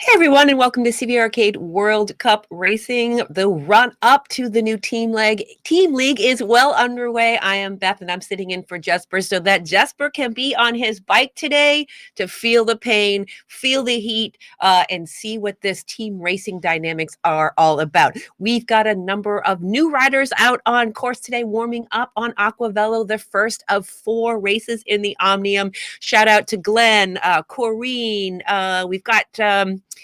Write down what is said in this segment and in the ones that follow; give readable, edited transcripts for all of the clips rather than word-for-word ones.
Hey everyone, and welcome to CVRcade World Cup Racing. The run up to the new team league is well underway. I am Beth, and I'm sitting in for Jesper so that Jesper can be on his bike today to feel the pain, feel the heat, and see what this team racing dynamics are all about. We've got a number of new riders out on course today, warming up on Aquavello, the first of 4 races in the Omnium. Shout out to Glenn, Corrine. We've got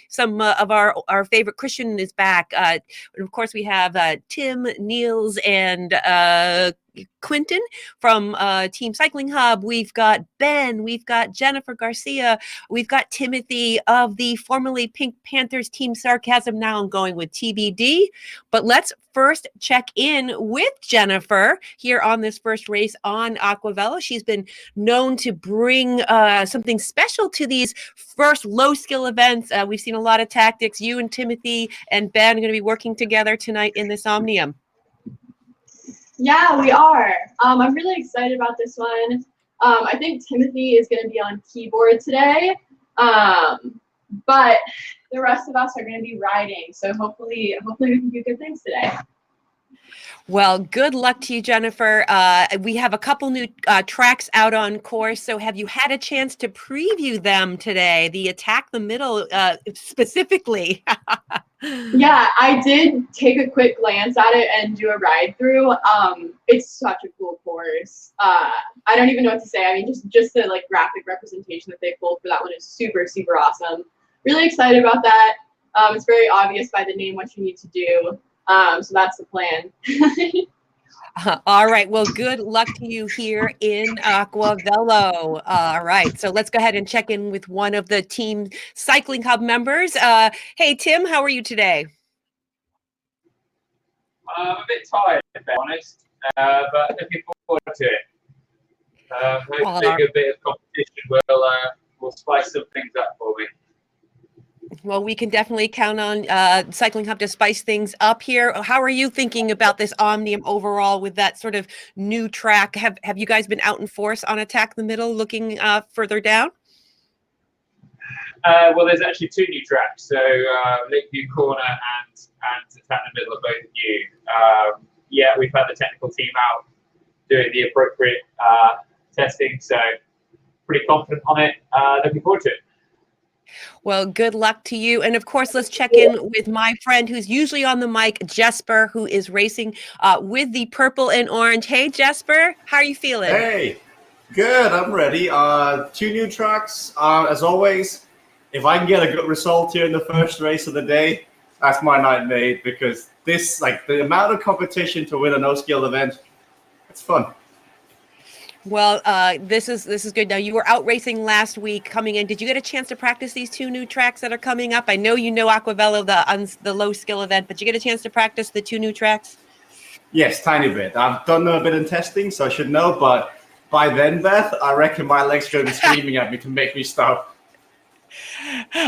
some of our favorite. Christian is back. Of course, we have Tim, Niels, and Quentin from Team Cycling Hub. We've got Ben. We've got Jennifer Garcia. We've got Timothy of the formerly Pink Panthers Team Sarcasm. Now I'm going with TBD. But let's first check in with Jennifer here on this first race on Aquavello. She's been known to bring something special to these first low-skill events. We've seen a lot of tactics. You and Timothy and Ben are going to be working together tonight in this Omnium. Yeah, we are. I'm really excited about this one. I think Timothy is going to be on keyboard today, but the rest of us are going to be riding. So hopefully we can do good things today. Well, good luck to you, Jennifer. We have a couple new tracks out on course. So have you had a chance to preview them today? The Attack the Middle specifically. Yeah, I did take a quick glance at it and do a ride through. It's such a cool course. I don't even know what to say. I mean, just the like graphic representation that they pulled for that one is super, super awesome. Really excited about that. It's very obvious by the name what you need to do. So that's the plan. All right. Well, good luck to you here in Aquavello. All right. So let's go ahead and check in with one of the Team Cycling Hub members. Hey, Tim, how are you today? I'm a bit tired, to be honest, but looking forward to it. Hopefully a good bit of competition will spice some things up for me. Well, we can definitely count on Cycling Hub to spice things up here. How are you thinking about this Omnium overall with that sort of new track? Have you guys been out in force on Attack the Middle looking further down? Well, there's actually 2 new tracks. So Lakeview Corner and Attack the Middle are both new. Yeah, we've had the technical team out doing the appropriate testing. So pretty confident on it. Looking forward to it. Well, good luck to you. And of course, let's check in with my friend who's usually on the mic, Jesper, who is racing with the purple and orange. Hey, Jesper, how are you feeling? Hey, good. I'm ready. 2 new tracks. As always, if I can get a good result here in the first race of the day, that's my night made, because this, like, the amount of competition to win a no-skill event, it's fun. Well, this is good. Now, you were out racing last week coming in. Did you get a chance to practice these 2 new tracks that are coming up? I know you know Aquavello, the low skill event, but you get a chance to practice the 2 new tracks? Yes, tiny bit. I've done a bit in testing, so I should know, but by then, Beth, I reckon my legs are going to be screaming at me to make me stop.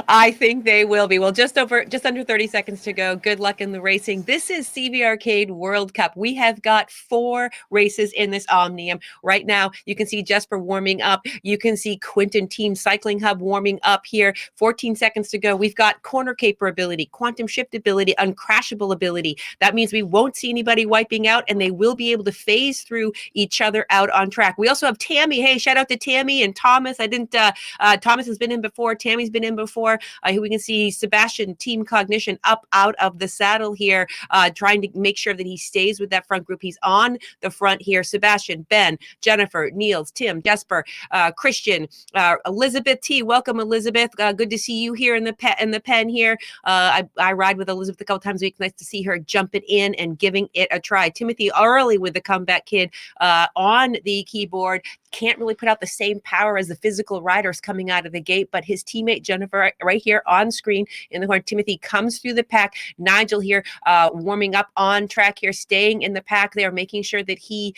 I think they will be. Well, just under 30 seconds to go. Good luck in the racing. This is CVRcade World Cup. We have got 4 races in this Omnium. Right now, you can see Jesper warming up. You can see Quentin Team Cycling Hub warming up here. 14 seconds to go. We've got corner caper ability, quantum shift ability, uncrashable ability. That means we won't see anybody wiping out, and they will be able to phase through each other out on track. We also have Tammy. Hey, shout out to Tammy and Thomas. Thomas has been in before. Tammy's been in before. Here we can see Sebastian, Team Cognition, up out of the saddle here, trying to make sure that he stays with that front group. He's on the front here. Sebastian, Ben, Jennifer, Niels, Tim, Jesper, Christian, Elizabeth T. Welcome, Elizabeth. Good to see you here in the pen here. I ride with Elizabeth a couple times a week. Nice to see her jumping in and giving it a try. Timothy early with the comeback kid on the keyboard. Can't really put out the same power as the physical riders coming out of the gate, but his teammate Jennifer right here on screen in the corner. Timothy comes through the pack. Nigel here warming up on track here, staying in the pack there, making sure that he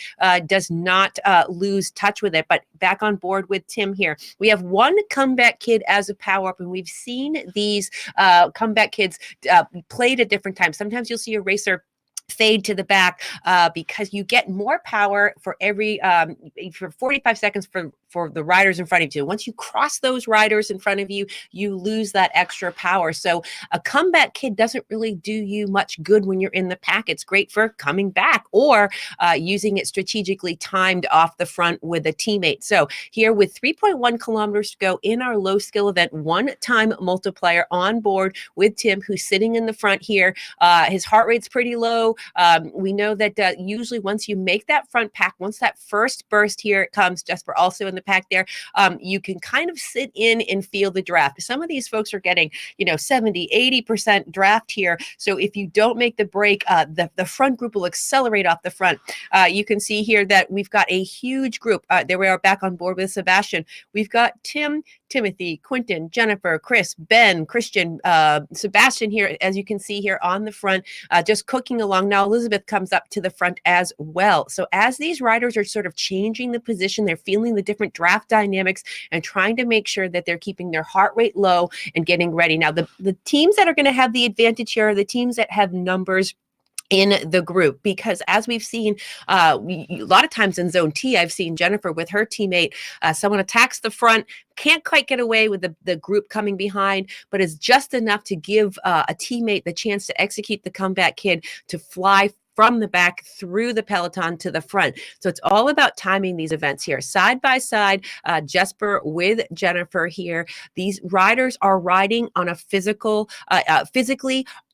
does not lose touch with it, but back on board with Tim here. We have one comeback kid as a power-up, and we've seen these comeback kids played at different times. Sometimes you'll see a racer fade to the back because you get more power for every for 45 seconds for the riders in front of you. Once you cross those riders in front of you, you lose that extra power. So a comeback kid doesn't really do you much good when you're in the pack. It's great for coming back or using it strategically timed off the front with a teammate. So here with 3.1 kilometers to go in our low skill event, one-time multiplier on board with Tim, who's sitting in the front here. His heart rate's pretty low. We know that usually once you make that front pack, once that first burst here it comes, Jesper also in the pack there, you can kind of sit in and feel the draft. Some of these folks are getting, 70, 80% draft here. So if you don't make the break, the front group will accelerate off the front. You can see here that we've got a huge group. There we are back on board with Sebastian. We've got Tim, Timothy, Quentin, Jennifer, Chris, Ben, Christian, Sebastian here, as you can see here on the front, just cooking along. Now Elizabeth comes up to the front as well. So as these riders are sort of changing the position, they're feeling the different draft dynamics and trying to make sure that they're keeping their heart rate low and getting ready. Now, the teams that are going to have the advantage here are the teams that have numbers in the group, because as we've seen a lot of times in zone T, I've seen Jennifer with her teammate, someone attacks the front, can't quite get away with the group coming behind, but is just enough to give a teammate the chance to execute the comeback kid to fly from the back through the peloton to the front. So it's all about timing these events here. Side by side, Jesper with Jennifer here. These riders are riding on a physically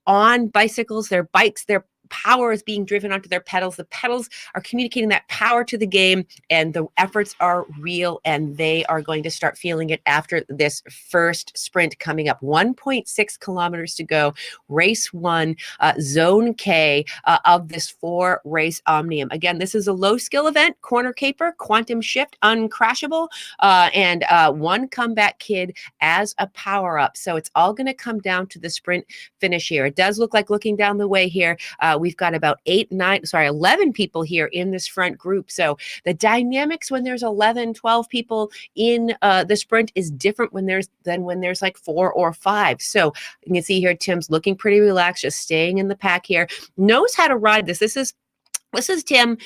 on bicycles, their bikes, their power is being driven onto their pedals. The pedals are communicating that power to the game, and the efforts are real, and they are going to start feeling it after this first sprint coming up. 1.6 kilometers to go. Race 1, Zone K of this 4-race Omnium. Again, this is a low-skill event, corner caper, quantum shift, uncrashable, and one comeback kid as a power-up. So it's all going to come down to the sprint finish here. It does look like, looking down the way here, we've got about 11 people here in this front group. So the dynamics when there's 11, 12 people in the sprint is different when there's like 4 or 5. So you can see here, Tim's looking pretty relaxed, just staying in the pack here, knows how to ride this. This is Tim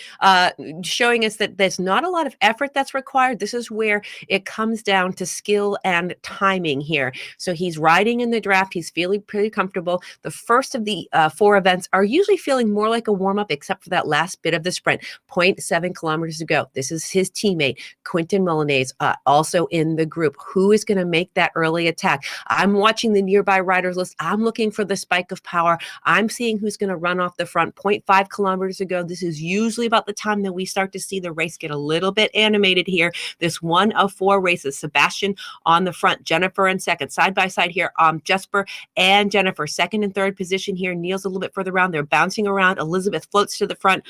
showing us that there's not a lot of effort that's required. This is where it comes down to skill and timing here. So he's riding in the draft. He's feeling pretty comfortable. The first of the 4 events are usually feeling more like a warm-up, except for that last bit of the sprint. 0.7 kilometers to go. This is his teammate, Quentin Milanese, also in the group. Who is going to make that early attack? I'm watching the nearby riders list. I'm looking for the spike of power. I'm seeing who's going to run off the front. 0.5 kilometers to go. This is usually about the time that we start to see the race get a little bit animated here. This one of 4 races, Sebastian on the front, Jennifer in second, side by side here, Jesper and Jennifer, second and third position here. Neil's a little bit further around. They're bouncing around. Elizabeth floats to the front.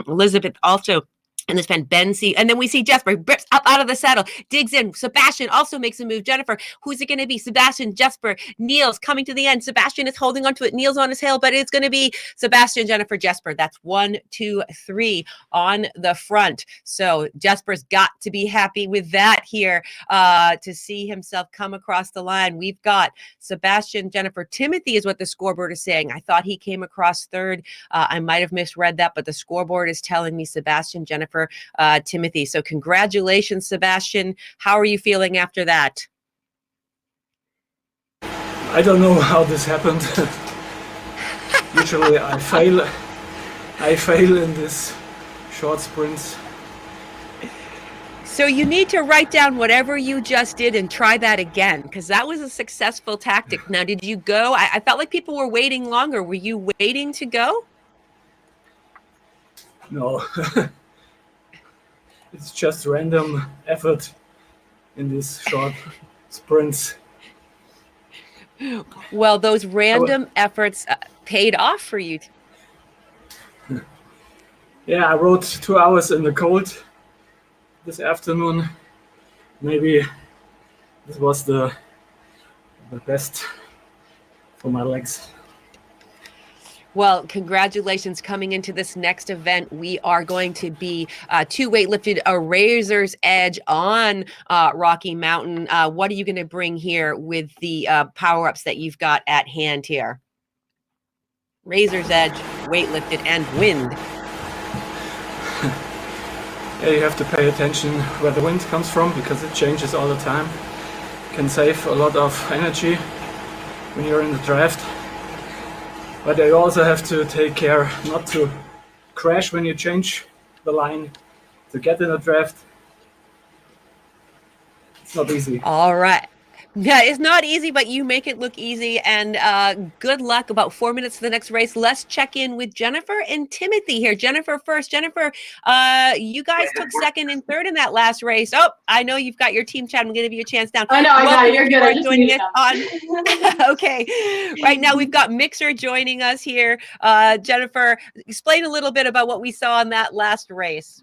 Elizabeth also. And this Ben see, and then we see Jesper rips up out of the saddle, digs in. Sebastian also makes a move. Jennifer, who's it going to be? Sebastian, Jesper, Niels coming to the end. Sebastian is holding onto it. Niels on his tail, but it's going to be Sebastian, Jennifer, Jesper. That's 1, 2, 3 on the front. So Jesper's got to be happy with that here to see himself come across the line. We've got Sebastian, Jennifer, Timothy is what the scoreboard is saying. I thought he came across third. I might have misread that, but the scoreboard is telling me Sebastian, Jennifer, Timothy. So congratulations, Sebastian. How are you feeling after that? I don't know how this happened. Usually I fail in this short sprints. So you need to write down whatever you just did and try that again, because that was a successful tactic. Now, did you go? I felt like people were waiting longer. Were you waiting to go? No. It's just random effort in these short sprints. Well, those random efforts paid off for you. Yeah, I rode 2 hours in the cold this afternoon. Maybe this was the best for my legs. Well, congratulations coming into this next event. We are going to be 2 weightlifted, a razor's edge on Rocky Mountain. What are you going to bring here with the power-ups that you've got at hand here? Razor's Edge, weightlifted, and wind. Yeah, you have to pay attention where the wind comes from because it changes all the time. Can save a lot of energy when you're in the draft. But you also have to take care not to crash when you change the line to get in a draft. It's not easy. All right. Yeah, it's not easy, but you make it look easy. And good luck. About 4 minutes to the next race. Let's check in with Jennifer and Timothy here. Jennifer first. Jennifer, you guys took second and third in that last race. Oh, I know you've got your team chat. I'm going to give you a chance down. I know, I got it. You're good. I just joining muted us on. Okay. Right now we've got Mixer joining us here. Jennifer, explain a little bit about what we saw in that last race.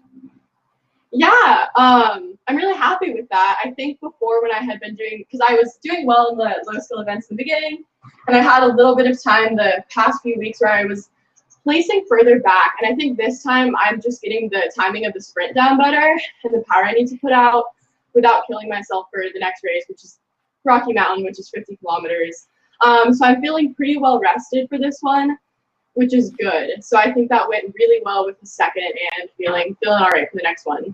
Yeah, I'm really happy with that. I think before when I had been doing, because I was doing well in the low skill events in the beginning, and I had a little bit of time the past few weeks where I was placing further back. And I think this time I'm just getting the timing of the sprint down better and the power I need to put out without killing myself for the next race, which is Rocky Mountain, which is 50 kilometers. So I'm feeling pretty well rested for this one, which is good. So I think that went really well with the second and feeling all right for the next one.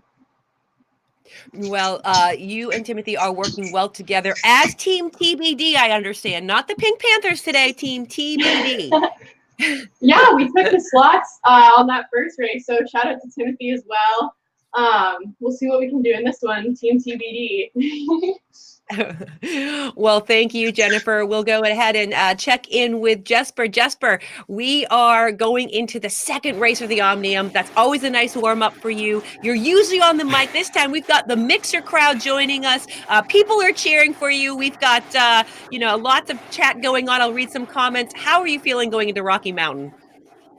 Well, you and Timothy are working well together as Team TBD, I understand. Not the Pink Panthers today, Team TBD. Yeah, we took the slots on that first race, so shout out to Timothy as well. We'll see what we can do in this one, Team TBD. Well, thank you, Jennifer. We'll go ahead and check in with Jesper. Jesper, we are going into the second race of the Omnium. That's always a nice warm-up for you. You're usually on the mic. This time we've got the Mixer crowd joining us. People are cheering for you. We've got, lots of chat going on. I'll read some comments. How are you feeling going into Rocky Mountain?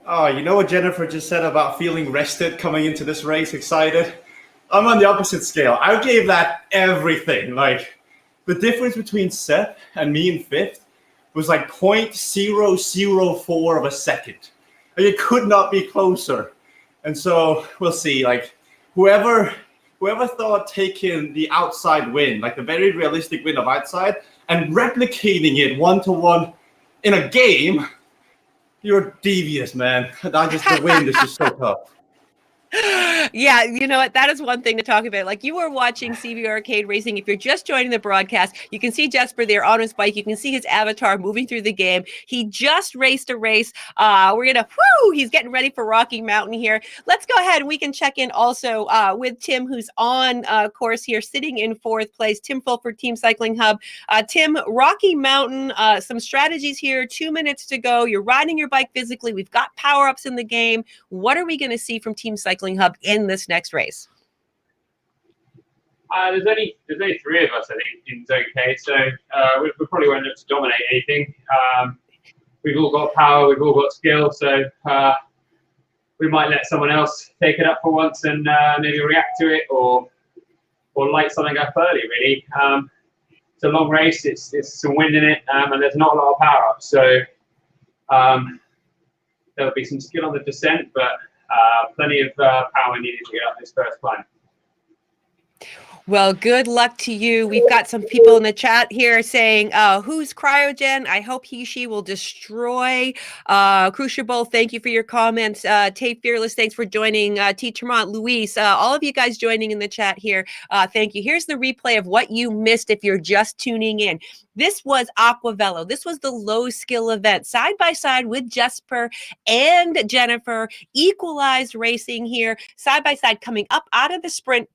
Oh, you know what Jennifer just said about feeling rested coming into this race, excited? I'm on the opposite scale. I gave that everything. Like, the difference between Seth and me in fifth was like 0.004 of a second. Like, it could not be closer. And so we'll see. Like, whoever thought taking the outside win, like the very realistic win of outside, and replicating it 1-to-1 in a game, you're devious, man. The wind is just so tough. Yeah, you know what? That is one thing to talk about. Like, you are watching CVRcade Racing. If you're just joining the broadcast, you can see Jesper there on his bike. You can see his avatar moving through the game. He just raced a race. He's getting ready for Rocky Mountain here. Let's go ahead and we can check in also with Tim, who's on course here, sitting in fourth place. Tim Fulford, Team Cycling Hub. Tim, Rocky Mountain, some strategies here. 2 minutes to go. You're riding your bike physically. We've got power-ups in the game. What are we going to see from Team Cycling Hub in this next race? There's only 3 of us, I think, in Zone K, so we probably won't look to dominate anything. We've all got power, we've all got skill, so we might let someone else take it up for once and maybe react to it or light something up early, really. It's a long race, it's some wind in it, and there's not a lot of power up, so there'll be some skill on the descent, but plenty of power needed to get up this first climb. Well, good luck to you. We've got some people in the chat here saying, who's Cryogen? I hope she will destroy. Crucible, thank you for your comments. Tate Fearless, thanks for joining. T. Tremont, Luis, all of you guys joining in the chat here. Thank you. Here's the replay of what you missed if you're just tuning in. This was Aquavello. This was the low skill event, side by side with Jesper and Jennifer. Equalized racing here, side by side, coming up out of the sprint.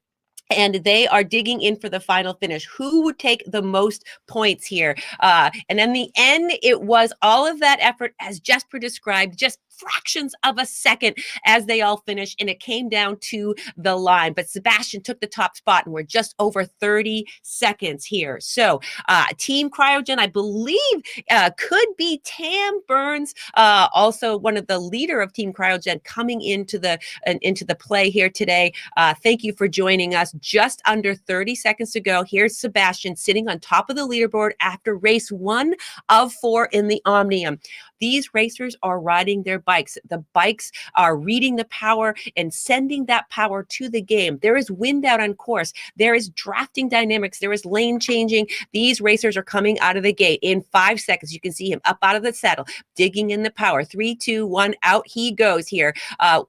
And they are digging in for the final finish. Who would take the most points here? And in the end, it was all of that effort, as Jesper described, just fractions of a second as they all finished, and it came down to the line. But Sebastian took the top spot, and we're just over 30 seconds here. So Team Cryogen, I believe, could be Tam Burns, also one of the leader of Team Cryogen, coming into the play here today. Thank you for joining us. Just under 30 seconds to go. Here's Sebastian sitting on top of the leaderboard after race 1 of 4 in the Omnium. These racers are riding their bikes. The bikes are reading the power and sending that power to the game. There is wind out on course. There is drafting dynamics. There is lane changing. These racers are coming out of the gate in 5 seconds. You can see him up out of the saddle, digging in the power. 3, 2, 1, out he goes here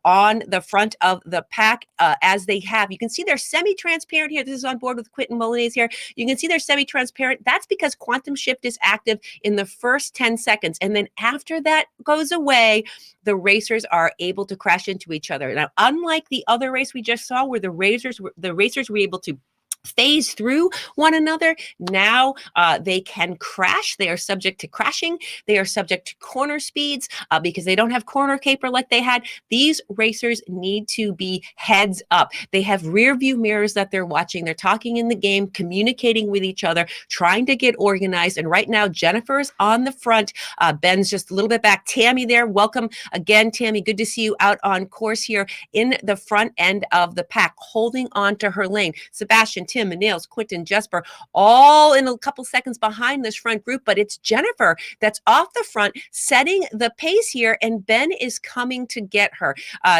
on the front of the pack as they have. You can see they're semi-transparent here. This is on board with Quentin Molina's here. You can see they're semi-transparent. That's because quantum shift is active in the first 10 seconds. And then after that goes away, the racers are able to crash into each other. Now, unlike the other race we just saw where the racers were able to phase through one another, now they can crash. They are subject to crashing. They are subject to corner speeds because they don't have corner caper like they had. These racers need to be heads up. They have rear view mirrors that they're watching. They're talking in the game, communicating with each other, trying to get organized. And right now, Jennifer's on the front. Ben's just a little bit back. Tammy there. Welcome again, Tammy. Good to see you out on course here in the front end of the pack, holding on to her lane. Sebastian, Tim, Nails, Quentin, Jesper, all in a couple seconds behind this front group, but it's Jennifer that's off the front, setting the pace here, and Ben is coming to get her.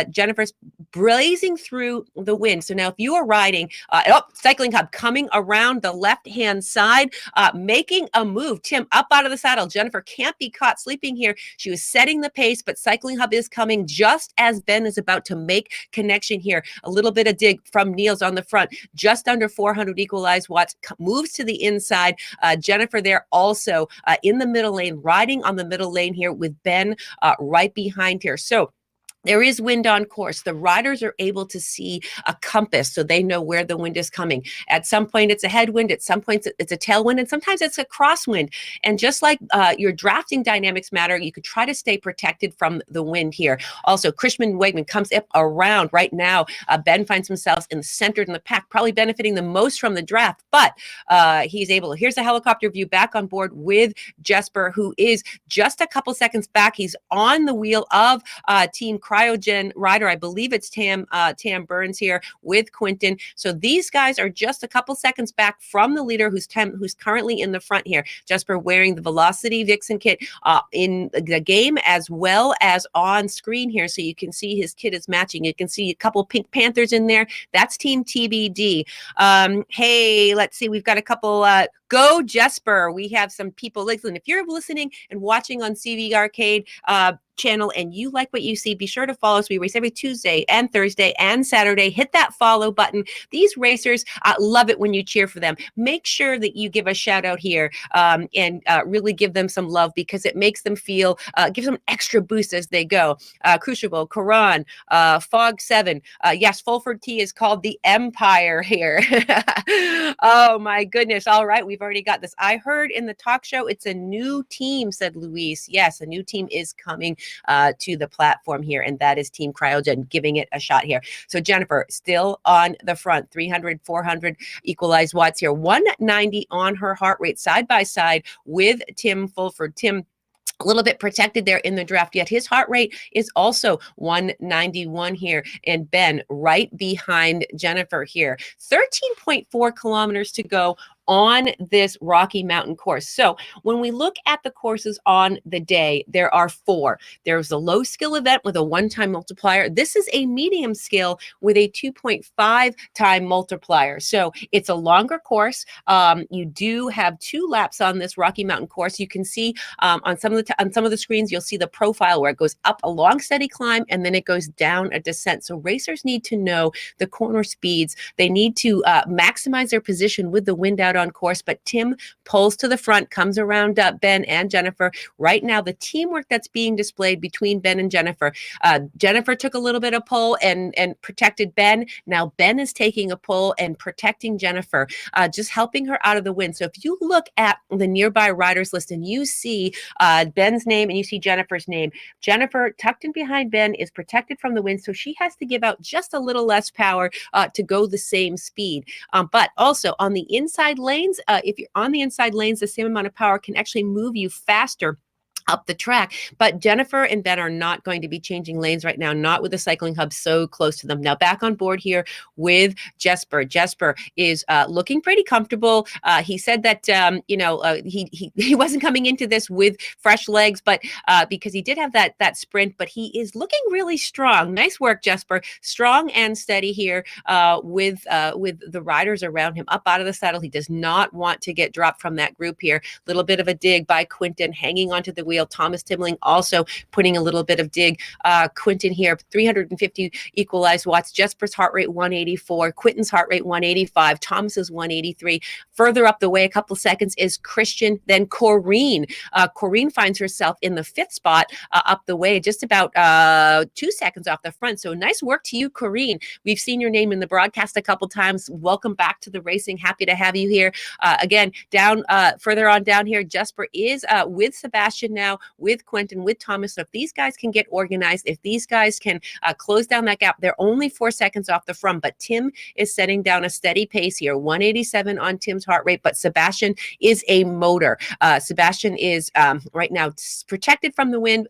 Jennifer's blazing through the wind. So now if you are riding, Cycling Hub coming around the left-hand side, making a move. Tim up out of the saddle. Jennifer can't be caught sleeping here. She was setting the pace, but Cycling Hub is coming just as Ben is about to make connection here. A little bit of dig from Niels on the front, just under 400 equalized watts, moves to the inside. Jennifer there also in the middle lane, riding on the middle lane here with Ben right behind here. So there is wind on course. The riders are able to see a compass so they know where the wind is coming. At some point, it's a headwind. At some points, it's a tailwind. And sometimes it's a crosswind. And just like your drafting dynamics matter, you could try to stay protected from the wind here. Also, Christian Wegman comes up around right now. Ben finds himself in the center in the pack, probably benefiting the most from the draft. But he's able. Here's a helicopter view back on board with Jesper, who is just a couple seconds back. He's on the wheel of Team Cryogen rider. I believe it's Tam Burns here with Quentin. So these guys are just a couple seconds back from the leader who's currently in the front here. Jesper wearing the Velocity Vixen kit in the game as well as on screen here. So you can see his kit is matching. You can see a couple Pink Panthers in there. That's Team TBD. Hey, let's see. We've got a couple go Jesper. We have some people listening. If you're listening and watching on CVRcade channel and you like what you see, be sure to follow us. We race every Tuesday and Thursday and Saturday. Hit that follow button. These racers love it when you cheer for them. Make sure that you give a shout out here and really give them some love because it makes them feel, gives them extra boost as they go. Crucible, Karan, Fog 7. Yes, Fulford T is called the Empire here. Oh my goodness. All right. We've already got this. I heard in the talk show, it's a new team, said Luis. Yes, a new team is coming to the platform here, and that is Team Cryogen giving it a shot here. So Jennifer still on the front, 300, 400 equalized watts here, 190 on her heart rate side by side with Tim Fulford. Tim a little bit protected there in the draft, yet his heart rate is also 191 here, and Ben right behind Jennifer here. 13.4 kilometers to go on this Rocky Mountain course. So when we look at the courses on the day, there are 4. There's a low skill event with a 1-time multiplier. This is a medium skill with a 2.5-time multiplier. So it's a longer course. You do have 2 laps on this Rocky Mountain course. You can see on some of the screens, you'll see the profile where it goes up a long steady climb and then it goes down a descent. So racers need to know the corner speeds. They need to maximize their position with the wind out on course, but Tim pulls to the front, comes around Ben and Jennifer. Right now, the teamwork that's being displayed between Ben and Jennifer. Jennifer took a little bit of pull and protected Ben. Now Ben is taking a pull and protecting Jennifer, just helping her out of the wind. So if you look at the nearby riders list and you see Ben's name and you see Jennifer's name, Jennifer tucked in behind Ben is protected from the wind, so she has to give out just a little less power to go the same speed. But also on the inside lanes, if you're on the inside lanes, the same amount of power can actually move you faster up the track. But Jennifer and Ben are not going to be changing lanes right now, not with the cycling hub so close to them. Now back on board here with Jesper. Jesper is looking pretty comfortable. He said that he wasn't coming into this with fresh legs, but because he did have that sprint, but he is looking really strong. Nice work, Jesper. Strong and steady here with the riders around him up out of the saddle. He does not want to get dropped from that group here. Little bit of a dig by Quinton, hanging onto the wheel. Thomas Timbling also putting a little bit of dig. Quinton here, 350 equalized watts. Jesper's heart rate 184. Quinton's heart rate 185. Thomas's 183. Further up the way, a couple seconds, is Christian, then Corrine. Corrine finds herself in the 5th spot up the way, just about 2 seconds off the front. So nice work to you, Corrine. We've seen your name in the broadcast a couple times. Welcome back to the racing. Happy to have you here. Again, down further on down here, Jesper is with Sebastian now, with Quentin, with Thomas. So if these guys can get organized, if these guys can close down that gap, they're only 4 seconds off the front. But Tim is setting down a steady pace here, 187 on Tim's heart rate. But Sebastian is a motor. Sebastian is right now protected from the wind,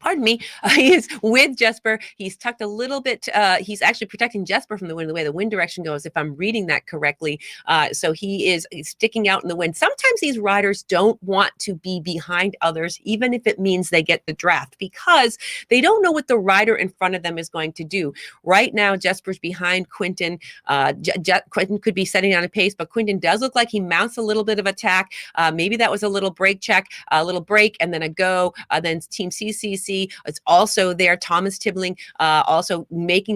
pardon me, he is with Jesper. He's tucked a little bit. He's actually protecting Jesper from the wind, the way the wind direction goes, if I'm reading that correctly. So he's sticking out in the wind. Sometimes these riders don't want to be behind others, even if it means they get the draft, because they don't know what the rider in front of them is going to do. Right now, Jesper's behind Quinton. Quinton could be setting down a pace, but Quinton does look like he mounts a little bit of attack. Maybe that was a little brake check, a little break, and then a go. Then Team CCC is also there. Thomas Timbling also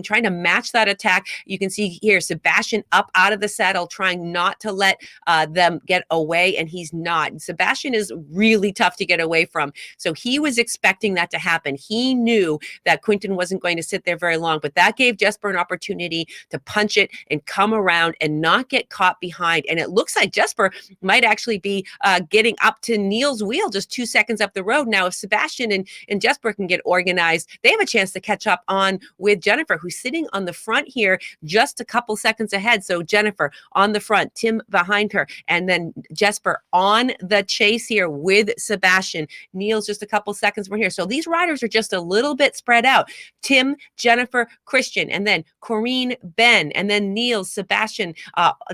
trying to match that attack. You can see here Sebastian up out of the saddle, trying not to let them get away, and he's not. Sebastian is really tough to get away from. So he was expecting that to happen. He knew that Quinton wasn't going to sit there very long, but that gave Jesper an opportunity to punch it and come around and not get caught behind. And it looks like Jesper might actually be getting up to Neil's wheel just 2 seconds up the road. Now, if Sebastian and Jesper can get organized, they have a chance to catch up on with Jennifer, who's sitting on the front here just a couple seconds ahead. So Jennifer on the front, Tim behind her, and then Jesper on the chase here with Sebastian. Neil's just a couple seconds from here. So these riders are just a little bit spread out. Tim, Jennifer, Christian, and then Corrine, Ben, and then Neil, Sebastian.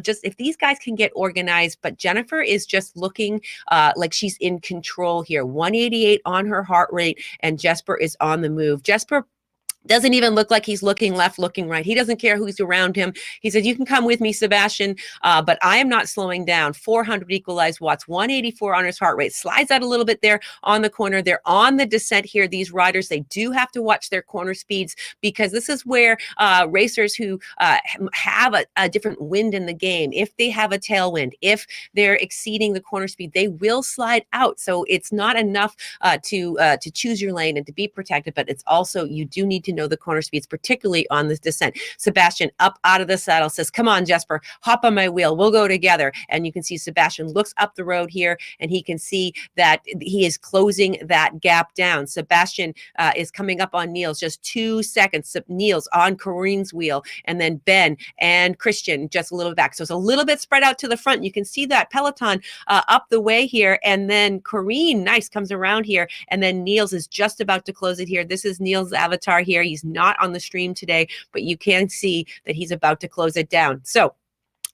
Just if these guys can get organized, but Jennifer is just looking like she's in control here. 188 on her heart rate, and Jesper is on the move. Jesper doesn't even look like he's looking left, looking right. He doesn't care who's around him. He said, you can come with me, Sebastian, but I am not slowing down. 400 equalized watts, 184 on his heart rate. Slides out a little bit there on the corner. They're on the descent here. These riders, they do have to watch their corner speeds, because this is where racers who have a different wind in the game, if they have a tailwind, if they're exceeding the corner speed, they will slide out. So it's not enough to choose your lane and to be protected, but it's also, you do need to know the corner speeds, particularly on this descent. Sebastian up out of the saddle says, come on, Jesper, hop on my wheel. We'll go together. And you can see Sebastian looks up the road here, and he can see that he is closing that gap down. Sebastian is coming up on Niels, just 2 seconds. Niels on Corrine's wheel, and then Ben and Christian just a little back. So it's a little bit spread out to the front. You can see that peloton up the way here, and then Corrine, nice, comes around here, and then Niels is just about to close it here. This is Niels' avatar here. He's not on the stream today, but you can see that he's about to close it down. So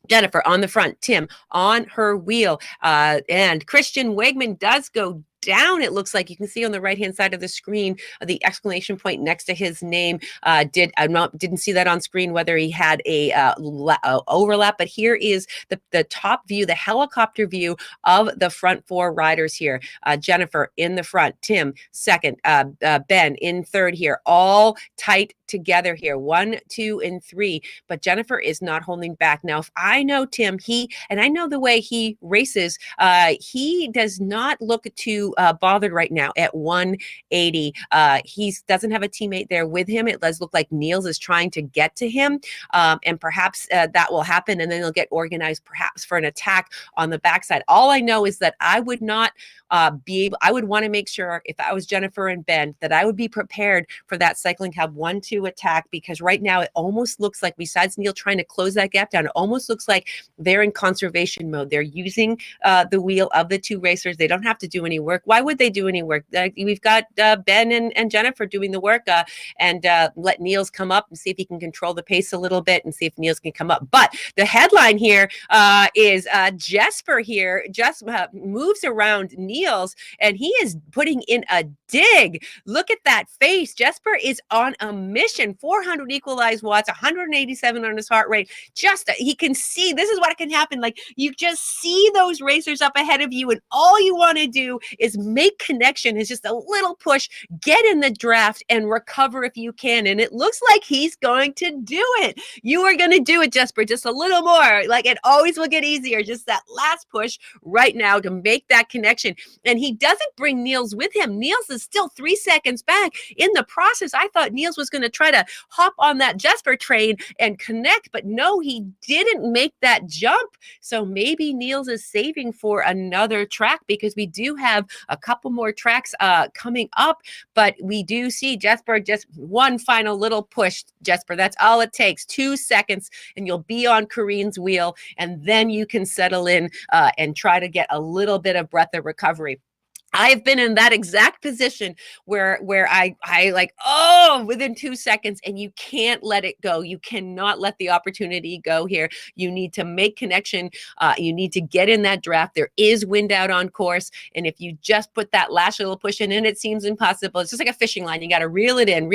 Jennifer on the front, Tim on her wheel, and Christian Wegman does go down. It looks like you can see on the right hand side of the screen the exclamation point next to his name. Didn't see that on screen whether he had a overlap, but here is the top view, the helicopter view of the front 4 riders here. Jennifer in the front, Tim second, Ben in third here, all tight together here, 1, 2, and 3. But Jennifer is not holding back. Now, if I know Tim, and I know the way he races, he does not look to bothered right now at 180. He doesn't have a teammate there with him. It does look like Niels is trying to get to him, and perhaps that will happen, and then they'll get organized perhaps for an attack on the backside. All I know is that I would not I would want to make sure, if I was Jennifer and Ben, that I would be prepared for that cycling cab 1-2 attack, because right now it almost looks like, besides Neil trying to close that gap down, it almost looks like they're in conservation mode. They're using the wheel of the two racers. They don't have to do any work. Why would they do any work? We've got Ben and Jennifer doing the work, and let Niels come up and see if he can control the pace a little bit, and see if Niels can come up. But the headline here is Jesper here just moves around Niels, and he is putting in a dig. Look at that face. Jesper is on a mission. 400 equalized watts, 187 on his heart rate. Just he can see, this is what can happen. Like, you just see those racers up ahead of you, and all you want to do is make connection. It's just a little push, get in the draft and recover if you can. And it looks like he's going to do it. You are going to do it, Jesper, just a little more. Like, it always will get easier. Just that last push right now to make that connection. And he doesn't bring Niels with him. Niels is still 3 seconds back. In the process, I thought Niels was going to try to hop on that Jesper train and connect, but no, he didn't make that jump. So maybe Niels is saving for another track, because we do have a couple more tracks coming up, but we do see Jesper just one final little push. Jesper, that's all it takes. 2 seconds and you'll be on Kareen's wheel, and then you can settle in and try to get a little bit of breath of recovery. I've been in that exact position where I like, oh, within 2 seconds, and you can't let it go. You cannot let the opportunity go here. You need to make connection. You need to get in that draft. There is wind out on course. And if you just put that last little push in, and it seems impossible, it's just like a fishing line. You got to reel it in.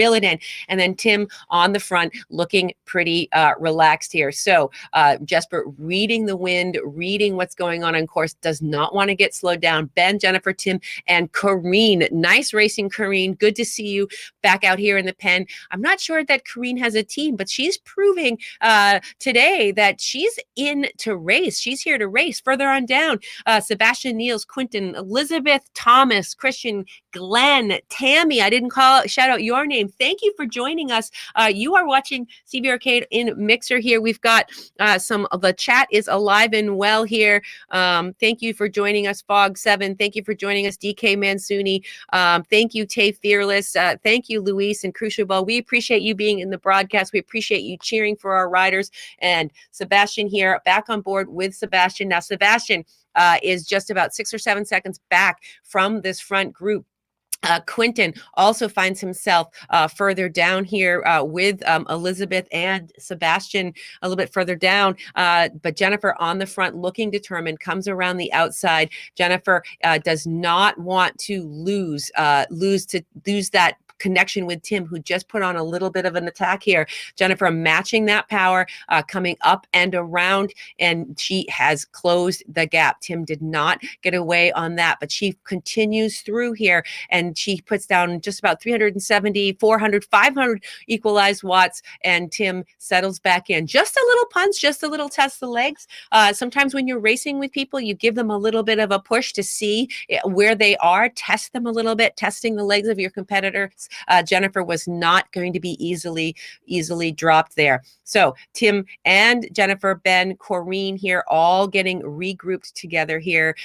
And then Tim on the front looking pretty relaxed here. So Jesper reading the wind, reading what's going on course, does not want to get slowed down. Ben, Jennifer, Tim, and Kareen. Nice racing, Kareen. Good to see you back out here in the pen. I'm not sure that Kareen has a team, but she's proving today that she's in to race. She's here to race. Further on down, Sebastian, Niels, Quinton, Elizabeth, Thomas, Christian, Glenn, Tammy. I didn't shout out your name. Thank you for joining us. You are watching CVRcade in Mixer here. We've got some of the chat is alive and well here. Thank you for joining us, Fog7. Thank you for joining us, DK Mansuni. Thank you, Tay Fearless. Thank you, Luis and Crucial Ball. We appreciate you being in the broadcast. We appreciate you cheering for our riders. And Sebastian here, back on board with Sebastian. Now, Sebastian is just about 6 or 7 seconds back from this front group. Quinton also finds himself further down here with Elizabeth and Sebastian a little bit further down, but Jennifer on the front looking determined, comes around the outside. Jennifer does not want to lose that connection with Tim, who just put on a little bit of an attack here. Jennifer matching that power, coming up and around, and she has closed the gap. Tim did not get away on that, but she continues through here, and she puts down just about 370, 400, 500 equalized watts, and Tim settles back in. Just a little punch, just a little test the legs. Sometimes when you're racing with people, you give them a little bit of a push to see where they are, test them a little bit, testing the legs of your competitors. Jennifer was not going to be easily dropped there. So Tim and Jennifer, Ben, Corrine here, all getting regrouped together here.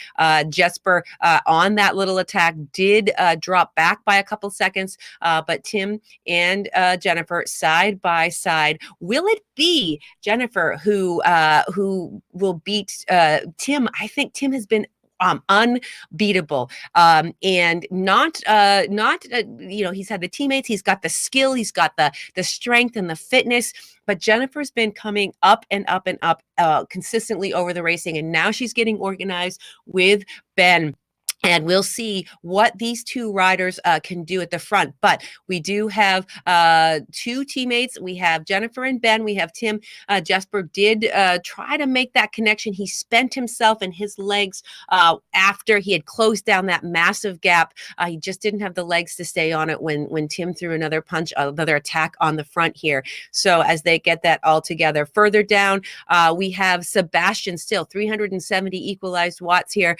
Jesper on that little attack did drop back by a couple seconds, but Tim and Jennifer side by side. Will it be Jennifer who will beat Tim? I think Tim has been unbeatable, and not he's had the teammates, he's got the skill, he's got the strength and the fitness, but Jennifer's been coming up and up and up consistently over the racing, and now she's getting organized with Ben. And we'll see what these two riders can do at the front. But we do have two teammates. We have Jennifer and Ben. We have Tim. Jesper did try to make that connection. He spent himself and his legs after he had closed down that massive gap. He just didn't have the legs to stay on it when Tim threw another punch, another attack on the front here. So as they get that all together. Further down, we have Sebastian still, 370 equalized watts here.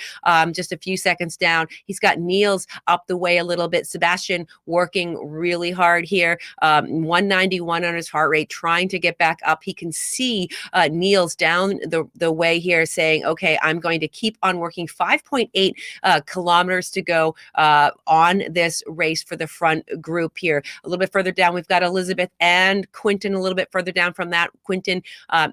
Just a few seconds seconds down. He's got Niels up the way a little bit. Sebastian working really hard here. 191 on his heart rate, trying to get back up. He can see Niels down the way here saying, okay, I'm going to keep on working. 5.8 kilometers to go on this race for the front group here. A little bit further down, we've got Elizabeth and Quinton a little bit further down from that. Quinton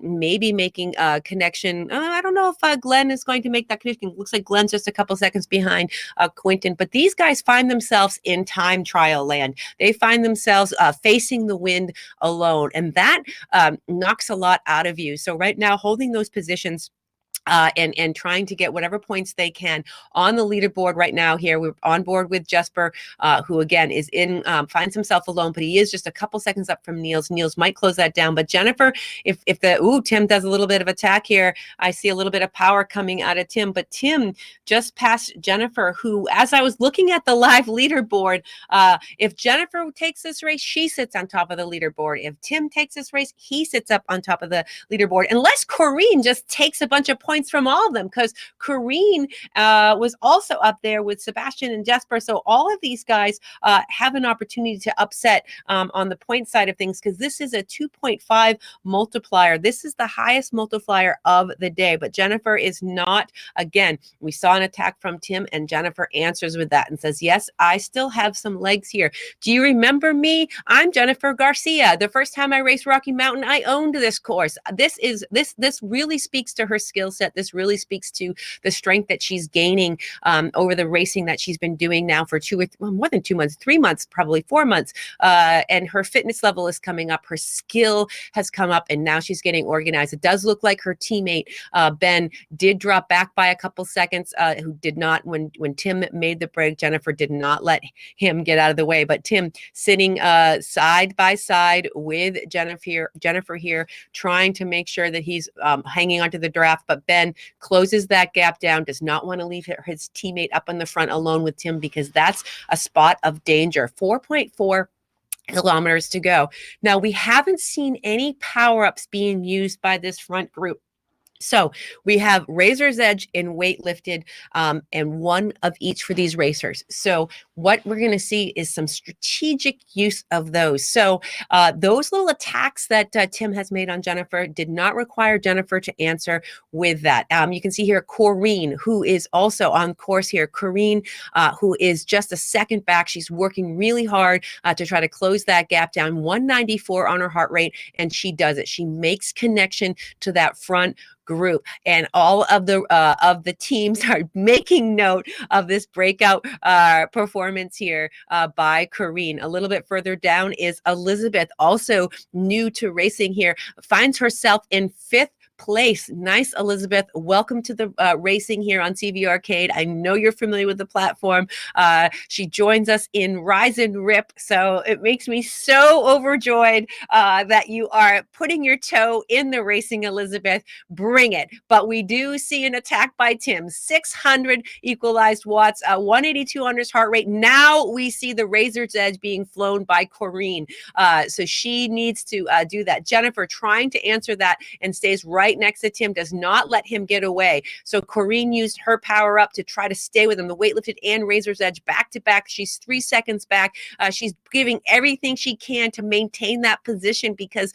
maybe making a connection. I don't know if Glenn is going to make that connection. Looks like Glenn's just a couple seconds behind Quinton, but these guys find themselves in time trial land. They find themselves facing the wind alone, and that knocks a lot out of you. So right now, holding those positions and trying to get whatever points they can on the leaderboard right now here. We're on board with Jesper, who again is in, finds himself alone, but he is just a couple seconds up from Niels. Niels might close that down, but Jennifer, if Tim does a little bit of attack here, I see a little bit of power coming out of Tim, but Tim just passed Jennifer, who, as I was looking at the live leaderboard, if Jennifer takes this race, she sits on top of the leaderboard. If Tim takes this race, he sits up on top of the leaderboard, unless Corrine just takes a bunch of points from all of them, because Corrine was also up there with Sebastian and Jesper. So all of these guys have an opportunity to upset on the point side of things, because this is a 2.5 multiplier. This is the highest multiplier of the day, but Jennifer is not. Again, we saw an attack from Tim, and Jennifer answers with that and says, yes, I still have some legs here. Do you remember me? I'm Jennifer Garcia. The first time I raced Rocky Mountain, I owned this course. This really speaks to her skill set. This really speaks to the strength that she's gaining over the racing that she's been doing now for more than 2 months, 3 months, probably 4 months. And her fitness level is coming up. Her skill has come up, and now she's getting organized. It does look like her teammate, Ben, did drop back by a couple seconds, who did not, when Tim made the break, Jennifer did not let him get out of the way. But Tim sitting side by side with Jennifer here, trying to make sure that he's hanging onto the draft. But Ben closes that gap down, does not want to leave his teammate up on the front alone with Tim, because that's a spot of danger. 4.4 kilometers to go. Now, we haven't seen any power-ups being used by this front group. So we have Razor's Edge and weight lifted, and one of each for these racers. So what we're going to see is some strategic use of those. So those little attacks that Tim has made on Jennifer did not require Jennifer to answer with that. You can see here Corrine, who is also on course here. Corrine, who is just a second back. She's working really hard to try to close that gap down. 194 on her heart rate, and she does it. She makes connection to that front group, and all of the teams are making note of this breakout performance here by Corrine. A little bit further down is Elizabeth, also new to racing here, finds herself in 5th place. Nice, Elizabeth. Welcome to the racing here on CVRcade. I know you're familiar with the platform. She joins us in Rise and Rip, so it makes me so overjoyed that you are putting your toe in the racing, Elizabeth. Bring it. But we do see an attack by Tim. 600 equalized watts, 182 on his heart rate. Now we see the Razor's Edge being flown by Corrine. So she needs to do that. Jennifer trying to answer that and stays right next to Tim, does not let him get away. So Corrine used her power up to try to stay with him. The weightlifted and Razor's Edge back to back. She's 3 seconds back. She's giving everything she can to maintain that position, because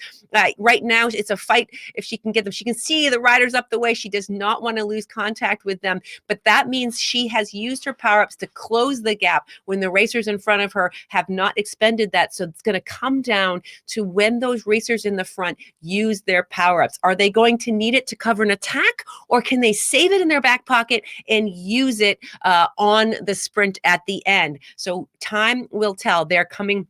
right now it's a fight. If she can get them, she can see the riders up the way. She does not want to lose contact with them, but that means she has used her power ups to close the gap when the racers in front of her have not expended that. So it's going to come down to when those racers in the front use their power ups. Are they going to need it to cover an attack, or can they save it in their back pocket and use it on the sprint at the end? So time will tell. They're coming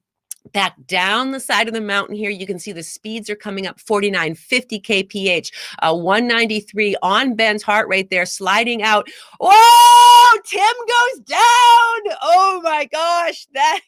back down the side of the mountain here. You can see the speeds are coming up. 49, 50 kph, 193 on Ben's heart rate there, sliding out. Oh, Tim goes down. Oh my gosh, that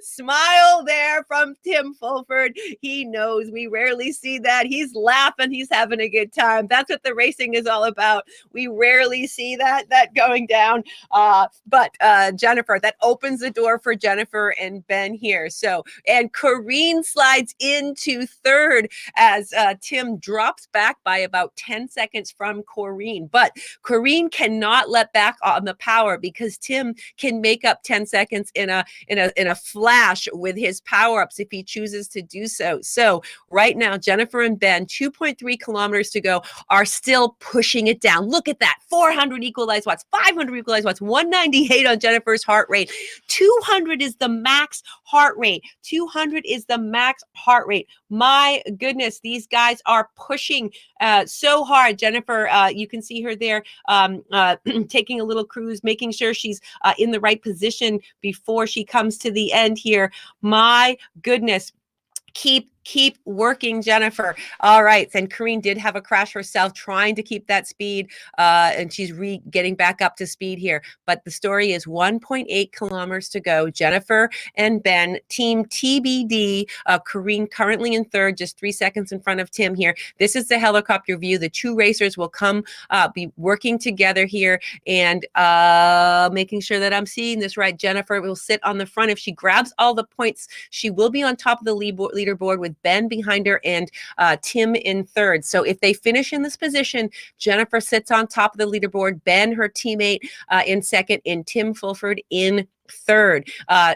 Smile there from Tim Fulford. He knows we rarely see that. He's laughing. He's having a good time. That's what the racing is all about. We rarely see that going down. But Jennifer, that opens the door for Jennifer and Ben here. So, and Corrine slides into third as Tim drops back by about 10 seconds from Corrine. But Corrine cannot let back on the power because Tim can make up 10 seconds in a flash with his power-ups if he chooses to do so. So right now, Jennifer and Ben, 2.3 kilometers to go, are still pushing it down. Look at that, 400 equalized watts, 500 equalized watts, 198 on Jennifer's heart rate. 200 is the max heart rate. 200 is the max heart rate. My goodness, these guys are pushing so hard. Jennifer, you can see her there taking a little cruise, making sure she's in the right position before she comes to the end here. My goodness. Keep working, Jennifer. All right. And Corrine did have a crash herself trying to keep that speed. And she's getting back up to speed here. But the story is 1.8 kilometers to go. Jennifer and Ben, team TBD. Corrine currently in third, just 3 seconds in front of Tim here. This is the helicopter view. The two racers will come be working together here and making sure that I'm seeing this right. Jennifer will sit on the front. If she grabs all the points, she will be on top of the leaderboard with Ben behind her and Tim in third. So if they finish in this position, Jennifer sits on top of the leaderboard, Ben, her teammate, in second, and Tim Fulford in third.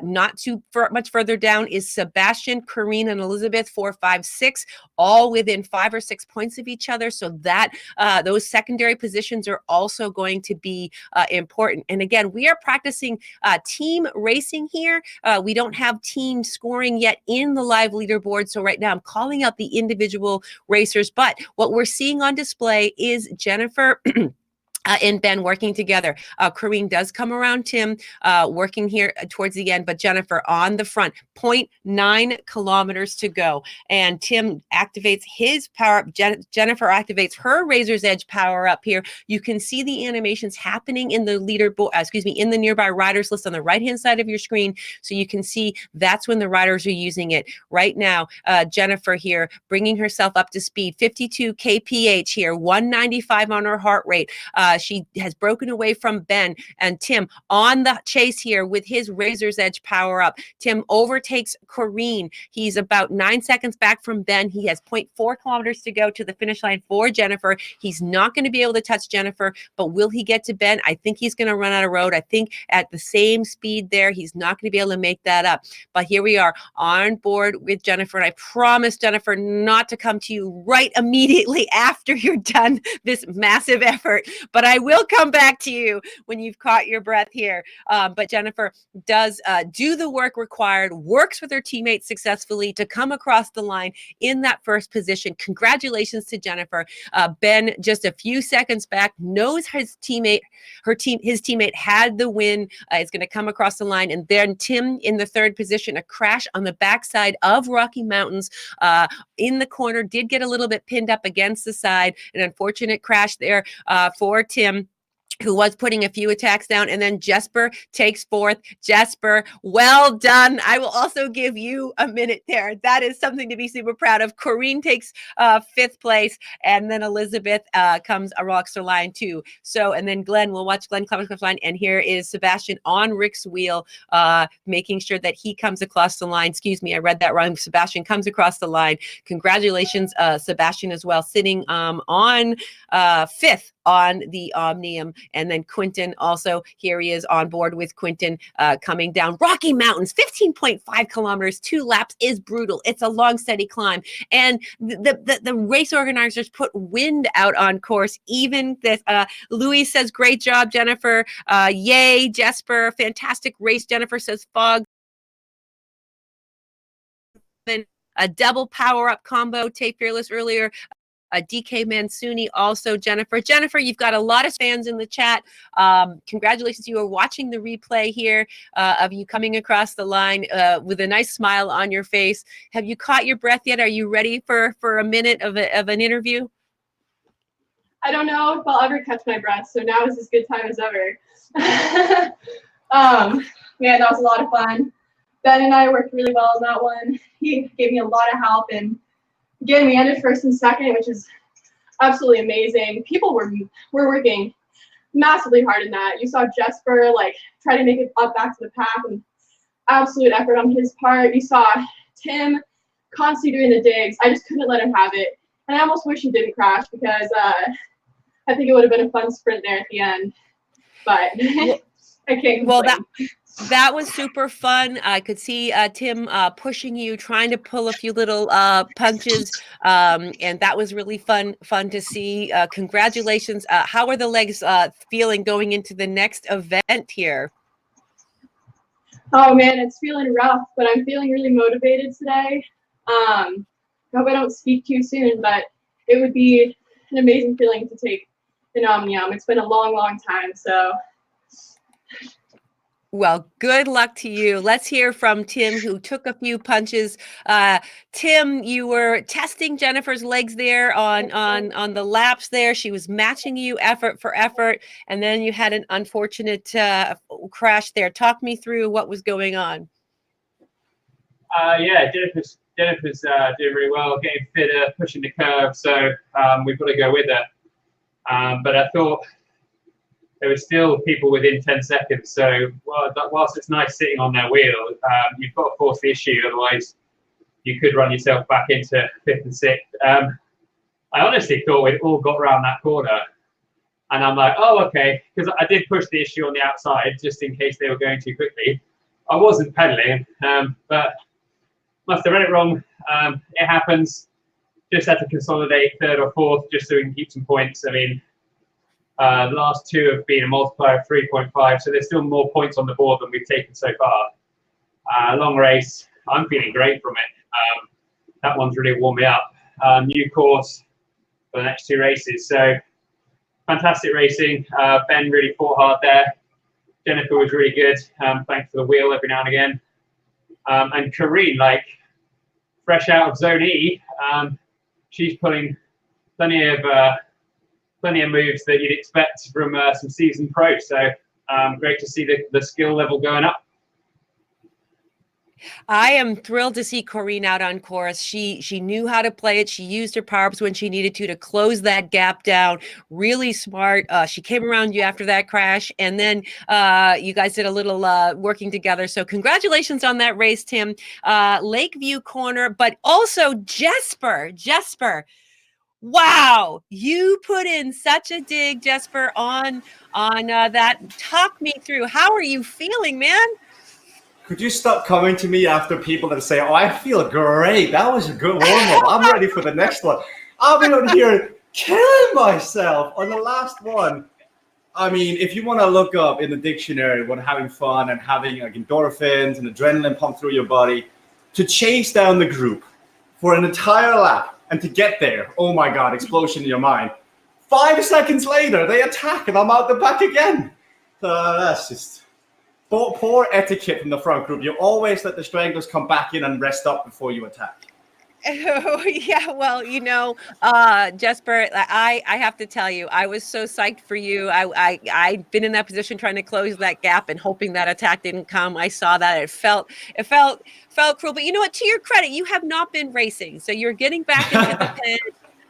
Not too much further down is Sebastian, Corrine, and Elizabeth, 4, 5, 6, all within 5 or 6 points of each other. So that those secondary positions are also going to be important. And again, we are practicing team racing here. We don't have team scoring yet in the live leaderboard. So right now I'm calling out the individual racers, but what we're seeing on display is Jennifer and Ben working together. Corrine does come around Tim, working here towards the end, but Jennifer on the front, 0.9 kilometers to go. And Tim activates his power up. Jennifer activates her Razor's Edge power up here. You can see the animations happening in the leaderboard, in the nearby riders list on the right-hand side of your screen. So you can see that's when the riders are using it. Right now, Jennifer here, bringing herself up to speed, 52 kph here, 195 on her heart rate. She has broken away from Ben and Tim on the chase here with his Razor's Edge power up. Tim overtakes Corrine. He's about 9 seconds back from Ben. He has 0.4 kilometers to go to the finish line for Jennifer. He's not going to be able to touch Jennifer, but will he get to Ben? I think he's going to run out of road. I think at the same speed there, he's not going to be able to make that up. But here we are on board with Jennifer. And I promise, Jennifer, not to come to you right immediately after you're done this massive effort. But I will come back to you when you've caught your breath here. But Jennifer does do the work required, works with her teammates successfully to come across the line in that first position. Congratulations to Jennifer. Ben, just a few seconds back, knows his teammate had the win, is going to come across the line. And then Tim in the third position, a crash on the backside of Rocky Mountains in the corner, did get a little bit pinned up against the side. An unfortunate crash there for Tim, who was putting a few attacks down. And then Jesper takes fourth. Jesper, well done. I will also give you a minute there. That is something to be super proud of. Corrine takes fifth place. And then Elizabeth comes across the line too. So, and then Glenn, we'll watch Glenn come across the line. And here is Sebastian on Rick's wheel, making sure that he comes across the line. Excuse me, I read that wrong. Sebastian comes across the line. Congratulations, Sebastian, as well, sitting on fifth on the Omnium. And then Quinton also, here he is on board with Quinton coming down Rocky Mountains, 15.5 kilometers, 2 laps is brutal. It's a long, steady climb. And the race organizers put wind out on course. Even this, Louis says, great job, Jennifer. Yay, Jesper, fantastic race. Jennifer says, fog. Then a double power-up combo, Tay Fearless earlier. DK Mansuni also, Jennifer. Jennifer, you've got a lot of fans in the chat. Congratulations. You are watching the replay here of you coming across the line with a nice smile on your face. Have you caught your breath yet? Are you ready for a minute of an interview? I don't know if I'll ever catch my breath, so now is as good time as ever. man, that was a lot of fun. Ben and I worked really well in that one. He gave me a lot of help, and again, we ended first and second, which is absolutely amazing. People were working massively hard in that. You saw Jesper like try to make it up back to the pack, and absolute effort on his part. You saw Tim constantly doing the digs. I just couldn't let him have it, and I almost wish he didn't crash because I think it would have been a fun sprint there at the end. But I can't complain. Well, that was super fun. I could see Tim pushing you, trying to pull a few little punches, and that was really fun to see. Congratulations. How are the legs feeling going into the next event here? Oh man, it's feeling rough, but I'm feeling really motivated today. I hope I don't speak too soon, but it would be an amazing feeling to take an Omnium. It's been a long, long time, so. Well, good luck to you. Let's hear from Tim, who took a few punches. Tim, you were testing Jennifer's legs there on the laps there. She was matching you effort for effort, and then you had an unfortunate crash there. Talk me through what was going on. Yeah, Jennifer's doing really well, getting fitter, pushing the curve, so we've got to go with her. But I thought there were still people within 10 seconds. So whilst it's nice sitting on their wheel, you've got to force the issue. Otherwise, you could run yourself back into 5th and 6th. I honestly thought we'd all got around that corner. And I'm like, oh, okay. Because I did push the issue on the outside just in case they were going too quickly. I wasn't pedaling, but must have read it wrong. It happens. Just had to consolidate 3rd or 4th just so we can keep some points. I mean, the last 2 have been a multiplier of 3.5, so there's still more points on the board than we've taken so far. Long race, I'm feeling great from it. That one's really warmed me up. New course for the next 2 races, so fantastic racing. Ben really fought hard there. Jennifer was really good. Thanks for the wheel every now and again. And Karine, like fresh out of Zone E, she's pulling plenty of moves that you'd expect from some seasoned pros. So great to see the skill level going up. I am thrilled to see Corrine out on course. She knew how to play it. She used her power-ups when she needed to close that gap down. Really smart. She came around you after that crash, and then you guys did a little working together. So congratulations on that race, Tim. Lakeview Corner, but also Jesper. Wow, you put in such a dig, Jesper, on that. Talk me through. How are you feeling, man? Could you stop coming to me after people that say, oh, I feel great. That was a good warm-up. I'm ready for the next one. I've been on here killing myself on the last one. I mean, if you want to look up in the dictionary what having fun and having like endorphins and adrenaline pump through your body, to chase down the group for an entire lap and to get there, oh my God, explosion in your mind. 5 seconds later, they attack and I'm out the back again. So that's just... Poor etiquette from the front group. You always let the stranglers come back in and rest up before you attack. Oh, yeah, well, Jesper, I have to tell you, I was so psyched for you. I'd been in that position trying to close that gap and hoping that attack didn't come. I saw that. It felt cruel. But you know what? To your credit, you have not been racing. So you're getting back into the pit.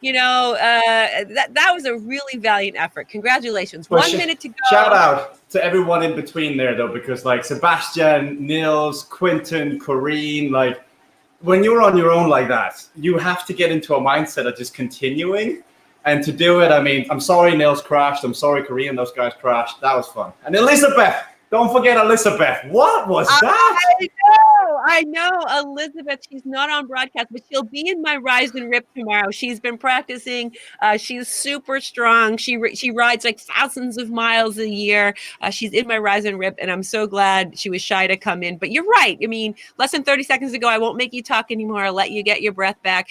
That was a really valiant effort. Congratulations. Well, 1 minute to go. Shout out to everyone in between there, though, because like Sebastian, Nils, Quinton, Corrine, like when you're on your own like that, you have to get into a mindset of just continuing. And to do it, I mean, I'm sorry Nils crashed. I'm sorry Corrine and those guys crashed. That was fun. And Elizabeth, don't forget Elizabeth. What was that? I know, Elizabeth. She's not on broadcast, but she'll be in my Rise and Rip tomorrow. She's been practicing. She's super strong. She rides like thousands of miles a year. She's in my Rise and Rip, and I'm so glad she was shy to come in. But you're right. I mean, less than 30 seconds ago, I won't make you talk anymore. I'll let you get your breath back.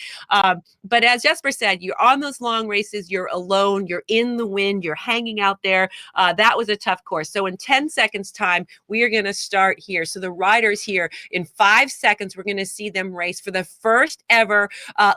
But as Jesper said, you're on those long races. You're alone. You're in the wind. You're hanging out there. That was a tough course. So in 10 seconds, time, we are going to start here. So the riders here, in 5 seconds, we're going to see them race for the first ever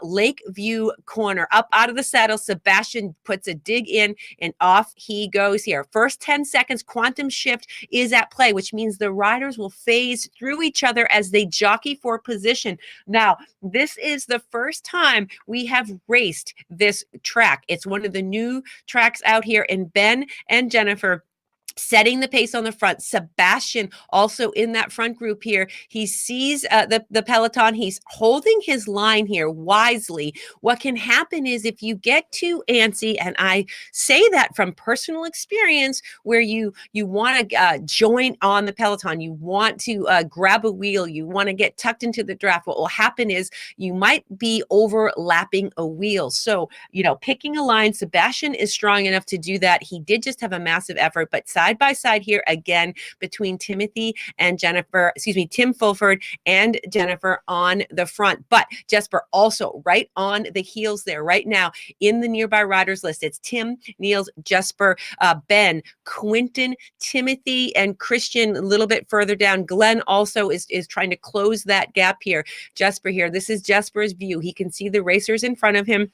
Lakeview corner. Up out of the saddle, Sebastian puts a dig in, and off he goes here. First 10 seconds, quantum shift is at play, which means the riders will phase through each other as they jockey for position. Now, this is the first time we have raced this track. It's one of the new tracks out here, and Ben and Jennifer setting the pace on the front. Sebastian also in that front group here. He sees the peloton. He's holding his line here wisely. What can happen is if you get too antsy, and I say that from personal experience, where you want to join on the peloton, you want to grab a wheel, you want to get tucked into the draft, what will happen is you might be overlapping a wheel. So, picking a line, Sebastian is strong enough to do that. He did just have a massive effort, but side by side here again between Tim Fulford and Jennifer on the front. But Jesper also right on the heels there right now in the nearby riders list. It's Tim, Niels, Jesper, Ben, Quinton, Timothy, and Christian a little bit further down. Glenn also is trying to close that gap here. Jesper here. This is Jesper's view. He can see the racers in front of him.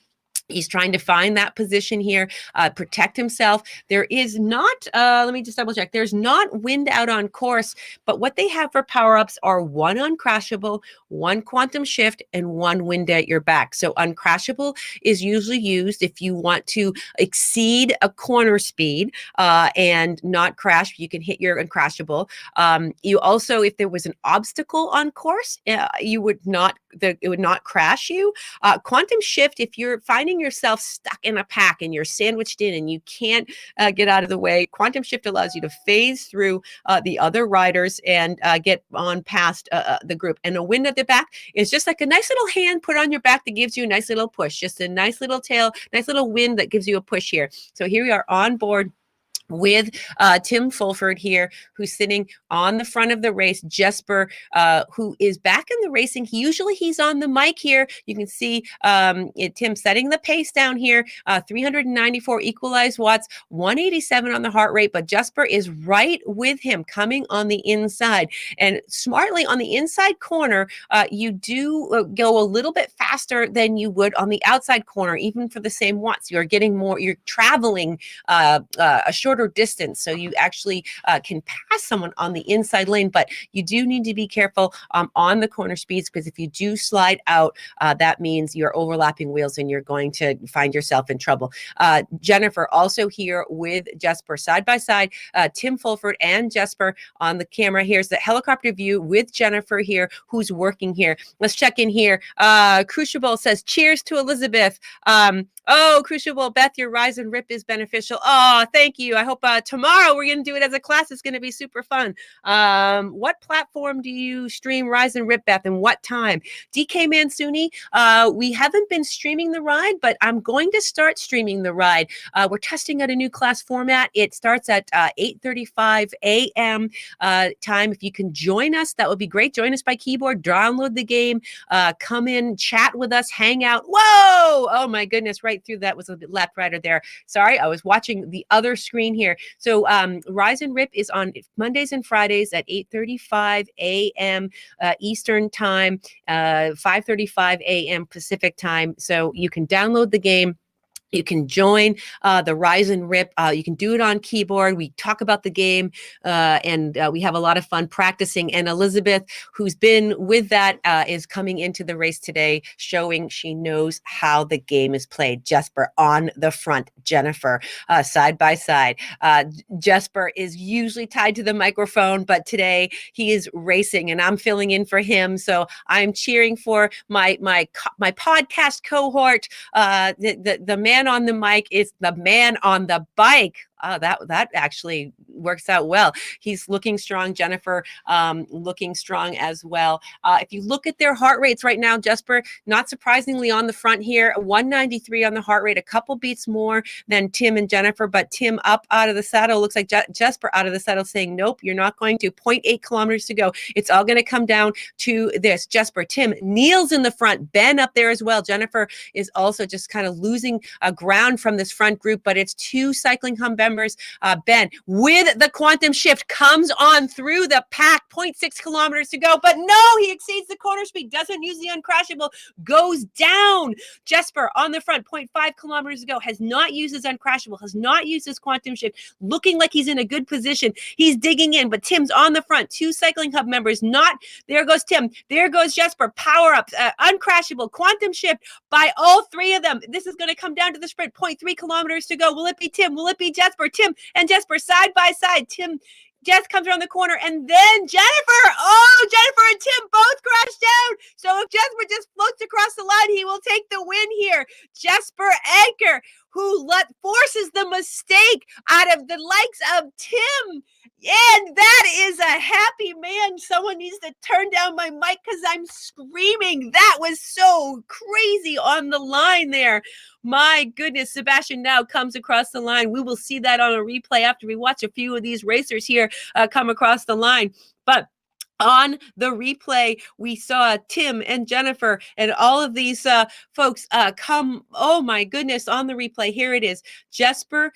He's trying to find that position here, protect himself. There is not, let me just double check. There's not wind out on course, but what they have for power-ups are 1 uncrashable, 1 quantum shift, and 1 wind at your back. So uncrashable is usually used if you want to exceed a corner speed and not crash. You can hit your uncrashable. You also, if there was an obstacle on course, it would not crash you. Quantum shift, if you're finding yourself stuck in a pack and you're sandwiched in and you can't get out of the way, quantum shift allows you to phase through the other riders and get on past the group. And a wind at the back is just like a nice little hand put on your back that gives you a nice little push, just a nice little tail, nice little wind that gives you a push here. So here we are on board with Tim Fulford here, who's sitting on the front of the race. Jesper, who is back in the racing. He's on the mic here. You can see Tim setting the pace down here, 394 equalized watts, 187 on the heart rate, but Jesper is right with him coming on the inside. And smartly on the inside corner, you do go a little bit faster than you would on the outside corner, even for the same watts. You're getting more, you're traveling a shorter distance, so you actually can pass someone on the inside lane, but you do need to be careful on the corner speeds, because if you do slide out, that means you're overlapping wheels and you're going to find yourself in trouble. Jennifer also here with Jesper side by side. Tim Fulford and Jesper on the camera. Here's the helicopter view with Jennifer here, who's working here. Let's check in here. Crucible says, cheers to Elizabeth. Crucible, Beth, your rise and rip is beneficial. Oh, thank you. I hope tomorrow we're going to do it as a class. It's going to be super fun. What platform do you stream Rise and Rip, Beth, and what time? DK Mansuni, we haven't been streaming the ride, but I'm going to start streaming the ride. We're testing out a new class format. It starts at 8:35 a.m. Time. If you can join us, that would be great. Join us by keyboard, download the game, come in, chat with us, hang out. Whoa! Oh my goodness, right through that was a left rider there. Sorry, I was watching the other screen here. So Rise and Rip is on Mondays and Fridays at 8:35 a.m. Eastern time, 5:35 a.m. Pacific time. So you can download the game. You can join the Rise and Rip. You can do it on keyboard. We talk about the game, and we have a lot of fun practicing. And Elizabeth, who's been with that, is coming into the race today, showing she knows how the game is played. Jesper on the front, Jennifer side by side. Jesper is usually tied to the microphone, but today he is racing, and I'm filling in for him. So I'm cheering for my podcast cohort. The man on the mic is the man on the bike. That actually works out well. He's looking strong. Jennifer looking strong as well. If you look at their heart rates right now, Jesper, not surprisingly on the front here, 193 on the heart rate, a couple beats more than Tim and Jennifer, but Tim up out of the saddle. Looks like Jesper out of the saddle saying, nope, you're not going to. 0.8 kilometers to go. It's all going to come down to this. Jesper, Tim, Niels in the front, Ben up there as well. Jennifer is also just kind of losing ground from this front group, but it's 2 cycling hum members. Ben with the quantum shift, comes on through the pack, 0.6 kilometers to go, but no, he exceeds the corner speed, doesn't use the uncrashable, goes down. Jesper on the front, 0.5 kilometers to go, has not used his uncrashable, has not used his quantum shift, looking like he's in a good position. He's digging in, but Tim's on the front. 2 Cycling Hub members not. There goes Tim. There goes Jesper. Power up, uncrashable, quantum shift by all 3 of them. This is going to come down to the sprint. 0.3 kilometers to go. Will it be Tim? Will it be Jesper? Tim and Jesper side by side. Jess comes around the corner, and then Jennifer. Oh, Jennifer and Tim both crash down. So if Jesper just floats across the line, he will take the win here. Jesper Edgar, who forces the mistake out of the likes of Tim. And that is a happy man. Someone needs to turn down my mic because I'm screaming. That was so crazy on the line there. My goodness, Sebastian now comes across the line. We will see that on a replay after we watch a few of these racers here come across the line. But on the replay, we saw Tim and Jennifer and all of these folks come. Oh my goodness, on the replay, here it is. Jesper,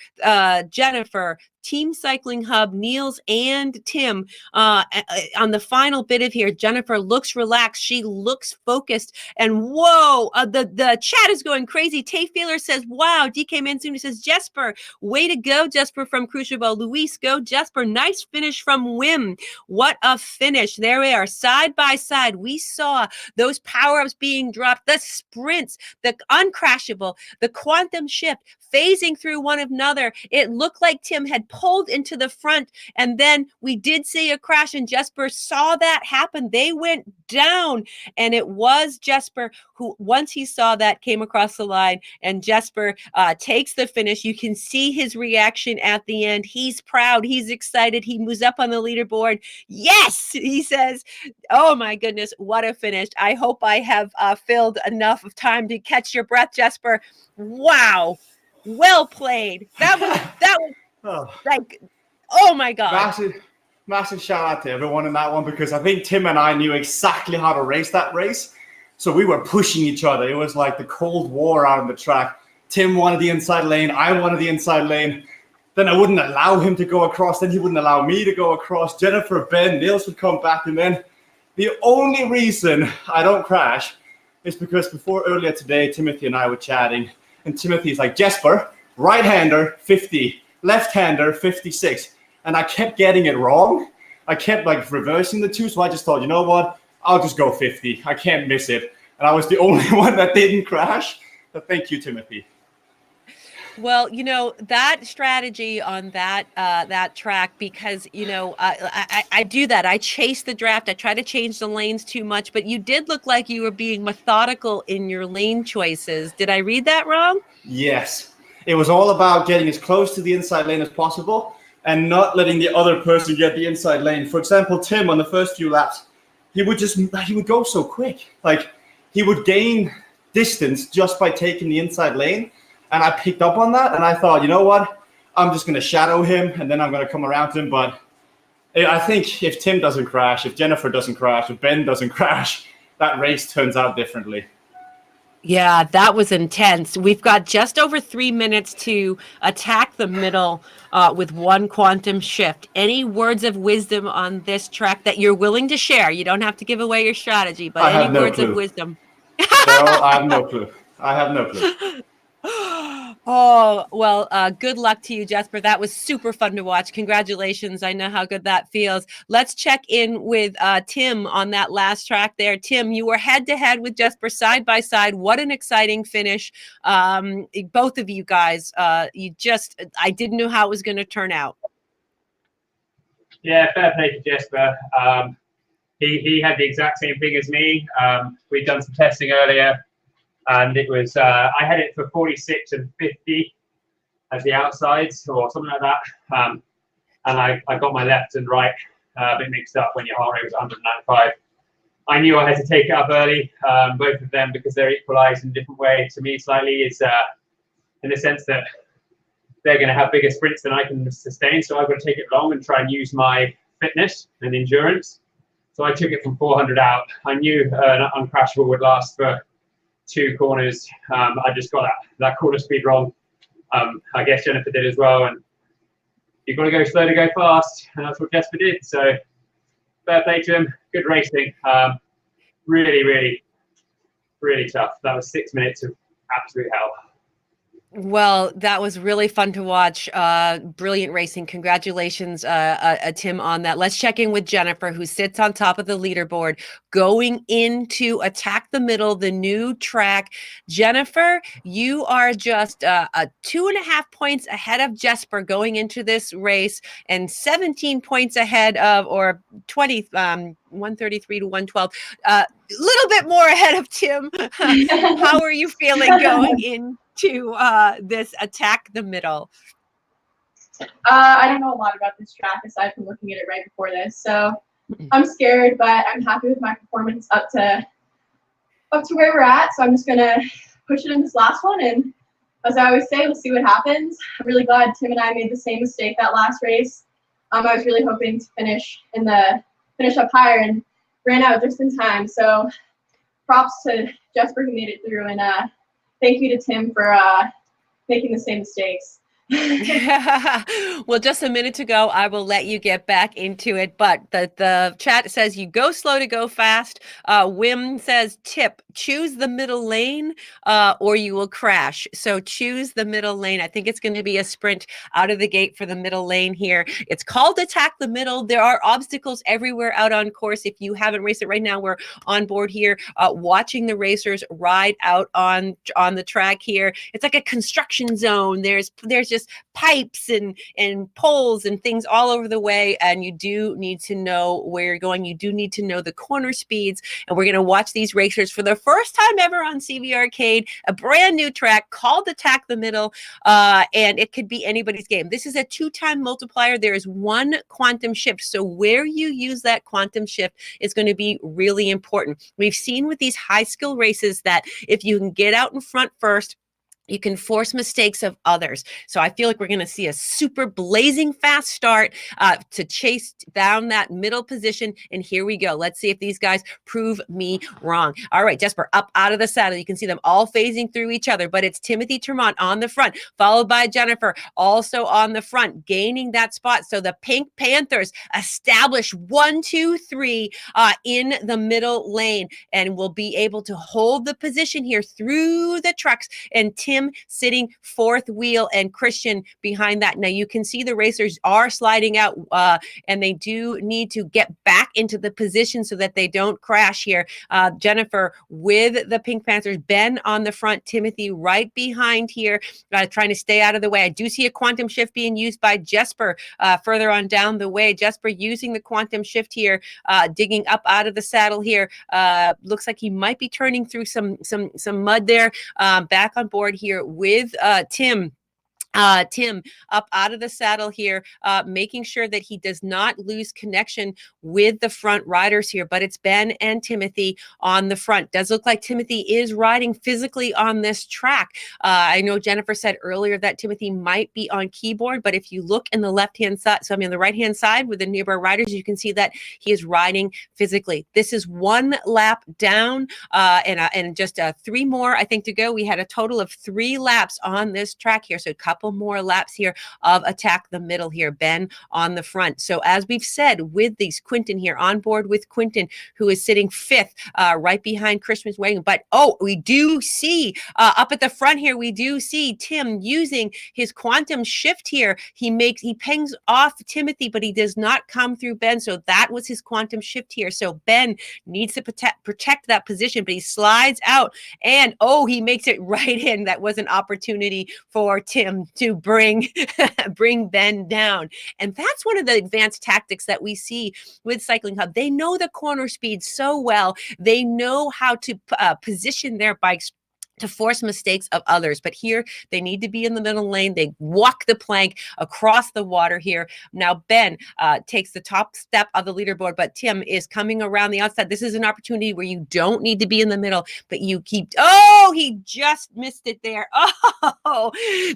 Jennifer, Team Cycling Hub, Niels, and Tim. On the final bit of here, Jennifer looks relaxed. She looks focused. And whoa, the chat is going crazy. Tay Feeler says, wow. DK Mansuni says, Jesper, way to go, Jesper from Crucible. Luis, go, Jesper. Nice finish from Wim. What a finish. There we are, side by side. We saw those power-ups being dropped, the sprints, the uncrashable, the quantum shift, phasing through one another. It looked like Tim had pulled into the front, and then we did see a crash, and Jesper saw that happen. They went down, and it was Jesper who, once he saw that, came across the line, and Jesper takes the finish. You can see his reaction at the end. He's proud. He's excited. He moves up on the leaderboard. Yes, he says, oh my goodness, what a finish. I hope I have filled enough of time to catch your breath, Jesper. Wow. Well played. That was like, oh my God. Massive shout out to everyone in that one, because I think Tim and I knew exactly how to race that race. So we were pushing each other. It was like the Cold War out on the track. Tim wanted the inside lane. I wanted the inside lane. Then I wouldn't allow him to go across. Then he wouldn't allow me to go across. Jennifer, Ben, Niels would come back. And then the only reason I don't crash is because earlier today, Timothy and I were chatting. And Timothy's like, Jesper, right-hander, 50, left-hander, 56. And I kept getting it wrong. I kept like reversing the two. So I just thought, you know what? I'll just go 50. I can't miss it. And I was the only one that didn't crash. But thank you, Timothy. Well, you know, that strategy on that track, because, you know, I do that. I chase the draft. I try to change the lanes too much. But you did look like you were being methodical in your lane choices. Did I read that wrong? Yes. It was all about getting as close to the inside lane as possible and not letting the other person get the inside lane. For example, Tim, on the first few laps, he would go so quick. Like, he would gain distance just by taking the inside lane. And I picked up on that, and I thought, you know what? I'm just going to shadow him, and then I'm going to come around to him. But I think if Tim doesn't crash, if Jennifer doesn't crash, if Ben doesn't crash, that race turns out differently. Yeah, that was intense. We've got just over 3 minutes to attack the middle with one quantum shift. Any words of wisdom on this track that you're willing to share? You don't have to give away your strategy, but any words of wisdom? I have no clue. I have no clue. Oh, well, good luck to you, Jesper. That was super fun to watch. Congratulations. I know how good that feels. Let's check in with Tim on that last track there. Tim, you were head-to-head with Jesper side by side. What an exciting finish. Both of you guys, I didn't know how it was going to turn out. Yeah, fair play to Jesper. He had the exact same thing as me. We'd done some testing earlier. And it was, I had it for 46 and 50 as the outsides or something like that. And I got my left and right a bit mixed up when your heart rate was 195. I knew I had to take it up early, both of them, because they're equalized in a different way to me slightly, is in the sense that they're going to have bigger sprints than I can sustain. So I've got to take it long and try and use my fitness and endurance. So I took it from 400 out. I knew an uncrashable would last for 2 corners. I just got that corner speed wrong. I guess Jennifer did as well, and you've got to go slow to go fast, and that's what Jesper did. So fair play to him. Good racing. Really, really, really tough. That was 6 minutes of absolute hell. Well, that was really fun to watch. Brilliant racing. Congratulations, Tim, on that. Let's check in with Jennifer, who sits on top of the leaderboard, going into Attack the Middle, the new track. Jennifer, you are just 2.5 points ahead of Jesper going into this race, and 17 points ahead of, or 20, 133 to 112. Little bit more ahead of Tim. How are you feeling going into this Attack the Middle? I don't know a lot about this track aside from looking at it right before this, so I'm scared, but I'm happy with my performance up to where we're at. So I'm just gonna push it in this last one, and as I always say, we'll see what happens. I'm really glad Tim and I made the same mistake that last race. I was really hoping to finish up higher and ran out just in time. So props to Jesper who made it through, and thank you to Tim for making the same mistakes. Well, just a minute to go. I will let you get back into it, but the chat says you go slow to go fast. Wim says tip, choose the middle lane or you will crash. So choose the middle lane. I think it's going to be a sprint out of the gate for the middle lane here. It's called Attack the Middle. There are obstacles everywhere out on course. If you haven't raced it right now, we're on board here watching the racers ride out on the track here. It's like a construction zone. There's just pipes and poles and things all over the way, and you do need to know where you're going. You do need to know the corner speeds, and we're going to watch these racers for the first time ever on CVRcade, a brand new track called Attack the Middle, and it could be anybody's game. This is a 2-time multiplier. There is 1 quantum shift, so where you use that quantum shift is going to be really important. We've seen with these high skill races that if you can get out in front first, you can force mistakes of others. So I feel like we're going to see a super blazing fast start to chase down that middle position. And here we go. Let's see if these guys prove me wrong. All right, Jesper up out of the saddle. You can see them all phasing through each other, but it's Timothy Tremont on the front, followed by Jennifer also on the front, gaining that spot. So the Pink Panthers establish 1, 2, 3 in the middle lane and will be able to hold the position here through the trucks. And Tim sitting 4th wheel and Christian behind that. Now you can see the racers are sliding out and they do need to get back into the position so that they don't crash here. Jennifer with the Pink Panthers, Ben on the front, Timothy right behind here, trying to stay out of the way. I do see a quantum shift being used by Jesper further on down the way. Jesper using the quantum shift here, digging up out of the saddle here. Looks like he might be turning through some mud there. Back on board here with Tim. Tim up out of the saddle here, making sure that he does not lose connection with the front riders here, but it's Ben and Timothy on the front. Does look like Timothy is riding physically on this track. I know Jennifer said earlier that Timothy might be on keyboard, but if you look in the left-hand side, so I mean the right-hand side with the nearby riders, you can see that he is riding physically. This is 1 lap down and just 3 more, I think, to go. We had a total of 3 laps on this track here, so a couple more laps here of Attack the Middle here. Ben on the front. So as we've said with these, Quinton here on board with Quinton, who is sitting 5th right behind Christmas wagon. But we do see up at the front here, we do see Tim using his quantum shift here. He pings off Timothy, but he does not come through Ben. So that was his quantum shift here. So Ben needs to protect that position, but he slides out and he makes it right in. That was an opportunity for Tim to bring Ben down. And that's one of the advanced tactics that we see with Cycling Hub. They know the corner speed so well. They know how to position their bikes to force mistakes of others. But here they need to be in the middle lane. They walk the plank across the water here. Now Ben takes the top step of the leaderboard, but Tim is coming around the outside. This is an opportunity where you don't need to be in the middle, but you keep, he just missed it there.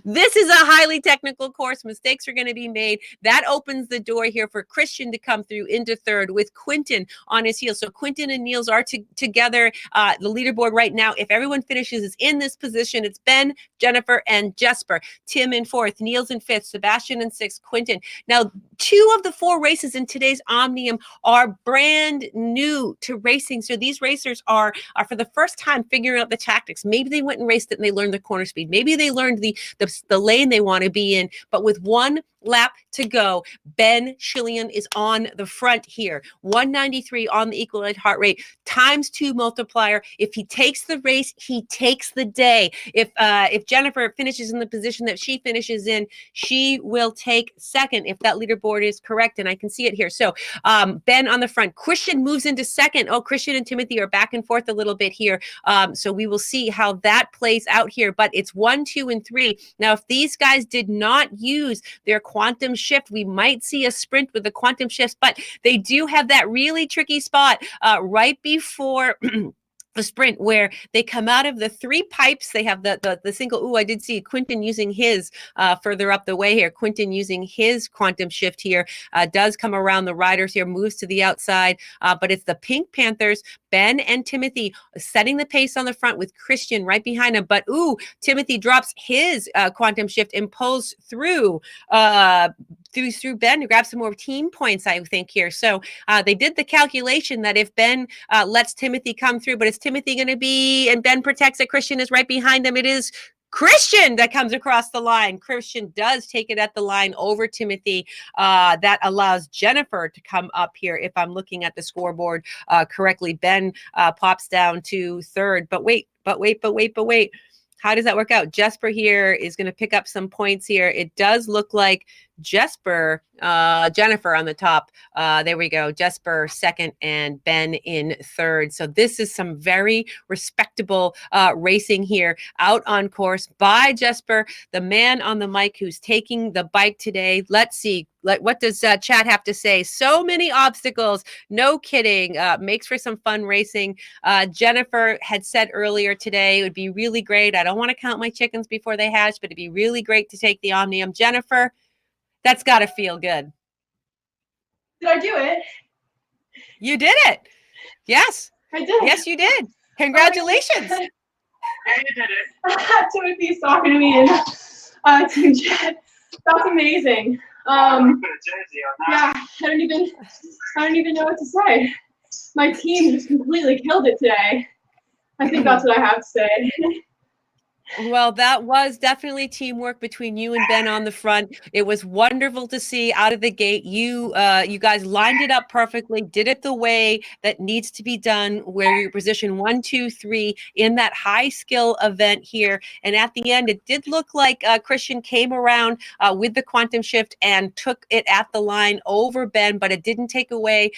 This is a highly technical course. Mistakes are going to be made. That opens the door here for Christian to come through into 3rd with Quinton on his heels. So Quinton and Niels are together. The leaderboard right now, if everyone finishes races in this position. It's Ben, Jennifer, and Jesper. Tim in fourth, Niels in fifth, Sebastian in sixth, Quentin. Now, 2 of the 4 races in today's Omnium are brand new to racing. So these racers are for the first time figuring out the tactics. Maybe they went and raced it and they learned the corner speed. Maybe they learned the lane they want to be in. But with 1 lap to go, Ben Schillian is on the front here. 193 on the equalized heart rate, ×2 multiplier. If he takes the race, he takes the day. If Jennifer finishes in the position that she finishes in, she will take second if that leaderboard is correct, and I can see it here. So Ben on the front. Christian moves into second. Oh, Christian and Timothy are back and forth a little bit here. So we will see how that plays out here. But it's 1, 2, and 3. Now, if these guys did not use their quantum shift, we might see a sprint with the quantum shifts, but they do have that really tricky spot right before the sprint where they come out of the 3 pipes. They have the single. Ooh, I did see Quentin using his further up the way here. Quentin using his quantum shift here does come around the riders here, moves to the outside, but it's the Pink Panthers, Ben and Timothy setting the pace on the front with Christian right behind him. But ooh, Timothy drops his quantum shift and pulls through Ben to grab some more team points, I think, here. So they did the calculation that if Ben lets Timothy come through, but is Timothy going to be, and Ben protects it, Christian is right behind him. It is Christian that comes across the line. Christian does take it at the line over Timothy. That allows Jennifer to come up here. If I'm looking at the scoreboard correctly, Ben pops down to third. But wait. How does that work out? Jesper here is going to pick up some points here. It does look like Jennifer on the top. There we go. Jesper second and Ben in third. So this is some very respectable racing here out on course by Jesper, the man on the mic who's taking the bike today. Let's see. What does chat have to say? So many obstacles. No kidding. Makes for some fun racing. Jennifer had said earlier today it would be really great. I don't want to count my chickens before they hatch, but it'd be really great to take the Omnium. Jennifer, that's got to feel good. Did I do it? You did it. Yes. I did. Yes, you did. Congratulations. Yeah, you did it. Timothy's talking to me in team chat. That's amazing. Yeah, I don't even know what to say. My team just completely killed it today. I think that's what I have to say. Well, that was definitely teamwork between you and Ben on the front. It was wonderful to see out of the gate. You guys lined it up perfectly, did it the way that needs to be done, where you're position 1, 2, 3 in that high skill event here. And at the end, it did look like Christian came around with the quantum shift and took it at the line over Ben, but it didn't take away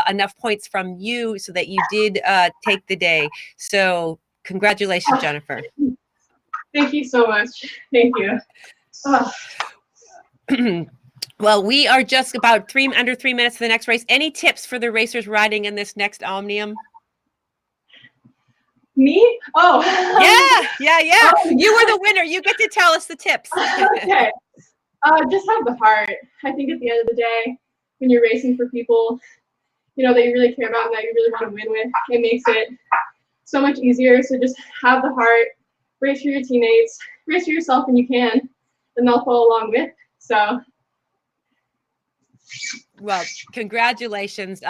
enough points from you so that you did take the day. So congratulations, Jennifer. Thank you so much. Thank you. Well, we are just about under 3 minutes to the next race. Any tips for the racers riding in this next Omnium? Me? Oh. Yeah. You were the winner. You get to tell us the tips. Okay. Just have the heart. I think at the end of the day, when you're racing for people, that you really care about and that you really want to win with, it makes it so much easier. So just have the heart. Race for your teammates, race for yourself when you can, and they'll follow along with. So, well, congratulations.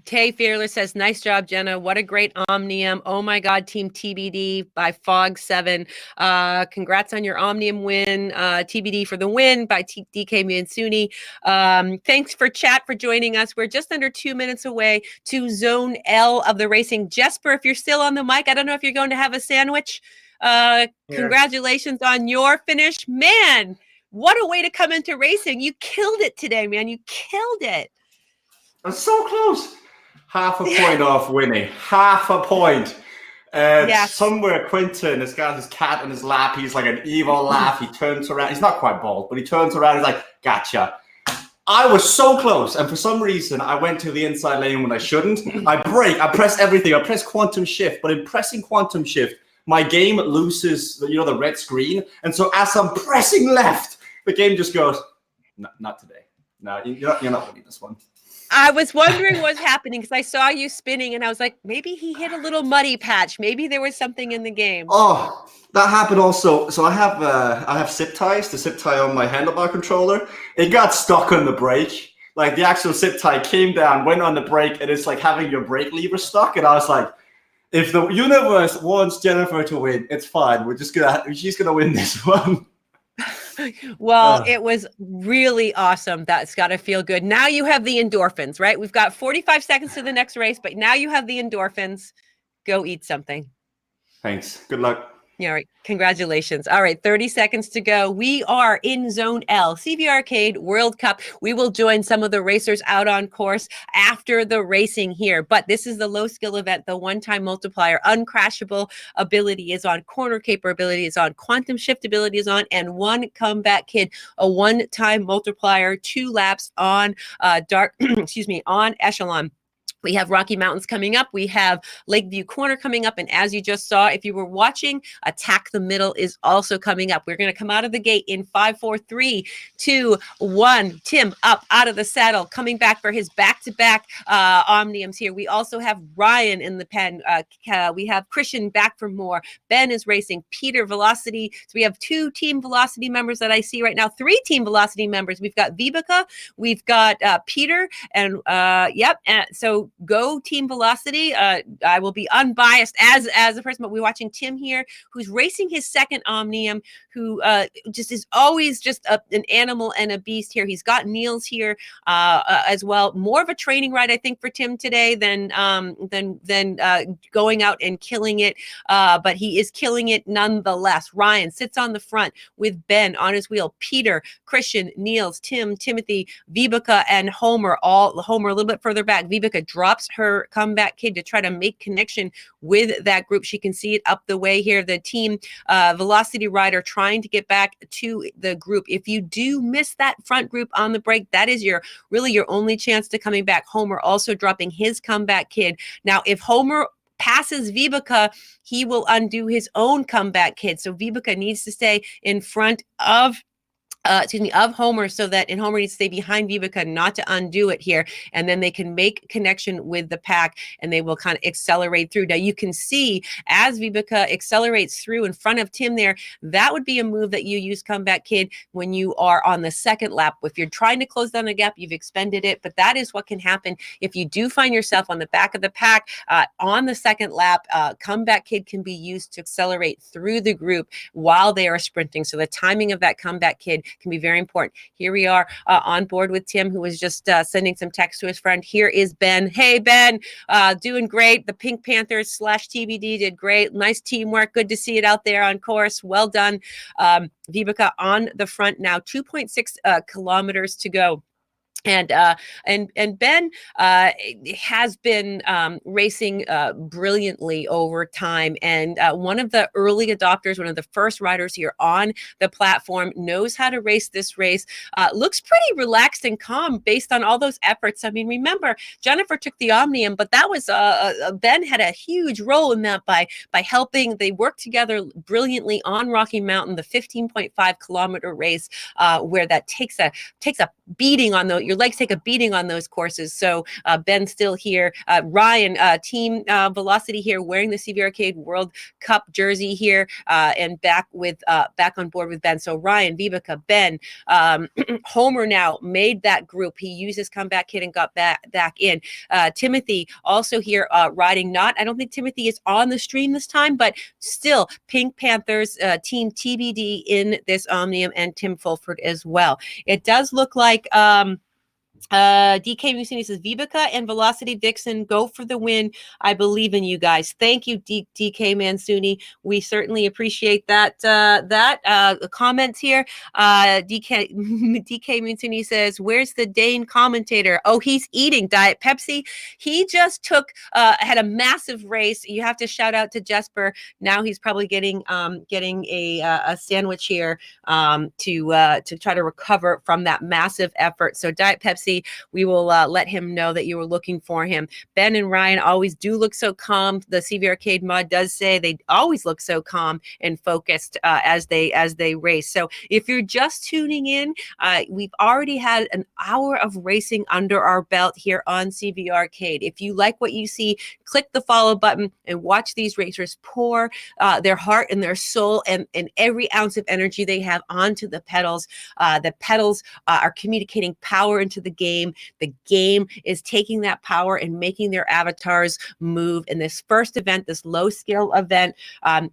Tay Fearless says, nice job, Jenna. What a great Omnium. Oh my God, Team TBD by Fog7. Congrats on your Omnium win. TBD for the win by DK Mansuni. Thanks for chat for joining us. We're just under 2 minutes away to Zone L of the racing. Jesper, if you're still on the mic, I don't know if you're going to have a sandwich. Congratulations on your finish. Man, what a way to come into racing. You killed it today, man. You killed it. I'm so close. Half a point off winning. Half a point. Yes. Somewhere Quentin has got his cat in his lap. He's like an evil laugh. He turns around. He's not quite bald, but he turns around and he's like, gotcha. I was so close, and for some reason, I went to the inside lane when I shouldn't. I brake. I press everything. I press quantum shift, but in pressing quantum shift, my game loses, the red screen. And so as I'm pressing left, the game just goes, not today. No, you're not winning this one. I was wondering what's happening because I saw you spinning and I was like, maybe he hit a little muddy patch. Maybe there was something in the game. Oh, that happened also. So I have zip ties, the zip tie on my handlebar controller. It got stuck on the brake. Like the actual zip tie came down, went on the brake, and it's like having your brake lever stuck. And I was like, if the universe wants Jennifer to win, it's fine. She's gonna win this one. Well, it was really awesome. That's got to feel good. Now you have the endorphins, right? We've got 45 seconds to the next race, but now you have the endorphins. Go eat something. Thanks. Good luck. Yeah, all right. Congratulations. All right, 30 seconds to go. We are in Zone L, CVRcade World Cup. We will join some of the racers out on course after the racing here. But this is the low skill event, the one-time multiplier. Uncrashable ability is on, corner caper ability is on, quantum shift ability is on, and one comeback kid, a one-time multiplier, 2 laps on on Echelon. We have Rocky Mountains coming up. We have Lakeview Corner coming up. And as you just saw, if you were watching, Attack the Middle is also coming up. We're going to come out of the gate in 5, 4, 3, 2, 1. Tim up out of the saddle, coming back for his back-to-back Omniums here. We also have Ryan in the pen. We have Christian back for more. Ben is racing. Peter Velocity. So we have 2 Team Velocity members that I see right now. 3 Team Velocity members. We've got Vibeke. We've got Peter. And so go Team Velocity. I will be unbiased as a person, but we're watching Tim here, who's racing his second Omnium, who just is always just an animal and a beast here. He's got Niels here as well. More of a training ride, I think, for Tim today than going out and killing it. But he is killing it nonetheless. Ryan sits on the front with Ben on his wheel. Peter, Christian, Niels, Tim, Timothy, Vibeke, and Homer. Homer a little bit further back. Vibeke drops her comeback kid to try to make connection with that group. She can see it up the way here. The team Velocity rider trying to get back to the group. If you do miss that front group on the break, that is really your only chance to coming back. Homer also dropping his comeback kid. Now, if Homer passes Vibeke, he will undo his own comeback kid. So Vibeke needs to stay in front of Homer, so that Homer needs to stay behind Vibeke, not to undo it here. And then they can make connection with the pack and they will kind of accelerate through. Now you can see as Vibeke accelerates through in front of Tim there, that would be a move that you use comeback kid when you are on the second lap. If you're trying to close down the gap, you've expended it, but that is what can happen if you do find yourself on the back of the pack on the second lap. Comeback kid can be used to accelerate through the group while they are sprinting. So the timing of that comeback kid can be very important. Here we are on board with Tim, who was just sending some text to his friend. Here is Ben. Hey, Ben, doing great. The Pink Panthers / TBD did great. Nice teamwork. Good to see it out there on course. Well done. Vibeke on the front now, 2.6 kilometers to go. And Ben has been racing brilliantly over time. And one of the early adopters, one of the first riders here on the platform, knows how to race this race. Looks pretty relaxed and calm based on all those efforts. I mean, remember, Jennifer took the Omnium, but that was Ben had a huge role in that by helping. They worked together brilliantly on Rocky Mountain, the 15.5 kilometer race, where that takes a beating on your legs take a beating on those courses. So Ben's still here. Ryan, Team Velocity here, wearing the CVRcade World Cup jersey here, and back on board with Ben. So Ryan, Vibeke, Ben, Homer now made that group. He used his comeback kid and got back in. Timothy also here riding. I don't think Timothy is on the stream this time, but still Pink Panthers Team TBD in this Omnium, and Tim Fulford as well. It does look like DK Musini says Vibeke and Velocity Dixon go for the win. I believe in you guys. Thank you, DK Mansuni. We certainly appreciate that. Comments here. DK Mansuni says, "Where's the Dane commentator? Oh, he's eating Diet Pepsi. He just had a massive race. You have to shout out to Jesper. Now he's probably getting a sandwich here to try to recover from that massive effort. So Diet Pepsi." shortly. We will let him know that you were looking for him. Ben and Ryan always do look so calm. The CVRcade mod does say they always look so calm and focused as they race. So if you're just tuning in, we've already had an hour of racing under our belt here on CVRcade. If you like what you see, click the follow button and watch these racers pour their heart and their soul and every ounce of energy they have onto the pedals. The pedals are communicating power into the game. The game is taking that power and making their avatars move. In this first event, this low skill event,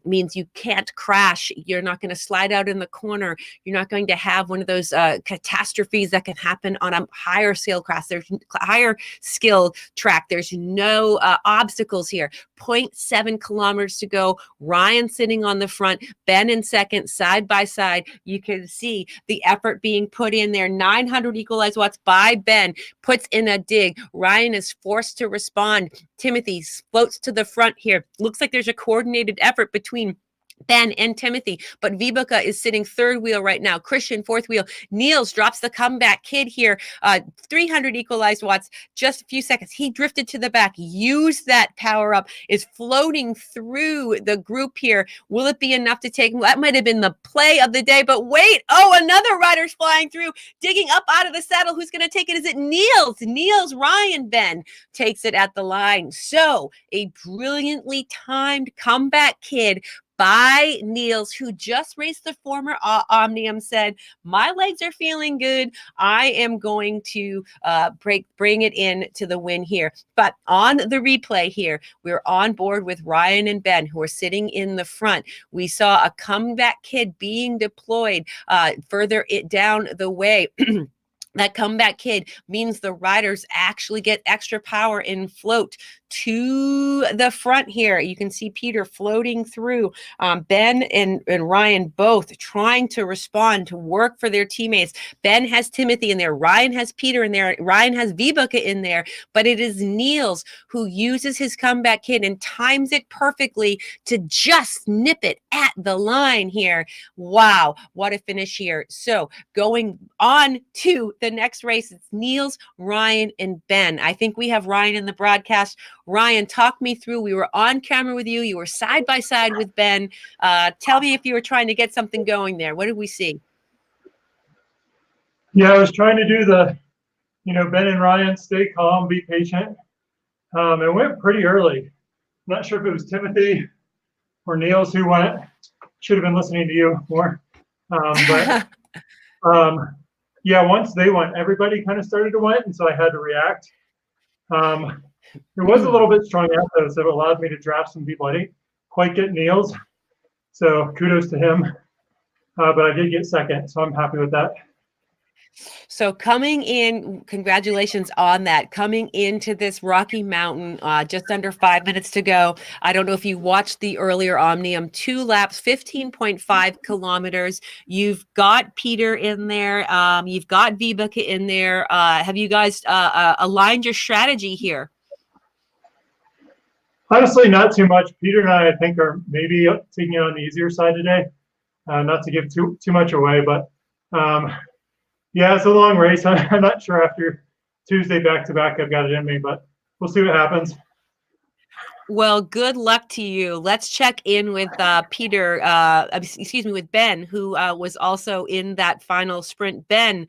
means you can't crash. You're not going to slide out in the corner. You're not going to have one of those catastrophes that can happen on a higher skill class. There's higher skill track. There's no obstacles here. 0.7 kilometers to go. Ryan sitting on the front, Ben in second, side by side. You can see the effort being put in there. 900 equalized watts by Ben, puts in a dig. Ryan is forced to respond. Timothy floats to the front here. Looks like there's a coordinated effort between Ben and Timothy, but Vibeke is sitting third wheel right now. Christian fourth wheel. Niels drops the comeback kid here. 300 equalized watts, just a few seconds. He drifted to the back, used that power up, is floating through the group here. Will it be enough to take him? That might have been the play of the day, but wait. Oh, another rider's flying through, digging up out of the saddle. Who's going to take it? Is it Niels? Niels, Ryan, Ben takes it at the line. So a brilliantly timed comeback kid by Niels, who just raced the former Omnium, said, my legs are feeling good. I am going to bring it in to the win here. But on the replay here, we're on board with Ryan and Ben, who are sitting in the front. We saw a comeback kid being deployed further down the way. That comeback kid means the riders actually get extra power and float to the front here. You can see Peter floating through. Ben and Ryan both trying to respond, to work for their teammates. Ben has Timothy in there. Ryan has Peter in there. Ryan has Vibeke in there. But it is Niels who uses his comeback kid and times it perfectly to just nip it at the line here. Wow, what a finish here. So going on to the next race, it's Niels, Ryan, and Ben. I think we have Ryan in the broadcast. Ryan, talk me through. We were on camera with you. You were side by side with Ben. Tell me if you were trying to get something going there. What did we see? Yeah, I was trying to do the, Ben and Ryan, stay calm, be patient. It went pretty early. I'm not sure if it was Timothy or Niels who went. Should have been listening to you more. Yeah, once they went, everybody kind of started to went, and so I had to react. It was a little bit strong out though, so it allowed me to draft some people. I didn't quite get Niels, so kudos to him. But I did get second, so I'm happy with that. So coming in, congratulations on that. Coming into this Rocky Mountain, just under 5 minutes to go. I don't know if you watched the earlier Omnium, 2 laps, 15.5 kilometers. You've got Peter in there. You've got Vibeke in there. Have you guys aligned your strategy here? Honestly, not too much. Peter and I think, are maybe taking it on the easier side today. Not to give too much away, but yeah, it's a long race. I'm not sure after Tuesday back-to-back I've got it in me, but we'll see what happens. Well, good luck to you. Let's check in with Peter, with Ben, who was also in that final sprint. Ben,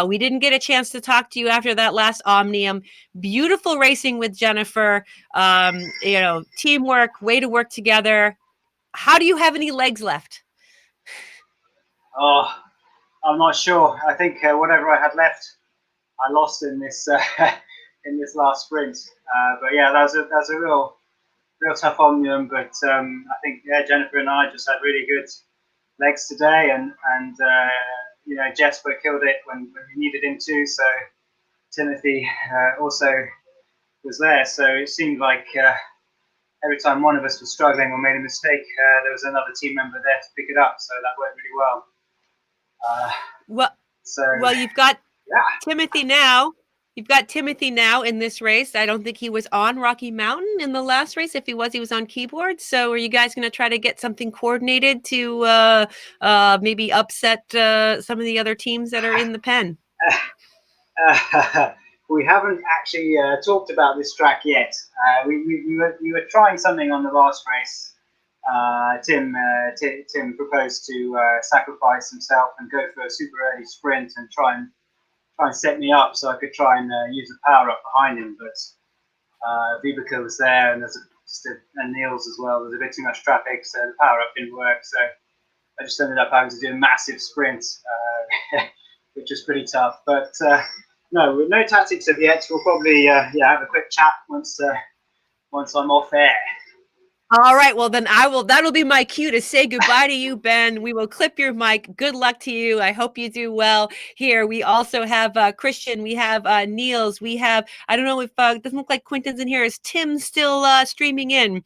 we didn't get a chance to talk to you after that last Omnium. Beautiful racing with Jennifer. Teamwork, way to work together. How do you have any legs left? Oh, I'm not sure. I think whatever I had left, I lost in this in this last sprint. But yeah, that was a real tough Omnium. But I think Jennifer and I just had really good legs today, and Jesper killed it when we needed him to. So Timothy also was there. So it seemed like every time one of us was struggling or made a mistake, there was another team member there to pick it up. So that worked really well. Well, you've got Timothy now. You've got Timothy now in this race. I don't think he was on Rocky Mountain in the last race. If he was on keyboard. So are you guys going to try to get something coordinated to maybe upset some of the other teams that are in the pen? we haven't actually talked about this track yet. We were trying something on the last race. Tim proposed to sacrifice himself and go for a super early sprint and try and set me up so I could try and use a power up behind him. But Vibeke was there, and and Niels as well. There's a bit too much traffic, so the power up didn't work. So I just ended up having to do a massive sprint, which was pretty tough. But no tactics of yet. We'll probably have a quick chat once I'm off air. All right, well then that'll be my cue to say goodbye to you, Ben. We will clip your mic. Good luck to you. I hope you do well here. We also have Christian, we have Niels, we have, I don't know if it doesn't look like Quinton's in here. Is Tim still streaming in?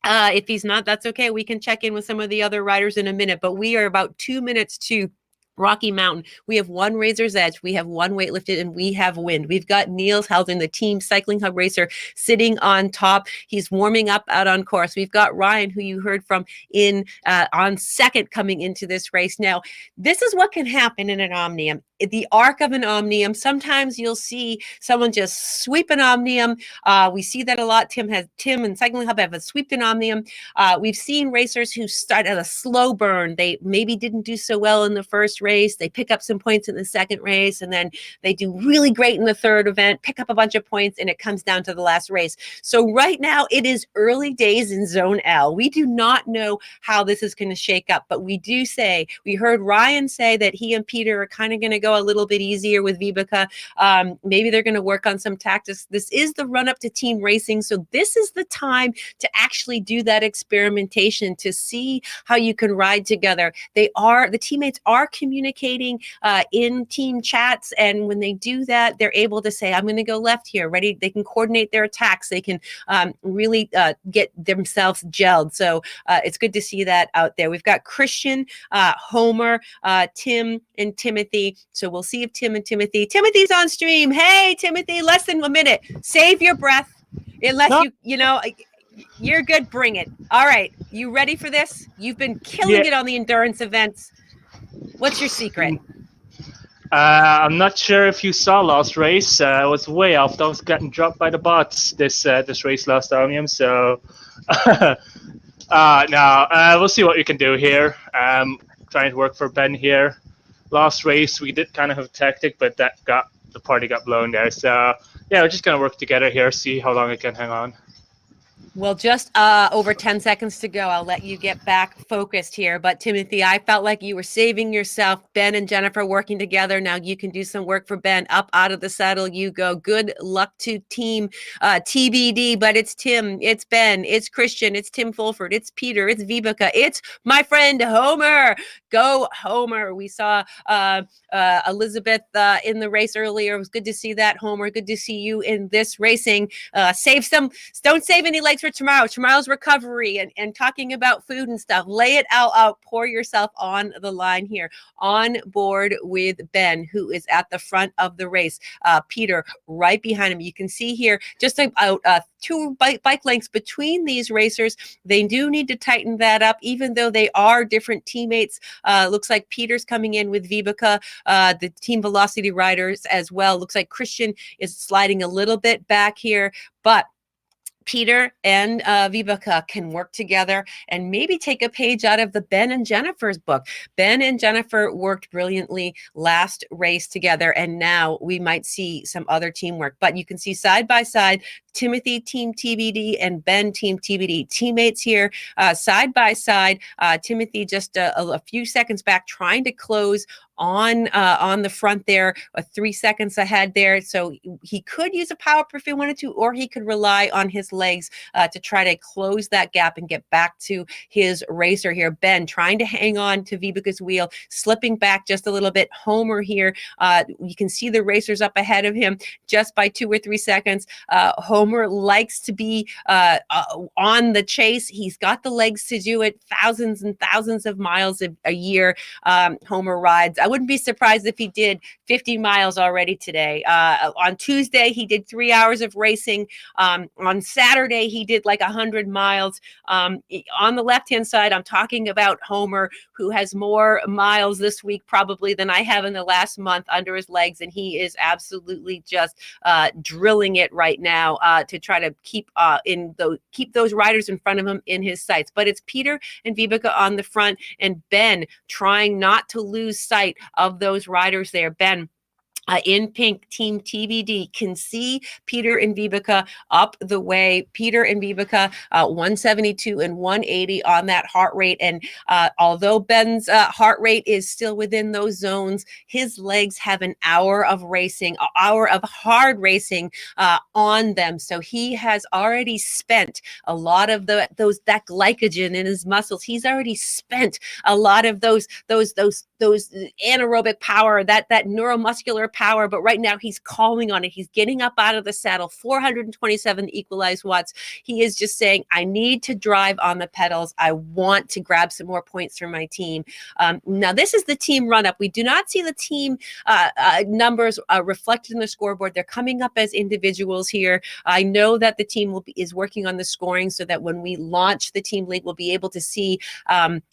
If he's not, that's okay. We can check in with some of the other riders in a minute, but we are about 2 minutes to Rocky Mountain. We have one Razor's Edge, we have one weightlifted, and we have wind. We've got Niels Housen, the Team Cycling Hub racer, sitting on top. He's warming up out on course. We've got Ryan, who you heard from in on second coming into this race. Now, this is what can happen in an Omnium. The arc of an Omnium, sometimes you'll see someone just sweep an Omnium. We see that a lot. Tim and Cycling Hub have a sweeped an Omnium. We've seen racers who start at a slow burn. They maybe didn't do so well in the first race. They pick up some points in the second race, and then they do really great in the third event, pick up a bunch of points, and it comes down to the last race. So right now it is early days in Zone L. We do not know how this is going to shake up, but we heard Ryan say that he and Peter are kind of going to go a little bit easier with Vibeke. Maybe they're going to work on some tactics. This is the run up to team racing. So this is the time to actually do that experimentation to see how you can ride together. The teammates are communicating in team chats. And when they do that, they're able to say, I'm going to go left here, ready. They can coordinate their attacks. They can really get themselves gelled. So it's good to see that out there. We've got Christian, Homer, Tim, and Timothy. So we'll see if Timothy's on stream. Hey, Timothy, less than a minute. Save your breath. Unless you're good. Bring it. All right. You ready for this? You've been killing it on the endurance events. What's your secret? I'm not sure if you saw last race. I was way off. I was getting dropped by the bots this race last Omnium. So we'll see what we can do here. Trying to work for Ben here. Last race we did kind of have a tactic, but the party got blown there. So yeah, we're just gonna work together here, see how long I can hang on. Well, just over 10 seconds to go. I'll let you get back focused here. But Timothy, I felt like you were saving yourself. Ben and Jennifer working together. Now you can do some work for Ben. Up out of the saddle you go. Good luck to team TBD. But it's Tim, it's Ben, it's Christian, it's Tim Fulford, it's Peter, it's Vibeke, it's my friend Homer. Go Homer. We saw Elizabeth in the race earlier. It was good to see that, Homer. Good to see you in this racing. Don't save any legs for tomorrow's recovery and talking about food and stuff. Lay it out, pour yourself on the line here. On board with Ben, who is at the front of the race. Peter right behind him. You can see here just about 2 bike lengths between these racers. They do need to tighten that up, even though they are different teammates. Looks like Peter's coming in with Vibeke, the Team Velocity riders as well. Looks like Christian is sliding a little bit back here, but Peter and Vibeke can work together and maybe take a page out of the Ben and Jennifer's book. Ben and Jennifer worked brilliantly last race together, and now we might see some other teamwork. But you can see side by side, Timothy Team TBD and Ben Team TBD. Teammates here side by side. Timothy just a few seconds back trying to close on the front there, 3 seconds ahead there. So he could use a power if he wanted to, or he could rely on his legs to try to close that gap and get back to his racer here. Ben trying to hang on to Vibeke's wheel, slipping back just a little bit. Homer here, you can see the racers up ahead of him just by 2 or 3 seconds. Homer likes to be on the chase. He's got the legs to do it. Thousands and thousands of miles a year. Homer rides I wouldn't be surprised if he did 50 miles already today. On Tuesday, he did 3 hours of racing. On Saturday, he did like 100 miles. On the left-hand side, I'm talking about Homer, who has more miles this week probably than I have in the last month under his legs, and he is absolutely just drilling it right now to try to keep those riders in front of him in his sights. But it's Peter and Vibeke on the front, and Ben trying not to lose sight of those riders there. Ben, in pink, Team TBD, can see Peter and Vibeke up the way. Peter and Vibeke, 172 and 180 on that heart rate. And although Ben's heart rate is still within those zones, his legs have an hour of racing, an hour of hard racing on them. So he has already spent a lot of that glycogen in his muscles. He's already spent a lot of those anaerobic power, that neuromuscular power, but right now he's calling on it. He's getting up out of the saddle, 427 equalized watts. He is just saying, I need to drive on the pedals. I want to grab some more points for my team. Now, this is the team run up. We do not see the team numbers reflected in the scoreboard. They're coming up as individuals here. I know that the team is working on the scoring so that when we launch the team link, we'll be able to see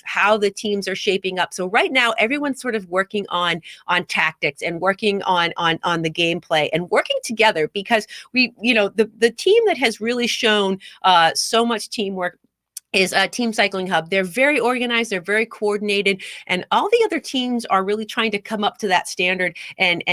how the teams are shaping up. So right now, everyone's sort of working on tactics and working on the gameplay and working together, because the team that has really shown so much teamwork is Team Cycling Hub. They're very organized, they're very coordinated, and all the other teams are really trying to come up to that standard and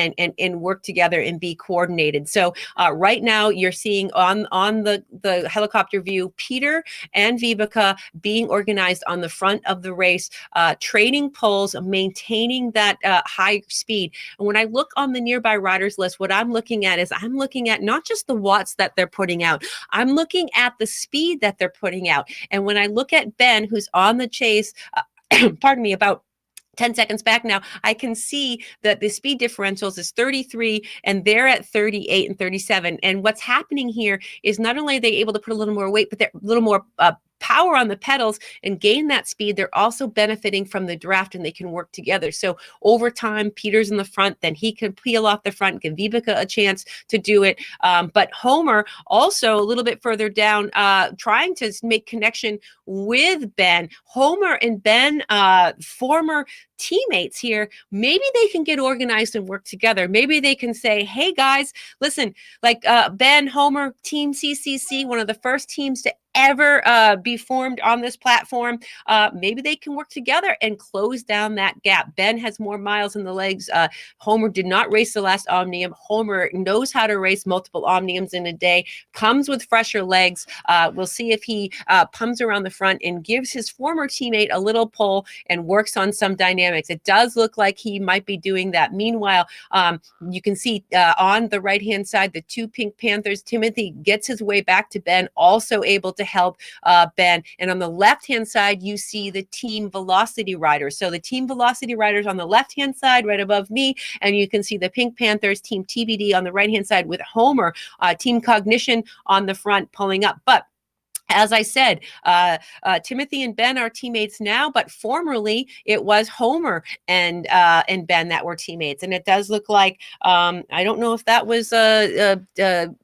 work together and be coordinated. So right now you're seeing on the helicopter view, Peter and Vibeke being organized on the front of the race, trading poles, maintaining that high speed. And when I look on the nearby riders list, what I'm looking at is I'm looking at not just the watts that they're putting out, I'm looking at the speed that they're putting out. And when I look at Ben, who's on the chase, pardon me, about 10 seconds back now, I can see that the speed differentials is 33 and they're at 38 and 37. And what's happening here is not only are they able to put a little more weight, but they're a little more power on the pedals and gain that speed. They're also benefiting from the draft, and they can work together. So over time, Peter's in the front, then he can peel off the front, give Vibeke a chance to do it. But Homer also a little bit further down, trying to make connection with Ben. Homer and Ben, former teammates here, maybe they can get organized and work together. Maybe they can say, hey guys, listen, like Ben, Homer, Team CCC, one of the first teams to ever be formed on this platform, maybe they can work together and close down that gap. Ben has more miles in the legs. Homer did not race the last Omnium. Homer knows how to race multiple Omniums in a day, comes with fresher legs. We'll see if he pumps around the front and gives his former teammate a little pull and works on some dynamics. It does look like he might be doing that. Meanwhile, you can see on the right-hand side, the two Pink Panthers, Timothy gets his way back to Ben, also able to help Ben. And on the left-hand side, you see the Team Velocity Riders. So the Team Velocity Riders on the left-hand side, right above me, and you can see the Pink Panthers, Team TBD on the right-hand side with Homer, Team Cognition on the front pulling up. But as I said, Timothy and Ben are teammates now, but formerly it was Homer and Ben that were teammates. And it does look like, I don't know if that was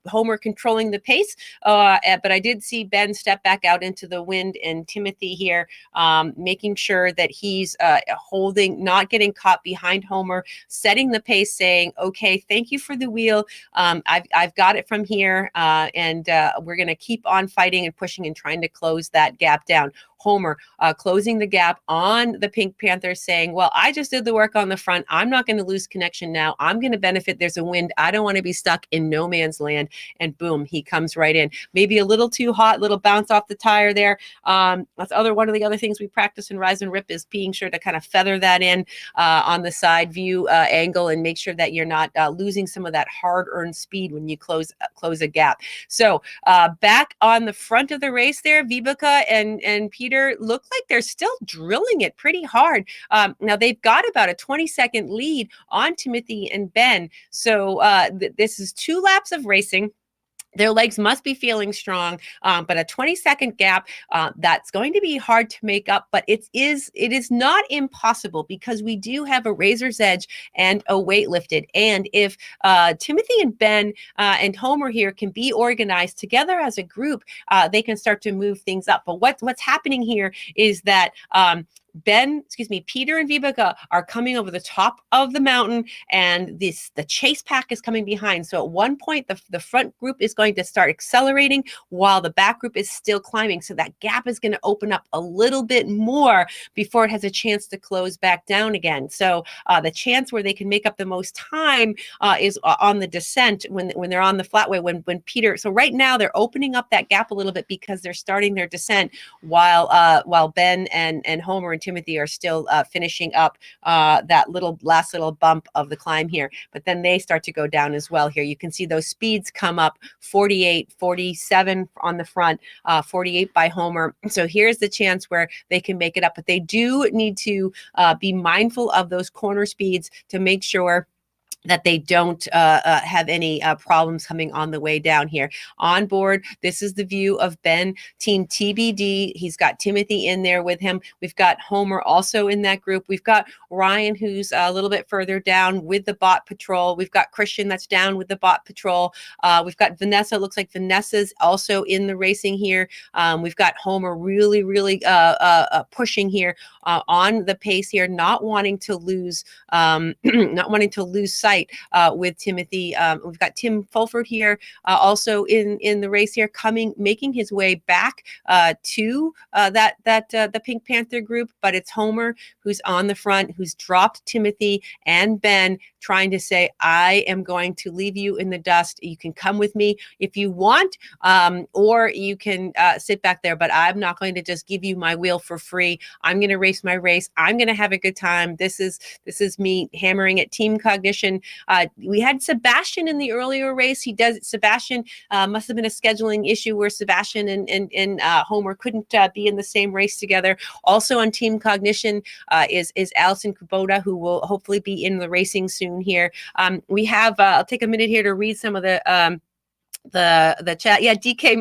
Homer controlling the pace, but I did see Ben step back out into the wind, and Timothy here making sure that he's holding, not getting caught behind Homer, setting the pace, saying, okay, thank you for the wheel. I've got it from here, and we're going to keep on fighting and pushing and trying to close that gap down. Homer closing the gap on the Pink Panthers, saying, well, I just did the work on the front. I'm not going to lose connection now. I'm going to benefit. There's a wind. I don't want to be stuck in no man's land. And boom, he comes right in. Maybe a little too hot, little bounce off the tire there. That's one of the other things we practice in Rise and Rip is being sure to kind of feather that in on the side view angle and make sure that you're not losing some of that hard-earned speed when you close a gap. So back on the front of the race there, Vibeke and Peter look like they're still drilling it pretty hard. Now they've got about a 20-second lead on Timothy and Ben. So this is 2 laps of racing. their legs must be feeling strong, but a 20-second gap, that's going to be hard to make up, but it is not impossible because we do have a razor's edge and a weight lifted. And if Timothy and Ben and Homer here can be organized together as a group, they can start to move things up. But what's happening here is that Peter and Vibeke are coming over the top of the mountain, and the chase pack is coming behind. So at one point, the front group is going to start accelerating while the back group is still climbing. So that gap is going to open up a little bit more before it has a chance to close back down again. So the chance where they can make up the most time is on the descent when they're on the flatway. When Peter, so right now they're opening up that gap a little bit because they're starting their descent while Ben and Homer and Timothy are still finishing up that last little bump of the climb here. But then they start to go down as well here. You can see those speeds come up, 48, 47 on the front, 48 by Homer. So here's the chance where they can make it up. But they do need to be mindful of those corner speeds to make sure that they don't have any problems coming on the way down here. On board, this is the view of Ben, Team TBD. He's got Timothy in there with him. We've got Homer also in that group. We've got Ryan, who's a little bit further down with the bot patrol. We've got Christian that's down with the bot patrol. We've got Vanessa. It looks like Vanessa's also in the racing here. We've got Homer really pushing here on the pace here, not wanting to lose sight with Timothy. We've got Tim Fulford here also in the race here, making his way back to the Pink Panther group, but it's Homer who's on the front, who's dropped Timothy and Ben, trying to say, I am going to leave you in the dust. You can come with me if you want, or you can sit back there, but I'm not going to just give you my wheel for free. I'm going to race my race. I'm going to have a good time. This is me hammering at team cognition. We had Sebastian in the earlier race. Sebastian must have been a scheduling issue where Sebastian and Homer couldn't be in the same race together. Also on team cognition is Allison Kubota, who will hopefully be in the racing soon here. We have, I'll take a minute here to read some of the chat. Yeah, DK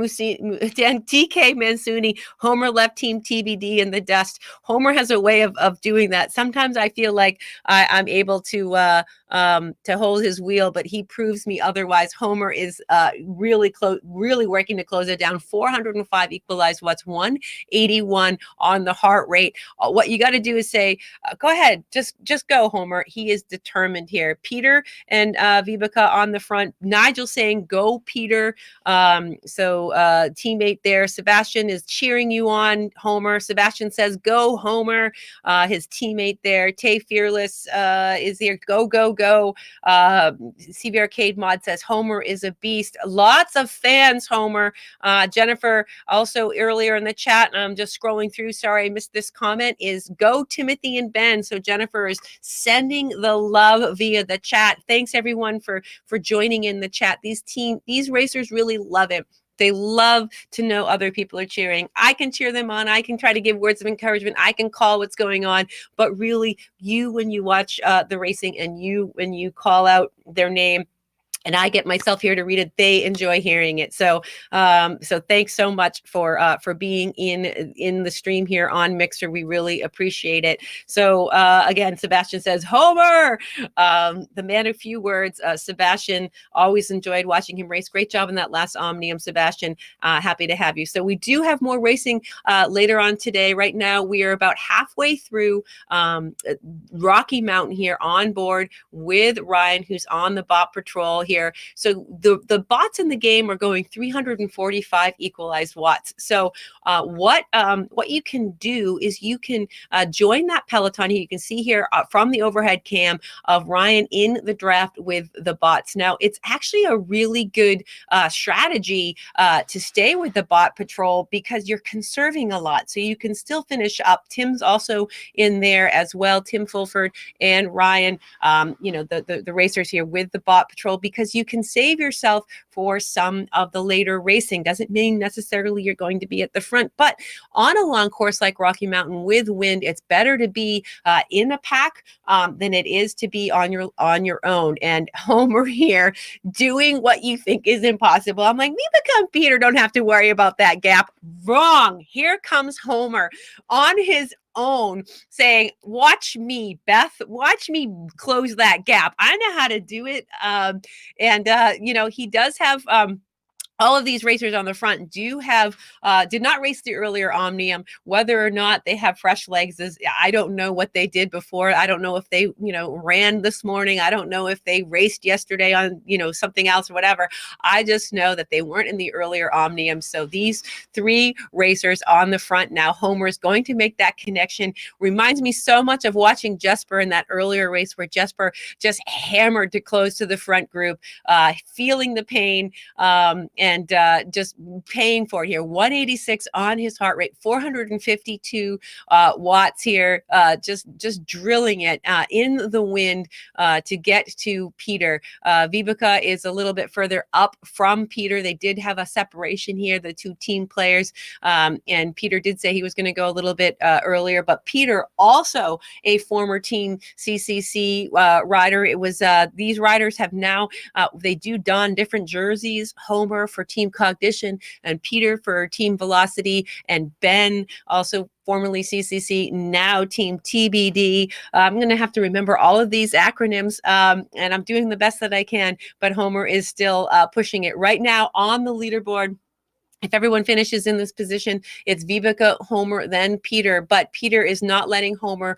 Mansuni, Homer left Team TBD in the dust. Homer has a way of doing that. Sometimes I feel like I'm able to hold his wheel, but he proves me otherwise. Homer is really working to close it down. 405 equalized watts, 181 on the heart rate. What you got to do is say, go ahead, just go, Homer. He is determined here. Peter and Vibeke on the front. Nigel saying, go, Peter. Teammate there. Sebastian is cheering you on, Homer. Sebastian says, go, Homer. His teammate there, Tay Fearless, is there. Go, go, go. CVRcade mod says, Homer is a beast. Lots of fans, Homer. Jennifer, also earlier in the chat, I'm just scrolling through, sorry I missed this comment, is go Timothy and Ben. So Jennifer is sending the love via the chat. Thanks everyone for joining in the chat. These racers really love it. They love to know other people are cheering. I can cheer them on. I can try to give words of encouragement. I can call what's going on. But really, when you watch the racing and when you call out their name, and I get myself here to read it, they enjoy hearing it. So thanks so much for being in the stream here on Mixer. We really appreciate it. So again, Sebastian says, Homer, the man of few words. Sebastian, always enjoyed watching him race. Great job in that last Omnium, Sebastian. Happy to have you. So we do have more racing later on today. Right now, we are about halfway through Rocky Mountain here on board with Ryan, who's on the bot patrol here. So the bots in the game are going 345 equalized watts. So what you can do is you can join that peloton here. You can see here from the overhead cam of Ryan in the draft with the bots. Now it's actually a really good strategy to stay with the bot patrol because you're conserving a lot. So you can still finish up. Tim's also in there as well. Tim Fulford and Ryan, the racers here with the bot patrol, because because you can save yourself for some of the later racing. Doesn't mean necessarily you're going to be at the front, but on a long course like Rocky Mountain with wind, it's better to be in a pack than it is to be on your own. And Homer here doing what you think is impossible. I'm like, Vibeke and Peter don't have to worry about that gap. Wrong. Here comes Homer on his own saying, watch me, Beth, watch me close that gap. I know how to do it. He does have all of these racers on the front do have did not race the earlier Omnium. Whether or not they have fresh legs is, I don't know what they did before. I don't know if they ran this morning. I don't know if they raced yesterday on something else or whatever. I just know that they weren't in the earlier Omnium. So these three racers on the front now. Homer is going to make that connection. Reminds me so much of watching Jesper in that earlier race where Jesper just hammered to close to the front group, feeling the pain. And just paying for it here. 186 on his heart rate, 452 watts here, just drilling it in the wind to get to Peter. Vibeke is a little bit further up from Peter. They did have a separation here, the two team players, and Peter did say he was going to go a little bit earlier, but Peter, also a former team CCC rider. It was these riders have now, they do don different jerseys. Homer for Team Cognition and Peter for Team Velocity, and Ben also formerly CCC, now Team TBD. I'm going to have to remember all of these acronyms, and I'm doing the best that I can, but Homer is still pushing it right now on the leaderboard. If everyone finishes in this position, it's Vibeke, Homer, then Peter. But Peter is not letting Homer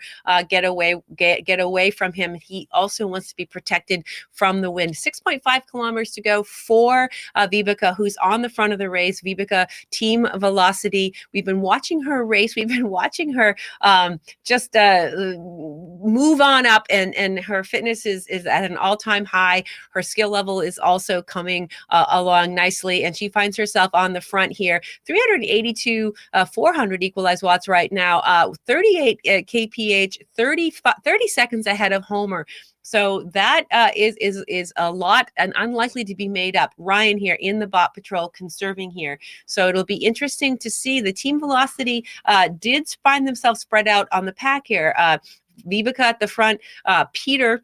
get away from him. He also wants to be protected from the wind. 6.5 kilometers to go for Vibeke, who's on the front of the race. Vibeke, Team Velocity. We've been watching her race. We've been watching her just move on up, and her fitness is at an all-time high. Her skill level is also coming along nicely, and she finds herself on the front here. 382 400 equalized watts right now, 38 kph, 30 seconds ahead of Homer. So that is a lot and unlikely to be made up. Ryan here in the bot patrol conserving here. So it'll be interesting to see. The Team Velocity did find themselves spread out on the pack here. Vibeke at the front, Peter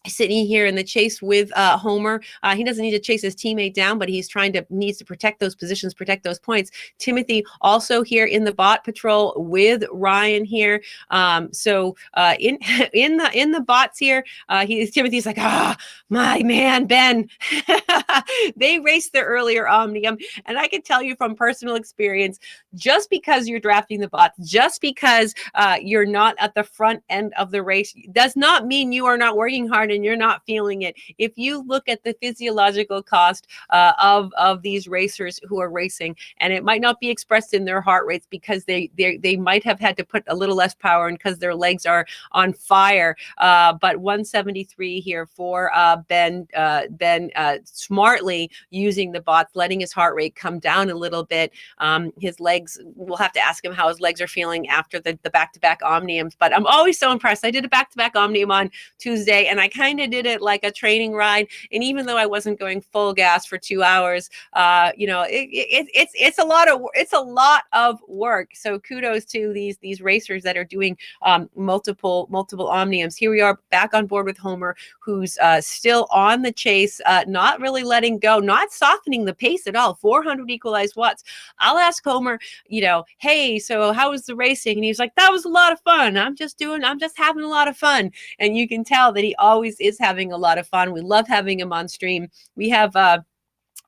sitting here in the chase with Homer. He doesn't need to chase his teammate down, but needs to protect those positions, protect those points. Timothy also here in the bot patrol with Ryan here. So in the bots here, Timothy's like, my man Ben. They raced the earlier Omnium, and I can tell you from personal experience, just because you're drafting the bots, just because you're not at the front end of the race, does not mean you are not working hard and you're not feeling it. If you look at the physiological cost of these racers who are racing, and it might not be expressed in their heart rates because they might have had to put a little less power in because their legs are on fire. But 173 here for Ben smartly using the bots, letting his heart rate come down a little bit. His legs, we'll have to ask him how his legs are feeling after the back-to-back Omniums. But I'm always so impressed. I did a back-to-back Omnium on Tuesday, and I kind of did it like a training ride. And even though I wasn't going full gas for 2 hours, it's a lot of work. So kudos to these racers that are doing multiple Omniums. Here we are back on board with Homer, who's still on the chase, not really letting go, not softening the pace at all. 400 equalized watts. I'll ask Homer, hey, so how was the racing? And he's like, that was a lot of fun. I'm just having a lot of fun. And you can tell that he always is having a lot of fun. We love having him on stream. We have a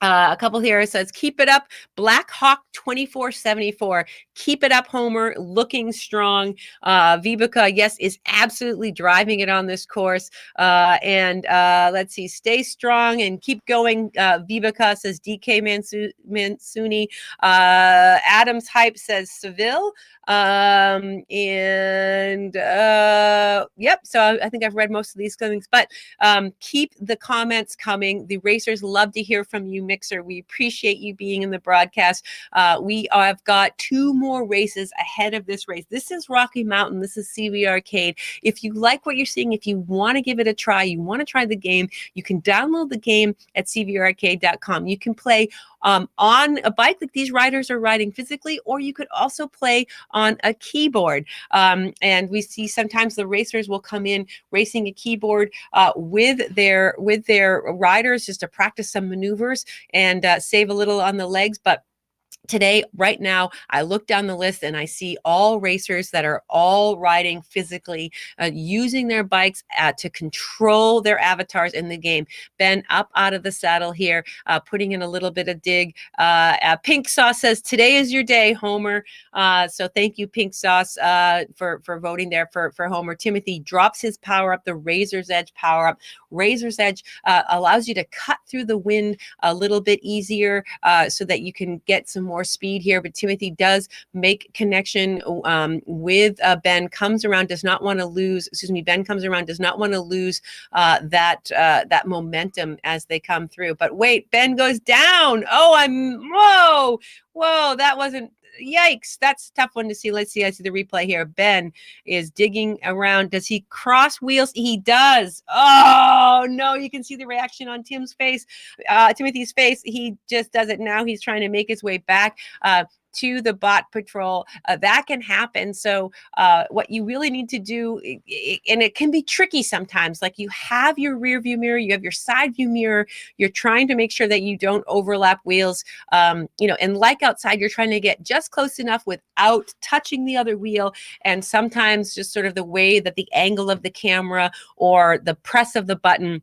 couple here says, keep it up, Black Hawk 2474. Keep it up, Homer, looking strong. Vibeke, yes, is absolutely driving it on this course. Let's see, stay strong and keep going. Vibeke says DK Mansuni. Adams Hype says Seville. Yep, so I think I've read most of these things, but keep the comments coming. The racers love to hear from you. you, Mixer. We appreciate you being in the broadcast. We have got 2 more races ahead of this race. This is Rocky Mountain. This is CVRcade. If you like what you're seeing, if you want to give it a try, you want to try the game, you can download the game at CVRcade.com. You can play on a bike like these riders are riding physically, or you could also play on a keyboard. And we see sometimes the racers will come in racing a keyboard with their riders just to practice some maneuvers and save a little on the legs. But today, right now, I look down the list and I see all racers that are all riding physically, using their bikes to control their avatars in the game. Ben up out of the saddle here, putting in a little bit of dig. Pink Sauce says, today is your day, Homer. So thank you, Pink Sauce, for voting there for Homer. Timothy drops his power up, the Razor's Edge power up. Razor's Edge allows you to cut through the wind a little bit easier so that you can get some more speed here. But Timothy does make connection with Ben, comes around, does not want to lose, Ben comes around, does not want to lose that momentum as they come through. But wait, Ben goes down. Oh, whoa, that wasn't, yikes, that's a tough one to see. Let's see, I see the replay here. Ben is digging around. Does he cross wheels? He does. Oh no, you can see the reaction on Tim's face, Timothy's face. He just does it now. He's trying to make his way back to the bot patrol. That can happen. So what you really need to do, and it can be tricky sometimes, like you have your rear view mirror, you have your side view mirror, you're trying to make sure that you don't overlap wheels, and like outside, you're trying to get just close enough without touching the other wheel. And sometimes just sort of the way that the angle of the camera or the press of the button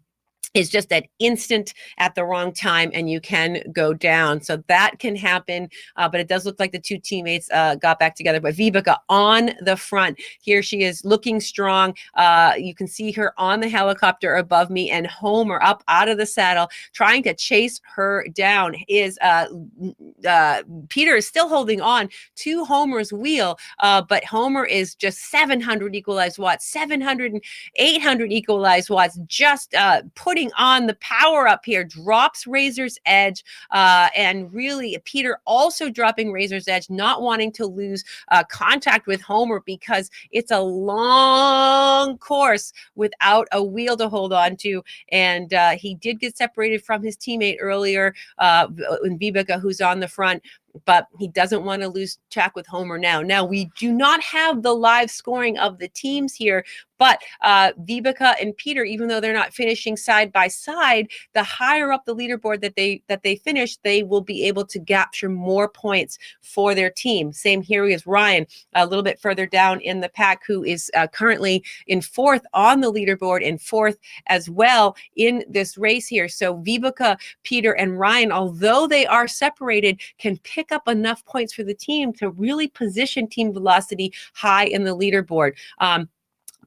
is just at instant at the wrong time, and you can go down. So that can happen, but it does look like the 2 teammates got back together. But Vibeke on the front, here she is looking strong. You can see her on the helicopter above me, and Homer up out of the saddle trying to chase her down. Is Peter is still holding on to Homer's wheel, but Homer is just 700 equalized watts, 700 and 800 equalized watts, just putting on the power up here, drops Razor's Edge, and really Peter also dropping Razor's Edge, not wanting to lose contact with Homer because it's a long course without a wheel to hold on to. And he did get separated from his teammate earlier, in Vibeke, who's on the front, but he doesn't want to lose track with Homer now. Now, we do not have the live scoring of the teams here, but Vibeke and Peter, even though they're not finishing side by side, the higher up the leaderboard that they finish, they will be able to capture more points for their team. Same here is Ryan, a little bit further down in the pack, who is currently in 4th on the leaderboard, and 4th as well in this race here. So Vibeke, Peter, and Ryan, although they are separated, can pick up enough points for the team to really position Team Velocity high in the leaderboard.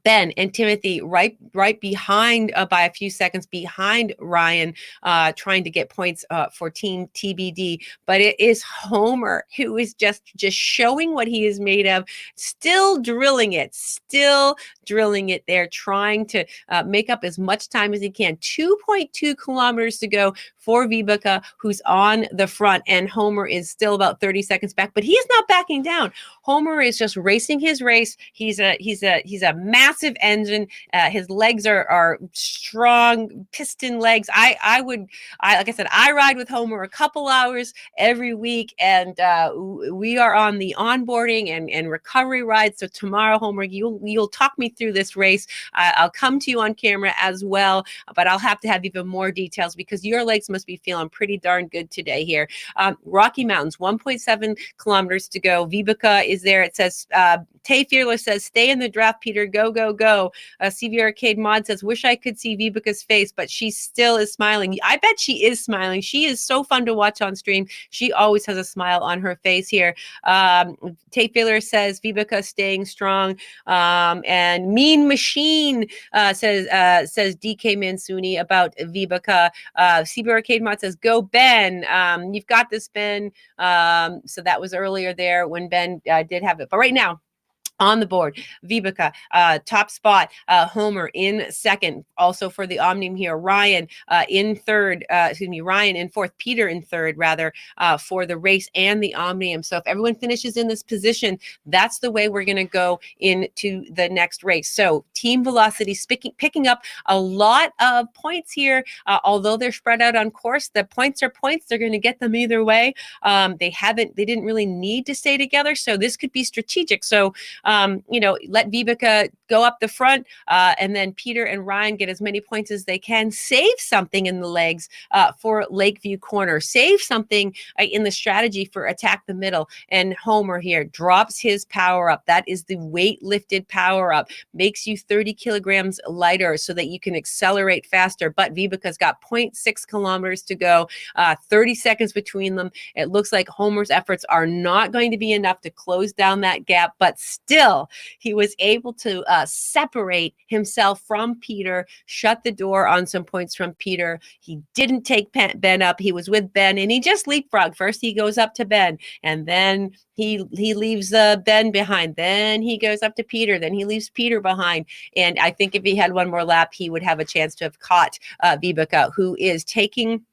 Ben and Timothy right behind, by a few seconds behind Ryan, trying to get points for Team TBD. But it is Homer who is just showing what he is made of, still drilling it there, trying to make up as much time as he can. 2.2 kilometers to go for Vibeke, who's on the front, and Homer is still about 30 seconds back, but he's not backing down. Homer is just racing his race. He's a massive engine. His legs are strong piston legs. Like I said, I ride with Homer a couple hours every week, and we are on the onboarding and recovery ride. So tomorrow, Homer, you'll talk me through this race. I'll come to you on camera as well, but I'll have to have even more details because your legs must be feeling pretty darn good today here. Rocky Mountains, 1.7 kilometers to go. Vibeke is there. It says, Tay Fearless says, stay in the draft, Peter. Go, go, go. CVRcade Mod says, wish I could see Vibeke's face, but she still is smiling. I bet she is smiling. She is so fun to watch on stream. She always has a smile on her face here. Tay Fearless says, Vibeke staying strong. And Mean Machine says DK Mansuni about Vibeke. CVRcade Mod says, go Ben. You've got this, Ben. So that was earlier there when Ben did have it. But right now, On the board, Vibeke, top spot. Homer in second. Also for the Omnium here, Ryan in third. Ryan in fourth. Peter in third, rather, for the race and the Omnium. So if everyone finishes in this position, that's the way we're going to go into the next race. So Team Velocity picking up a lot of points here. Although they're spread out on course, the points are points. They're going to get them either way. They didn't really need to stay together. So this could be strategic. So let Vibeke go up the front, and then Peter and Ryan get as many points as they can. Save something in the legs for Lakeview Corner. Save something in the strategy for Attack the Middle. And Homer here drops his power up. That is the weight lifted power up. Makes you 30 kilograms lighter so that you can accelerate faster. But Vibeke's got 0.6 kilometers to go, 30 seconds between them. It looks like Homer's efforts are not going to be enough to close down that gap, but still, he was able to separate himself from Peter, shut the door on some points from Peter. He didn't take Ben up. He was with Ben, and he just leapfrogged. First, he goes up to Ben, and then he leaves Ben behind. Then he goes up to Peter. Then he leaves Peter behind. And I think if he had one more lap, he would have a chance to have caught Vibeke, who is taking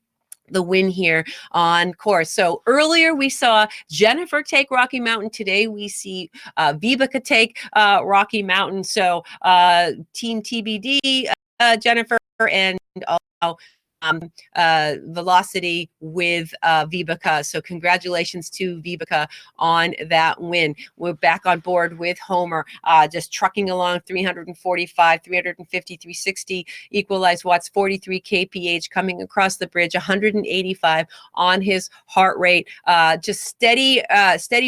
the win here on course. So earlier we saw Jennifer take Rocky Mountain. Today we see Vibeke take Rocky Mountain. So Team TBD, Jennifer, and also Velocity with Vibeke. So congratulations to Vibeke on that win. We're back on board with Homer, just trucking along 345, 350, 360 equalized watts, 43 kph coming across the bridge, 185 on his heart rate. Just steady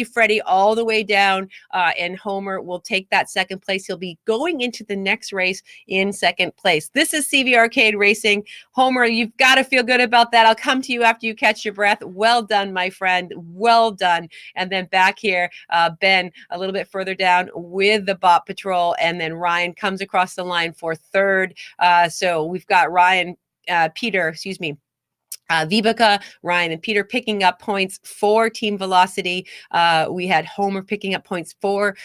Freddy all the way down, and Homer will take that second place. He'll be going into the next race in second place. This is CVRcade Racing. Homer, you've got to feel good about that. I'll come to you after you catch your breath. Well done, my friend. Well done. And then back here, Ben, a little bit further down with the Bot Patrol. And then Ryan comes across the line for third. So we've got Vibeke, Ryan, and Peter picking up points for Team Velocity. We had Homer picking up points for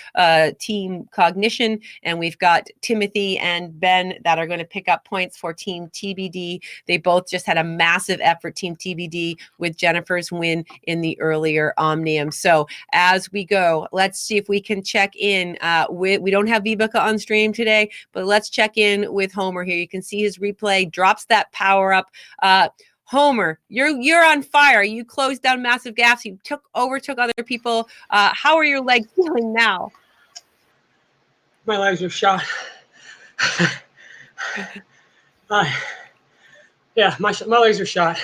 Team Cognition, and we've got Timothy and Ben that are going to pick up points for Team TBD. They both just had a massive effort, Team TBD, with Jennifer's win in the earlier Omnium. So as we go, let's see if we can check in we don't have Vibeke on stream today, but let's check in with Homer here. You can see his replay, drops that power up. Homer, you're on fire. You closed down massive gaps. You overtook other people. How are your legs feeling now? My legs are shot. Yeah, my legs are shot.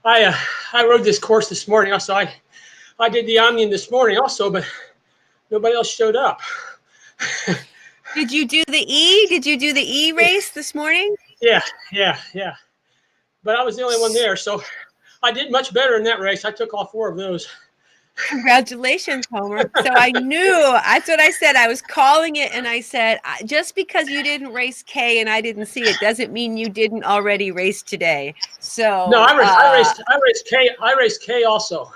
I rode this course this morning. Also, I did the Omnium this morning also, but nobody else showed up. Did you do the E? Did you do the E race this morning? Yeah. But I was the only one there, so I did much better in that race. I took all 4 of those. Congratulations, Homer. So I knew, that's what I said. I was calling it, and I said, just because you didn't race K and I didn't see it doesn't mean you didn't already race today. So no, I raced K. I raced K also.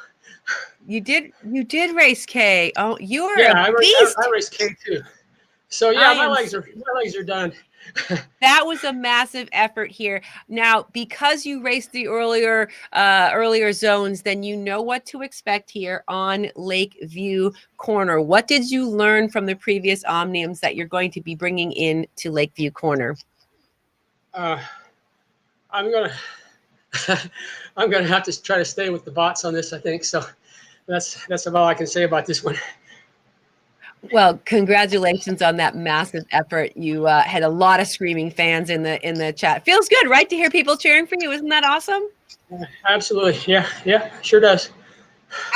You did race K. Oh, you're a beast. I raced K too. So yeah, my legs are done. That was a massive effort here. Now, because you raced the earlier zones, then you know what to expect here on Lakeview Corner. What did you learn from the previous Omniums that you're going to be bringing in to Lakeview Corner? I'm gonna have to try to stay with the bots on this, I think. So that's about all I can say about this one. Well, congratulations on that massive effort. You had a lot of screaming fans in the chat. Feels good, right, to hear people cheering for you? Isn't that awesome? Absolutely. Yeah, sure does.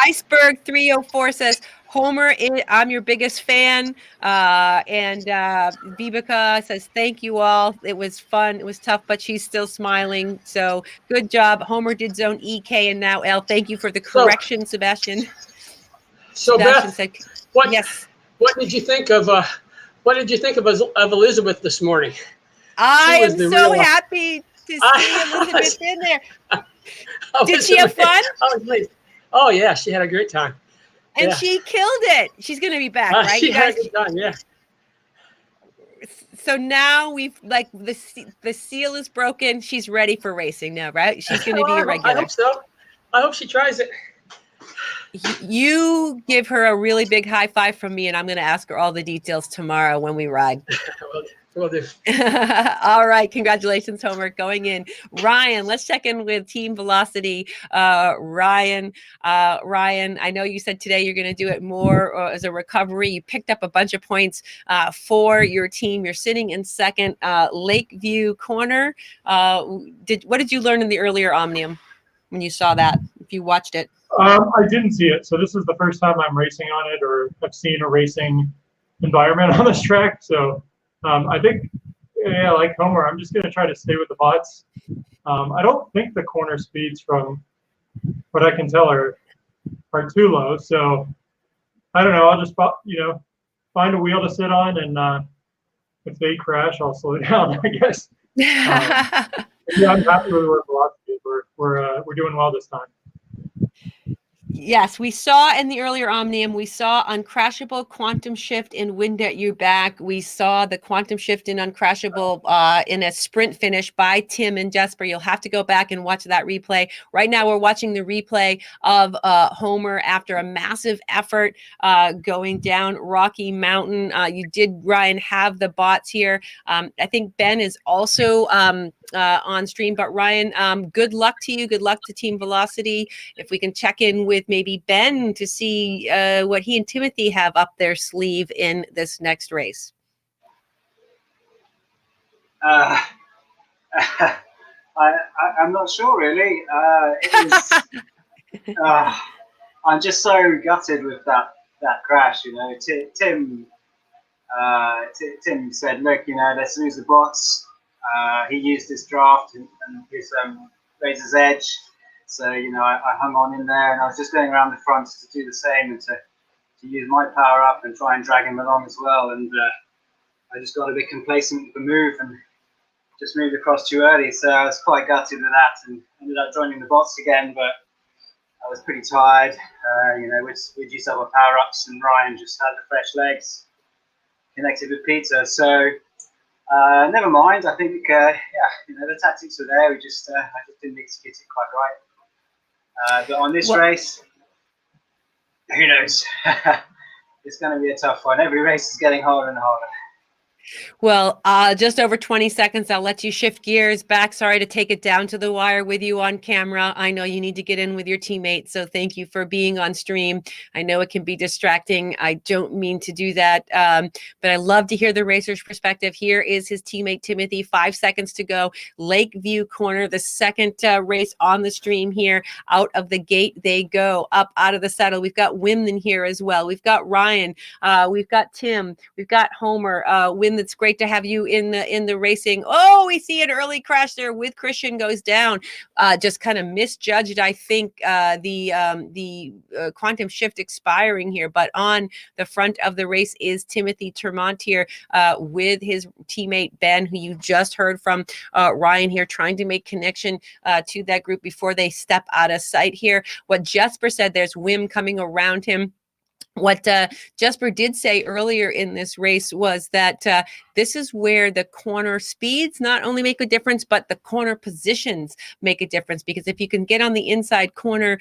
Iceberg 304 says, Homer, I'm your biggest fan. And Vibeke says, thank you all. It was fun. It was tough, but she's still smiling. So good job. Homer did zone EK and now L. Thank you for the correction, Sebastian. So Sebastian Beth, said, yes. What did you think of Elizabeth this morning? I am so happy to see Elizabeth in there. Did she have fun? Oh yeah, she had a great time. And Yeah. she killed it. She's going to be back, right? She You had guys. a good time, yeah. So now we've like the seal is broken. She's ready for racing now, right? She's going to be a I regular. hope so. I hope she tries it. You give her a really big high five from me, and I'm going to ask her all the details tomorrow when we ride. Will do. All right. Congratulations, Homer, going in. Ryan, let's check in with Team Velocity. Ryan, I know you said today you're going to do it more as a recovery. You picked up a bunch of points for your team. You're sitting in second. Lakeview Corner. What did you learn in the earlier Omnium when you saw that, if you watched it? I didn't see it, so this is the first time I'm racing on it, or I've seen a racing environment on this track. So I think, yeah, like Homer, I'm just going to try to stay with the bots. I don't think the corner speeds, from what I can tell, are too low. So I don't know. I'll just find a wheel to sit on, and if they crash, I'll slow down, I guess. Yeah, I'm happy with where velocity is. We're doing well this time. Yes, we saw in the earlier Omnium, we saw Uncrashable, Quantum Shift, and Wind at Your Back. We saw the Quantum Shift and Uncrashable in a sprint finish by Tim and Jesper. You'll have to go back and watch that replay. Right now, we're watching the replay of Homer after a massive effort going down Rocky Mountain. You did, Ryan, have the bots here. I think Ben is also on stream, but Ryan, good luck to you. Good luck to Team Velocity. If we can check in with maybe Ben to see what he and Timothy have up their sleeve in this next race. I'm not sure, really. I'm just so gutted with that crash. You know, Tim said, "Look, let's lose the bots." He used his draft and his Razor's Edge. So, I hung on in there, and I was just going around the front to do the same and to use my power up and try and drag him along as well. And I just got a bit complacent with the move and just moved across too early. So I was quite gutted with that and ended up joining the bots again. But I was pretty tired. We'd used up our power ups, and Ryan just had the fresh legs connected with Peter. So never mind. I think, the tactics were there. I just didn't execute it quite right. But on this race, who knows? It's going to be a tough one. Every race is getting harder and harder. Well, just over 20 seconds. I'll let you shift gears back. Sorry to take it down to the wire with you on camera. I know you need to get in with your teammates, so thank you for being on stream. I know it can be distracting. I don't mean to do that, but I love to hear the racer's perspective. Here is his teammate, Timothy. 5 seconds to go. Lakeview Corner, the second race on the stream here. Out of the gate they go, up out of the saddle. We've got Wimden here as well. We've got Ryan. We've got Tim. We've got Homer. Wim, it's great to have you in the racing. Oh, we see an early crash there with Christian goes down. Just kind of misjudged, I think, the quantum shift expiring here. But on the front of the race is Timothy Termont here with his teammate Ben, who you just heard from. Ryan here trying to make connection to that group before they step out of sight here. What Jesper said, there's Wim coming around him. What Jesper did say earlier in this race was that this is where the corner speeds not only make a difference, but the corner positions make a difference. Because if you can get on the inside corner,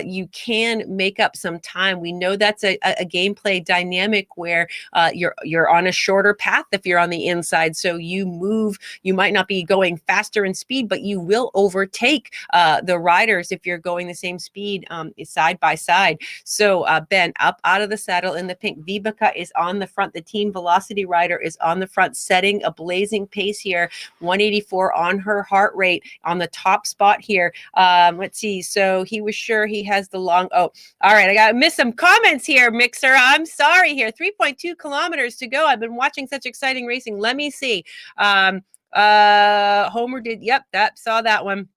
you can make up some time. We know that's a gameplay dynamic where you're on a shorter path if you're on the inside. So you move, you might not be going faster in speed, but you will overtake the riders if you're going the same speed side by side. So Ben, up out of the saddle in the pink. Vibeke is on the front. The Team Velocity rider is on the front, setting a blazing pace here. 184 on her heart rate on the top spot here. Let's see. So he was sure he has the long. Oh, all right. I got to miss some comments here, Mixer. I'm sorry here. 3.2 kilometers to go. I've been watching such exciting racing. Let me see. Homer did. Yep, saw that one.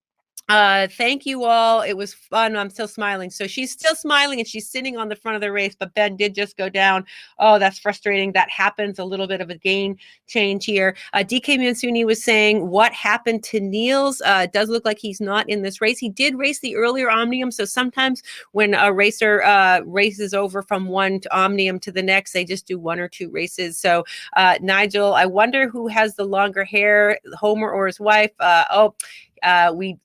Thank you all. It was fun. I'm still smiling. So she's still smiling and she's sitting on the front of the race, but Ben did just go down. Oh, that's frustrating. That happens. A little bit of a gain change here. DK Mansuni was saying, what happened to Niels? It does look like he's not in this race. He did race the earlier Omnium. So sometimes when a racer races over from one to Omnium to the next, they just do 1 or 2 races. So Nigel, I wonder who has the longer hair, Homer or his wife.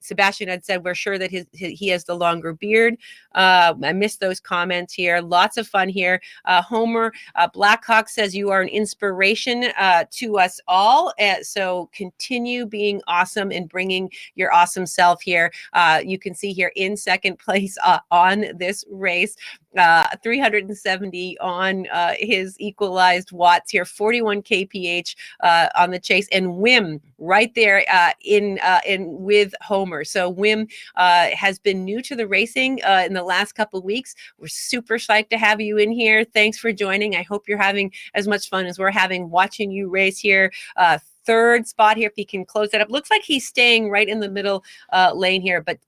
Sebastian had said we're sure that he has the longer beard. I missed those comments here. Lots of fun here. Homer Blackhawk says you are an inspiration to us all. So continue being awesome and bringing your awesome self here. You can see here in second place on this race. 370 on his equalized watts here, 41 kph on the chase, and Wim right there in with Homer. So Wim has been new to the racing in the last couple of weeks. We're super psyched to have you in here. Thanks for joining. I hope you're having as much fun as we're having watching you race here. Third spot here, if he can close that up. Looks like he's staying right in the middle lane here, but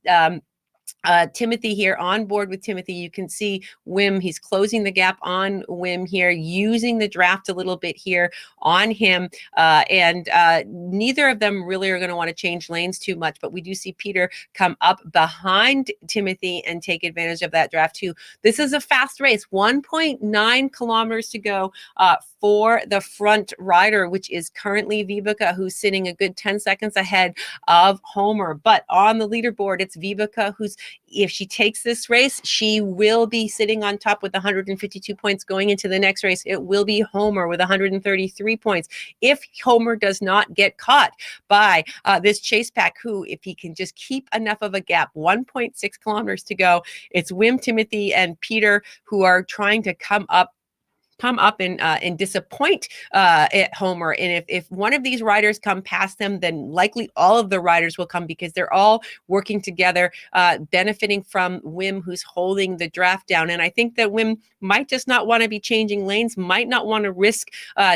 Timothy here on board with Timothy. You can see Wim, he's closing the gap on Wim here, using the draft a little bit here on him. And neither of them really are going to want to change lanes too much, but we do see Peter come up behind Timothy and take advantage of that draft too. This is a fast race, 1.9 kilometers to go for the front rider, which is currently Vibeke, who's sitting a good 10 seconds ahead of Homer. But on the leaderboard, it's Vibeke who's, if she takes this race, she will be sitting on top with 152 points going into the next race. It will be Homer with 133 points. If Homer does not get caught by this chase pack, who, if he can just keep enough of a gap, 1.6 kilometers to go, it's Wim, Timothy, and Peter who are trying to come up and disappoint at Homer. And if one of these riders come past them, then likely all of the riders will come, because they're all working together, benefiting from Wim, who's holding the draft down. And I think that Wim might just not want to be changing lanes, might not want to risk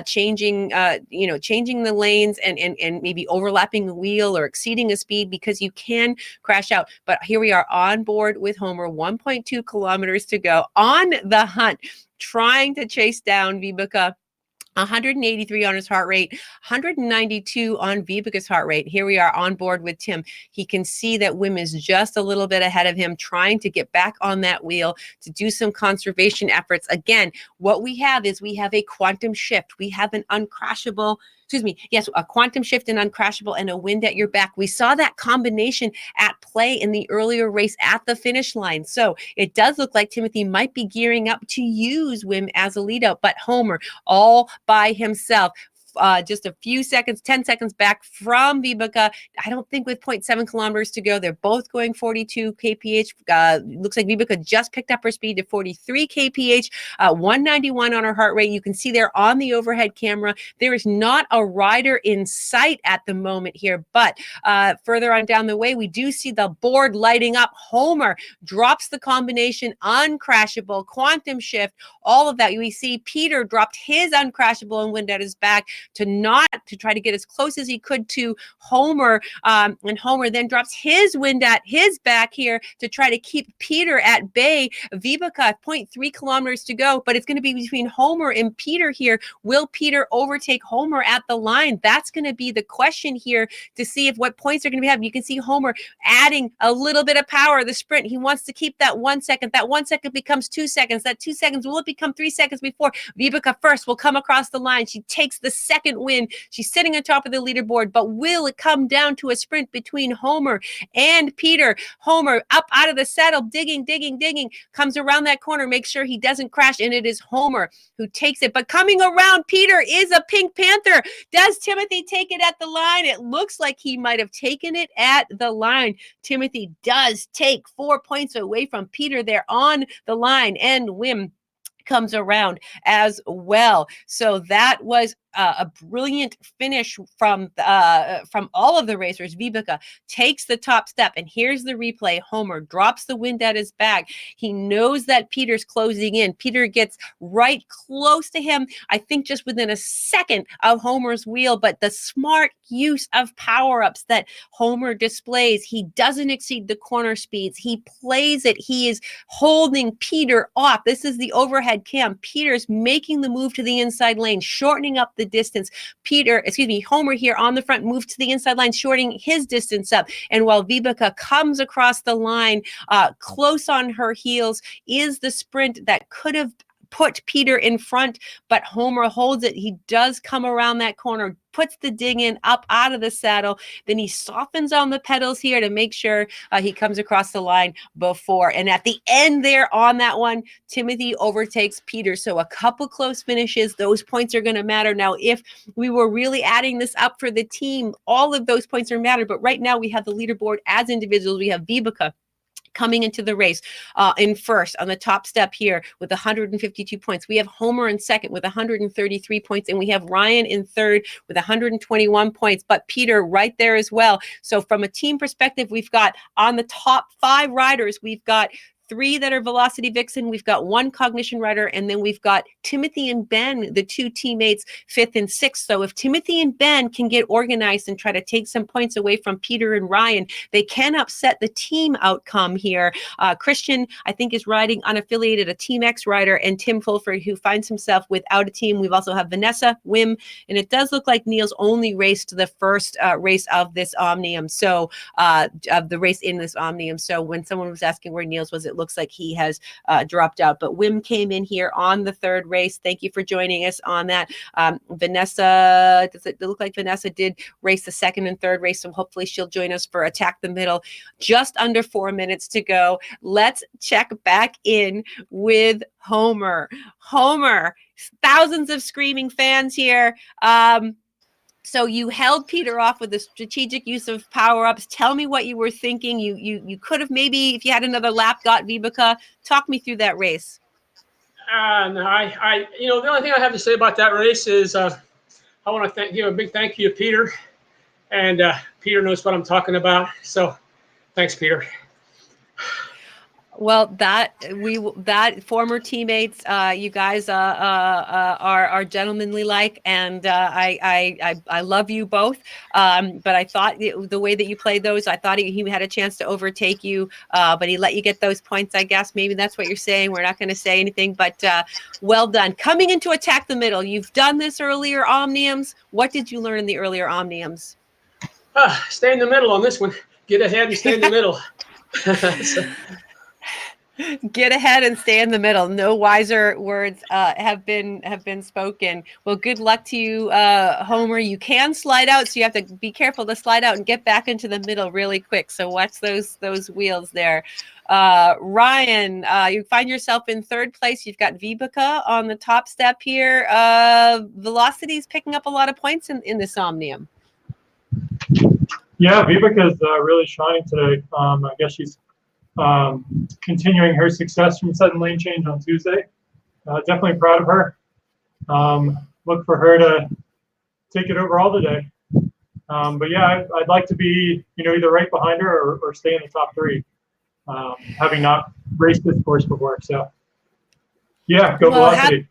changing the lanes and maybe overlapping the wheel or exceeding a speed, because you can crash out. But here we are on board with Homer, 1.2 kilometers to go on the hunt, trying to chase down Vibeke. 183 on his heart rate, 192 on Vibeke's heart rate. Here we are on board with Tim. He can see that Wim is just a little bit ahead of him, trying to get back on that wheel to do some conservation efforts. Again, what we have is we have a quantum shift. We have an uncrashable, a quantum shift and uncrashable and a wind at your back. We saw that combination at play in the earlier race at the finish line. So it does look like Timothy might be gearing up to use Wim as a lead out, but Homer all by himself. Just a few seconds, 10 seconds back from Vibeke. I don't think with 0.7 kilometers to go. They're both going 42 kph. Looks like Vibeke just picked up her speed to 43 kph, 191 on her heart rate. You can see there on the overhead camera, there is not a rider in sight at the moment here, but further on down the way, we do see the board lighting up. Homer drops the combination, uncrashable, quantum shift, all of that. We see Peter dropped his uncrashable and wind at his back to try to get as close as he could to Homer, and Homer then drops his wind at his back here to try to keep Peter at bay. Vibeke, 0.3 kilometers to go, but it's going to be between Homer and Peter here. Will Peter overtake Homer at the line? That's going to be the question here to see if what points are going to be having. You can see Homer adding a little bit of power. The sprint, he wants to keep that 1 second. That 1 second becomes 2 seconds. That 2 seconds, will it become 3 seconds before Vibeke first will come across the line? She takes the second win. She's sitting on top of the leaderboard, but will it come down to a sprint between Homer and Peter? Homer up out of the saddle, digging, comes around that corner, makes sure he doesn't crash, and it is Homer who takes it. But coming around Peter is a Pink Panther. Does Timothy take it at the line? It looks like he might have taken it at the line. Timothy does take 4 points away from Peter there on the line, and Wim comes around as well. So that was a brilliant finish from all of the racers. Vibeke takes the top step, and here's the replay. Homer drops the wind at his back. He knows that Peter's closing in. Peter gets right close to him, I think just within a second of Homer's wheel, but the smart use of power-ups that Homer displays. He doesn't exceed the corner speeds. He plays it. He is holding Peter off. This is the overhead cam. Peter's making the move to the inside lane, shortening up the distance. Homer here on the front moves to the inside line, shortening his distance up. And while Vibeke comes across the line, close on her heels, is the sprint that could have put Peter in front, but Homer holds it. He does come around that corner, puts the ding in up out of the saddle. Then he softens on the pedals here to make sure he comes across the line before. And at the end there on that one, Timothy overtakes Peter. So a couple close finishes, those points are going to matter. Now, if we were really adding this up for the team, all of those points are matter. But right now we have the leaderboard as individuals. We have Vibeke coming into the race in first on the top step here with 152 points. We have Homer in second with 133 points, and we have Ryan in third with 121 points, but Peter right there as well. So from a team perspective, we've got on the top 5 riders, we've got 3 that are Velocity Vixen, we've got 1 Cognition rider, and then we've got Timothy and Ben, the 2 teammates, 5th and 6th. So if Timothy and Ben can get organized and try to take some points away from Peter and Ryan, they can upset the team outcome here. Christian, I think, is riding unaffiliated, a Team X rider, and Tim Fulford, who finds himself without a team. We've also have Vanessa, Wim, and it does look like Niels only raced the first race of this Omnium, so of the race in this Omnium. So when someone was asking where Niels was, it looks like he has dropped out, but Wim came in here on the 3rd race. Thank you for joining us on that. Vanessa, does it look like Vanessa did race the 2nd and 3rd race, so hopefully she'll join us for Attack the Middle. Just under 4 minutes to go. Let's check back in with Homer. Homer, thousands of screaming fans here. So you held Peter off with the strategic use of power-ups. Tell me what you were thinking. You could have maybe, if you had another lap, got Vibeke. Talk me through that race. No, the only thing I have to say about that race is I want to give a big thank you to Peter, and Peter knows what I'm talking about. So thanks, Peter. Well, that former teammates, you guys are gentlemanly like, and I love you both. But I thought the way that you played those, I thought he had a chance to overtake you, but he let you get those points. I guess maybe that's what you're saying. We're not going to say anything, but well done. Coming into Attack the Middle, you've done this earlier Omniums. What did you learn in the earlier Omniums? Stay in the middle on this one. Get ahead and stay in the middle. Get ahead and stay in the middle. No wiser words have been spoken. Well, good luck to you, Homer. You can slide out, so you have to be careful to slide out and get back into the middle really quick. So watch those wheels there. Ryan, you find yourself in 3rd place. You've got Vibeke on the top step here. Velocity's picking up a lot of points in this Omnium. Yeah, Vibeke is really shining today. I guess she's continuing her success from sudden lane change on Tuesday. Definitely proud of her. Look for her to take it overall today. But yeah, I'd like to be, either right behind her or stay in the top 3, having not raced this course before. So yeah, go Velocity.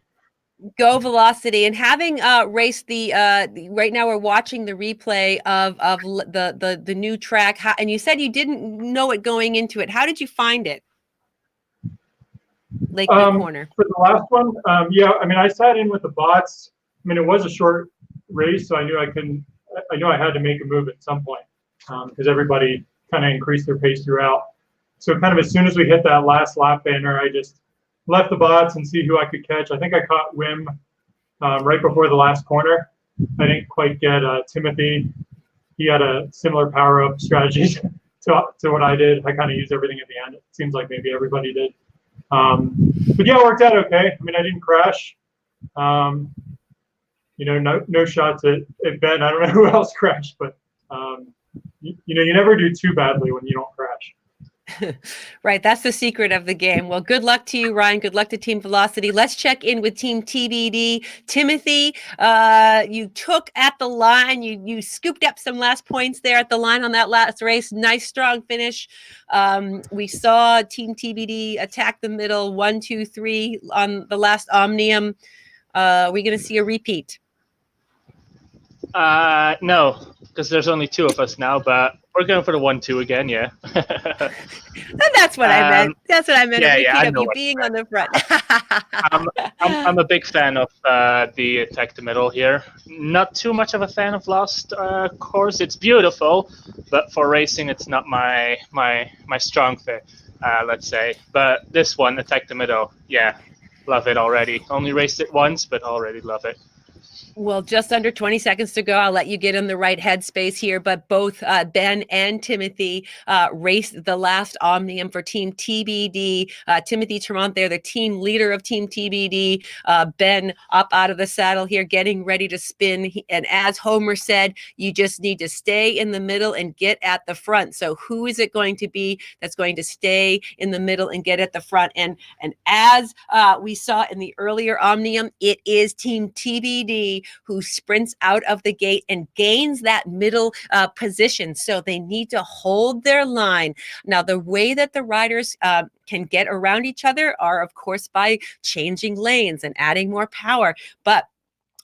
Go Velocity. And having raced the right now we're watching the replay of the new track, and you said you didn't know it going into it. How did you find it? Lakeview Corner. For the last one, yeah, I sat in with the bots. It was a short race, so I knew I had to make a move at some point, because everybody kind of increased their pace throughout. So kind of as soon as we hit that last lap banner, I just left the bots and see who I could catch. I think I caught Wim right before the last corner. I didn't quite get Timothy. He had a similar power-up strategy to what I did. I kind of used everything at the end. It seems like maybe everybody did. But yeah, it worked out okay. I didn't crash. No shots at Ben. I don't know who else crashed, but you never do too badly when you don't crash. Right, that's the secret of the game. Well, good luck to you, Ryan. Good luck to Team Velocity. Let's check in with Team TBD. Timothy, you took at the line. You scooped up some last points there at the line on that last race. Nice, strong finish. We saw Team TBD attack the middle 1, 2, 3 on the last Omnium. Are we going to see a repeat? No, because there's only 2 of us now, but we're going for the 1-2 again, yeah. And that's what I meant. That's what I meant. Yeah, A repeat I of know you what being on the front. I'm a big fan of the attack the middle here. Not too much of a fan of Lost Course. It's beautiful, but for racing, it's not my strong fit, let's say. But this one, attack the middle, yeah, love it already. Only raced it once, but already love it. Well, just under 20 seconds to go. I'll let you get in the right headspace here. But both Ben and Timothy raced the last Omnium for Team TBD. Timothy Tremont there, the team leader of Team TBD. Ben up out of the saddle here, getting ready to spin. And as Homer said, you just need to stay in the middle and get at the front. So who is it going to be that's going to stay in the middle and get at the front? And as we saw in the earlier Omnium, it is Team TBD who sprints out of the gate and gains that middle position. So they need to hold their line. Now, the way that the riders can get around each other are, of course, by changing lanes and adding more power. But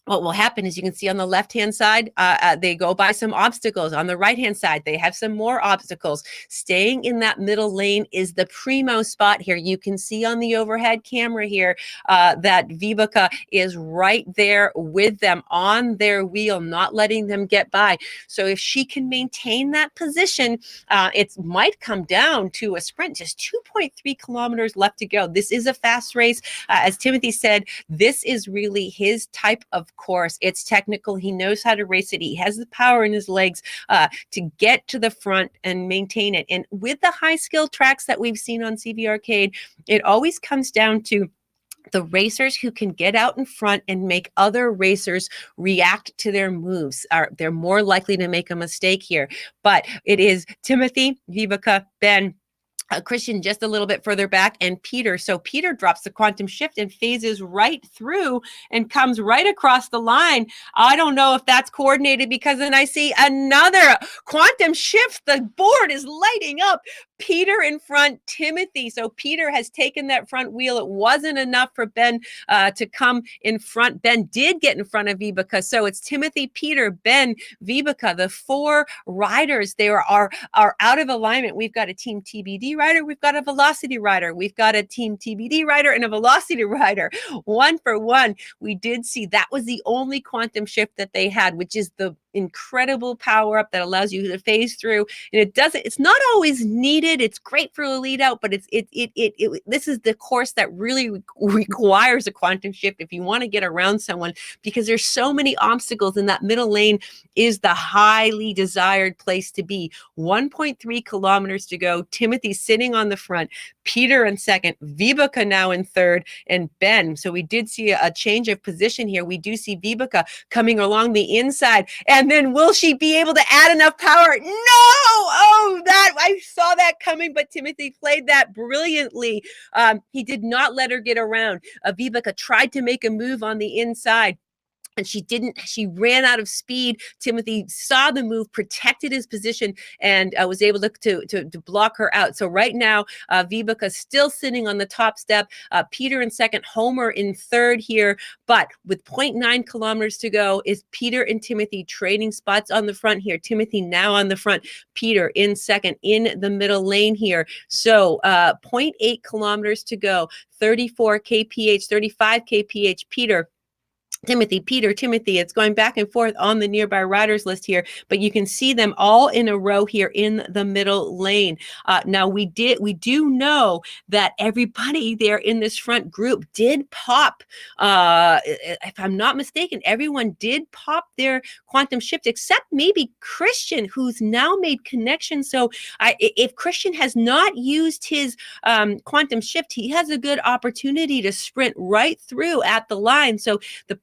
what will happen is you can see on the left-hand side, they go by some obstacles. On the right-hand side, they have some more obstacles. Staying in that middle lane is the primo spot here. You can see on the overhead camera here that Vibeke is right there with them on their wheel, not letting them get by. So if she can maintain that position, it might come down to a sprint, just 2.3 kilometers left to go. This is a fast race. As Timothy said, this is really his type of course. It's technical. He knows how to race it. He has the power in his legs to get to the front and maintain it. And with the high skill tracks that we've seen on CVRcade, it always comes down to the racers who can get out in front and make other racers react to their moves. They're more likely to make a mistake here. But it is Timothy, Vibeke, Ben, Christian just a little bit further back, and Peter. So Peter drops the quantum shift and phases right through and comes right across the line. I don't know if that's coordinated, because then I see another quantum shift. The board is lighting up. Peter in front, Timothy. So Peter has taken that front wheel. It wasn't enough for Ben to come in front. Ben did get in front of Vibeke. So it's Timothy, Peter, Ben, Vibeke. The 4 riders, they are out of alignment. We've got a Team TBD rider. We've got a Velocity rider. We've got a Team TBD rider and a Velocity rider. 1 for 1. We did see that was the only quantum shift that they had, which is the incredible power up that allows you to phase through. And it's not always needed. It's great for a lead out, but this is the course that really requires a quantum shift if you want to get around someone, because there's so many obstacles, and that middle lane is the highly desired place to be. 1.3 kilometers to go. Timothy sitting on the front, Peter in second, Vibeke now in third, and Ben. So we did see a change of position here. We do see Vibeke coming along the inside, and then will she be able to add enough power? No! Oh, that I saw that coming, but Timothy played that brilliantly. He did not let her get around. Vibeke tried to make a move on the inside, and she didn't. She ran out of speed. Timothy saw the move, protected his position, and was able to block her out. So right now, Vibeke still sitting on the top step. Peter in second, Homer in third here. But with 0.9 kilometers to go, is Peter and Timothy trading spots on the front here. Timothy now on the front, Peter in second, in the middle lane here. So 0.8 kilometers to go, 34 kph, 35 kph, Peter. Timothy, Peter, Timothy. It's going back and forth on the nearby riders list here, but you can see them all in a row here in the middle lane. Now we do know that everybody there in this front group did pop. If I'm not mistaken, everyone did pop their quantum shift, except maybe Christian, who's now made connection. So if Christian has not used his quantum shift, he has a good opportunity to sprint right through at the line. So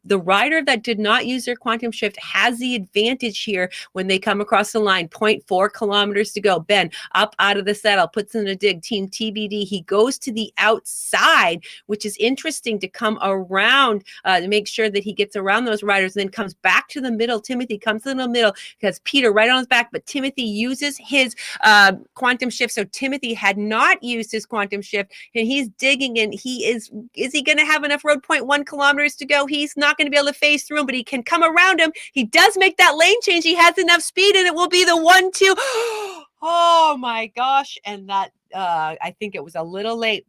the rider that did not use their quantum shift has the advantage here when they come across the line. 0.4 kilometers to go. Ben up out of the saddle, puts in a dig. Team TBD, he goes to the outside, which is interesting, to come around to make sure that he gets around those riders, and then comes back to the middle. Timothy comes to the middle, because Peter right on his back, but Timothy uses his quantum shift. So Timothy had not used his quantum shift, and he's digging, and is he going to have enough road? 0.1 kilometers to go. He's not going to be able to phase through him, but he can come around him. He does make that lane change. He has enough speed, and it will be the 1-2. Oh my gosh. And that I think it was a little late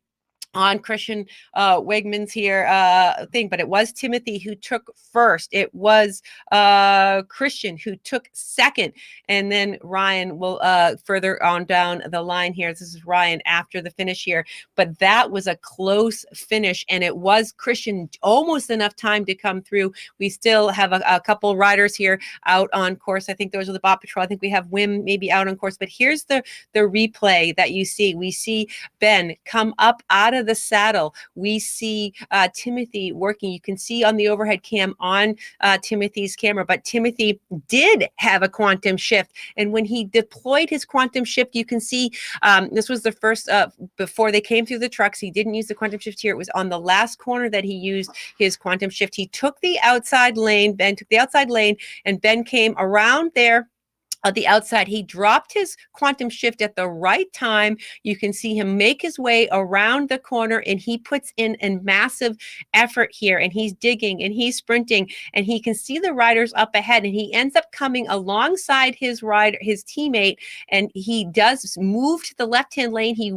on Christian Wegman's here thing, but it was Timothy who took first. It was Christian who took second, and then Ryan will further on down the line here. This is Ryan after the finish here, but that was a close finish, and it was Christian almost enough time to come through. We still have a couple riders here out on course. I think those are the Bot Patrol. I think we have Wim maybe out on course, but here's the replay that you see. We see Ben come up out of the saddle. We see Timothy working. You can see on the overhead cam on Timothy's camera, but Timothy did have a quantum shift, and when he deployed his quantum shift, you can see this was the first before they came through the trucks. He didn't use the quantum shift here. It was on the last corner that he used his quantum shift. He took the outside lane. Ben took the outside lane, and Ben came around there at the outside. He dropped his quantum shift at the right time. You can see him make his way around the corner, and he puts in a massive effort here, and he's digging and he's sprinting, and he can see the riders up ahead, and he ends up coming alongside his teammate, and he does move to the left-hand lane. He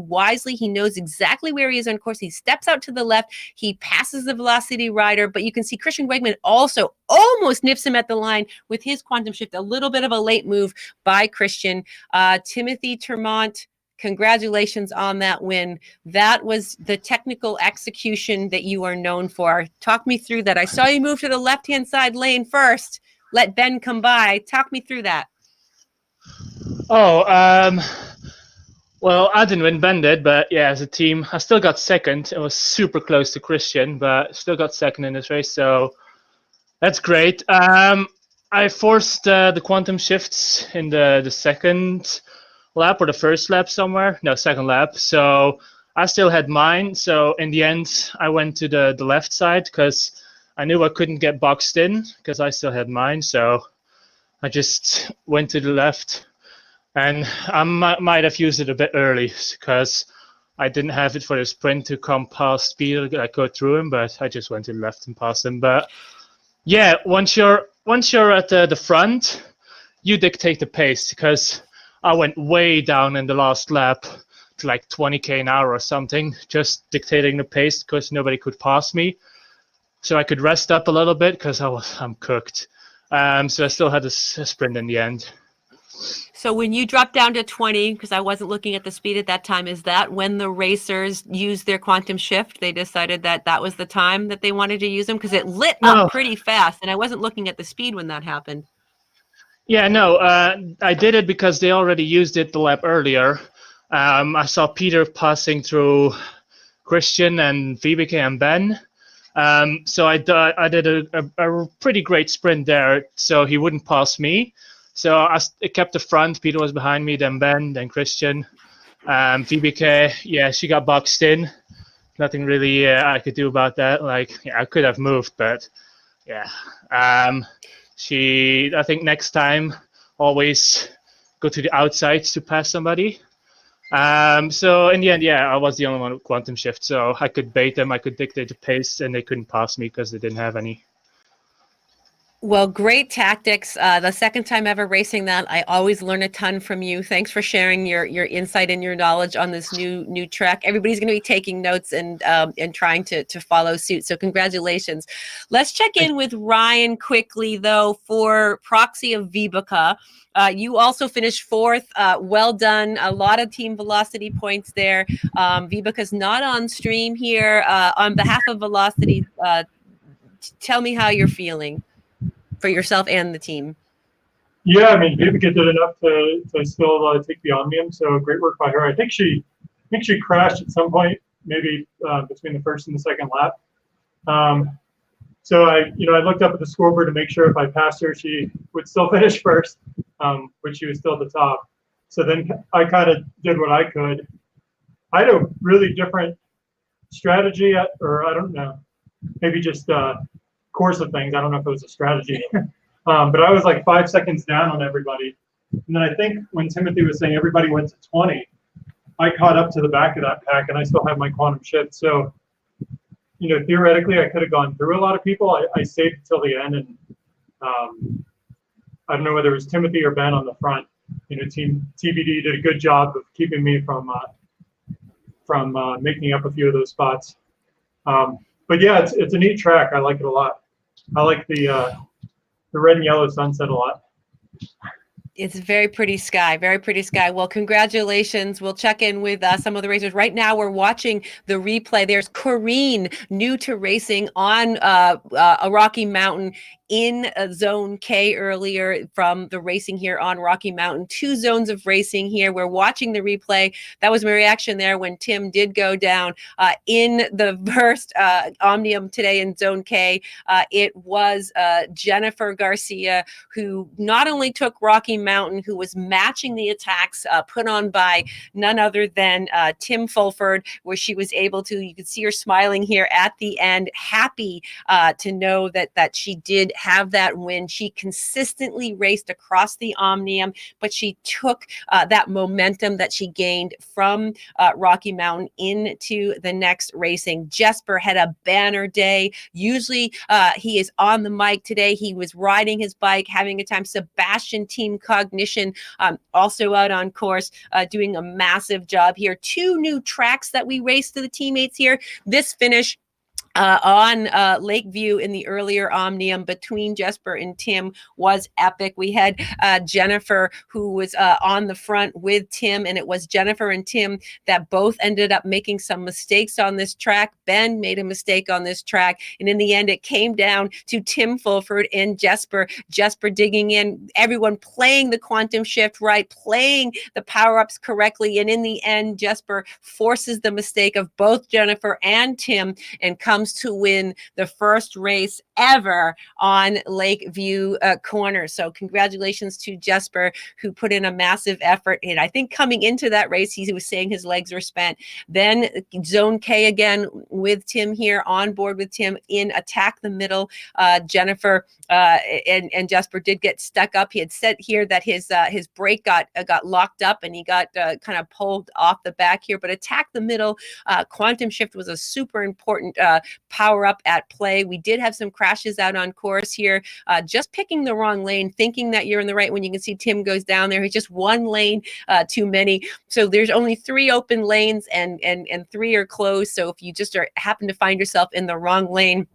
knows exactly where he is on course. He steps out to the left. He passes the velocity rider, but you can see Christian Wegman also almost nips him at the line with his quantum shift. A little bit of a late move by Christian. Timothy Termont, congratulations on that win. That was the technical execution that you are known for. Talk me through that. I saw you move to the left-hand side lane first, let Ben come by. Talk me through that. Oh, well, I didn't win, Ben did, but yeah, as a team, I still got second. It was super close to Christian, but still got second in this race, so that's great. I forced the quantum shifts in the second lap, or the first lap somewhere. No, second lap. So I still had mine. So in the end, I went to the left side because I knew I couldn't get boxed in because I still had mine. So I just went to the left, and I might have used it a bit early because I didn't have it for the sprint to come past Peter. I go through him, but I just went to the left and passed him. But yeah, once you're at the front, you dictate the pace, because I went way down in the last lap to like 20k an hour or something, just dictating the pace because nobody could pass me. So I could rest up a little bit because I'm cooked. So I still had a sprint in the end. So when you dropped down to 20, because I wasn't looking at the speed at that time, is that when the racers used their quantum shift? They decided that was the time that they wanted to use them? Because it lit up pretty fast, and I wasn't looking at the speed when that happened. Yeah, no, I did it because they already used it the lap earlier. I saw Peter passing through Christian and VBK and Ben. So I did a pretty great sprint there, so he wouldn't pass me. So I kept the front. Peter was behind me, then Ben, then Christian. VBK, yeah, she got boxed in. Nothing really I could do about that. Like, yeah, I could have moved, but yeah. I think next time, always go to the outside to pass somebody. So in the end, yeah, I was the only one with quantum shift. So I could bait them, I could dictate the pace, and they couldn't pass me because they didn't have any. Well, great tactics. The second time ever racing that, I always learn a ton from you. Thanks for sharing your insight and your knowledge on this new track. Everybody's going to be taking notes and trying to follow suit. So congratulations. Let's check in with Ryan quickly, though, for proxy of Vibeke. You also finished fourth. Well done. A lot of team velocity points there. Vibeke's not on stream here. On behalf of Velocity, tell me how you're feeling for yourself and the team. Yeah, I mean, Vibeke did enough to still take the Omnium, so great work by her. I think she crashed at some point, maybe between the first and the second lap. So I looked up at the scoreboard to make sure if I passed her, she would still finish first, but she was still at the top. So then I kind of did what I could. I had a really different strategy, or I don't know, maybe just course of things. I don't know if it was a strategy, but I was like 5 seconds down on everybody. And then I think when Timothy was saying everybody went to 20, I caught up to the back of that pack, and I still have my quantum shift. So, theoretically, I could have gone through a lot of people. I saved till the end, and I don't know whether it was Timothy or Ben on the front. Team TBD did a good job of keeping me from making up a few of those spots. But yeah, it's a neat track. I like it a lot. I like the red and yellow sunset a lot. It's a very pretty sky, very pretty sky. Well, congratulations. We'll check in with some of the racers. Right now, we're watching the replay. There's Corrine, new to racing on a Rocky Mountain in Zone K earlier from the racing here on Rocky Mountain. 2 zones of racing here. We're watching the replay. That was my reaction there when Tim did go down in the first Omnium today in Zone K. It was Jennifer Garcia who not only took Rocky Mountain, who was matching the attacks put on by none other than Tim Fulford, where she was able to, you could see her smiling here at the end, happy to know that she did have that win. She consistently raced across the Omnium, but she took that momentum that she gained from Rocky Mountain into the next racing. Jesper had a banner day. Usually he is on the mic today. He was riding his bike, having a time. Sebastian, Team Cognition, also out on course, doing a massive job here. 2 new tracks that we raced to the teammates here. This finish on Lakeview in the earlier Omnium between Jesper and Tim was epic. We had Jennifer who was on the front with Tim, and it was Jennifer and Tim that both ended up making some mistakes on this track. Ben made a mistake on this track, and in the end it came down to Tim Fulford and Jesper digging in, everyone playing the quantum shift right, playing the power-ups correctly, and in the end Jesper forces the mistake of both Jennifer and Tim and comes to win the first race ever on Lakeview Corner. So congratulations to Jesper, who put in a massive effort. And I think coming into that race, he was saying his legs were spent. Then Zone K again with Tim here, on board with Tim in Attack the Middle. Jennifer and Jesper did get stuck up. He had said here that his brake got locked up and he got kind of pulled off the back here. But Attack the Middle, quantum shift was a super important power up at play. We did have some crashes out on course here, just picking the wrong lane, thinking that you're in the right one. You can see Tim goes down there. He's just 1 lane too many. So there's only 3 open lanes and 3 are closed. So if you just happen to find yourself in the wrong lane,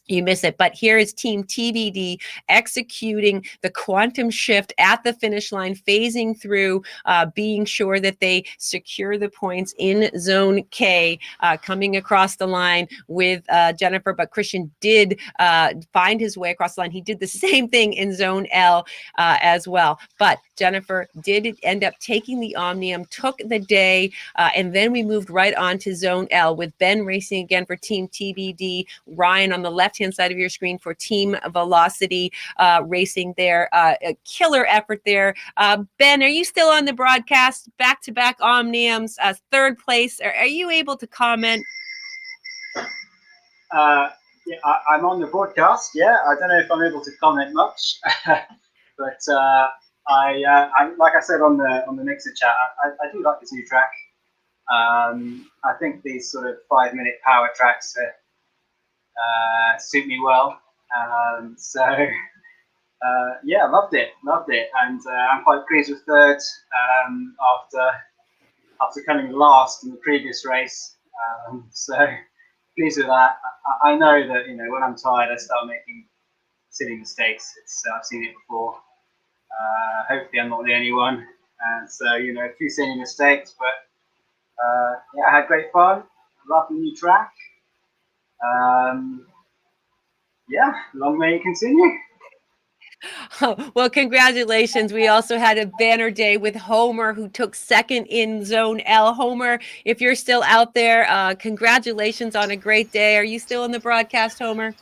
you miss it. But here is Team TBD executing the quantum shift at the finish line, phasing through, being sure that they secure the points in Zone K, coming across the line with Jennifer. But Christian did find his way across the line. He did the same thing in Zone L as well. But Jennifer did end up taking the Omnium, took the day, and then we moved right on to Zone L with Ben racing again for Team TBD, Ryan on the left-hand side of your screen for Team Velocity racing there. A killer effort there. Ben, are you still on the broadcast? Back-to-back Omniums, 3rd place. Are you able to comment? Yeah, I'm on the broadcast. Yeah, I don't know if I'm able to comment much, but I like I said on the Mixer chat, I do like this new track. I think these sort of 5-minute power tracks suit me well. Yeah, loved it, and I'm quite pleased with 3rd after coming last in the previous race. So pleased with that. I know that when I'm tired, I start making silly mistakes. I've seen it before. Hopefully, I'm not the only one. So a few silly mistakes, but yeah, I had great fun. I love the new track. Yeah, long may it continue. Oh, well, congratulations. We also had a banner day with Homer, who took 2nd in Zone L. Homer, if you're still out there, congratulations on a great day. Are you still in the broadcast, Homer?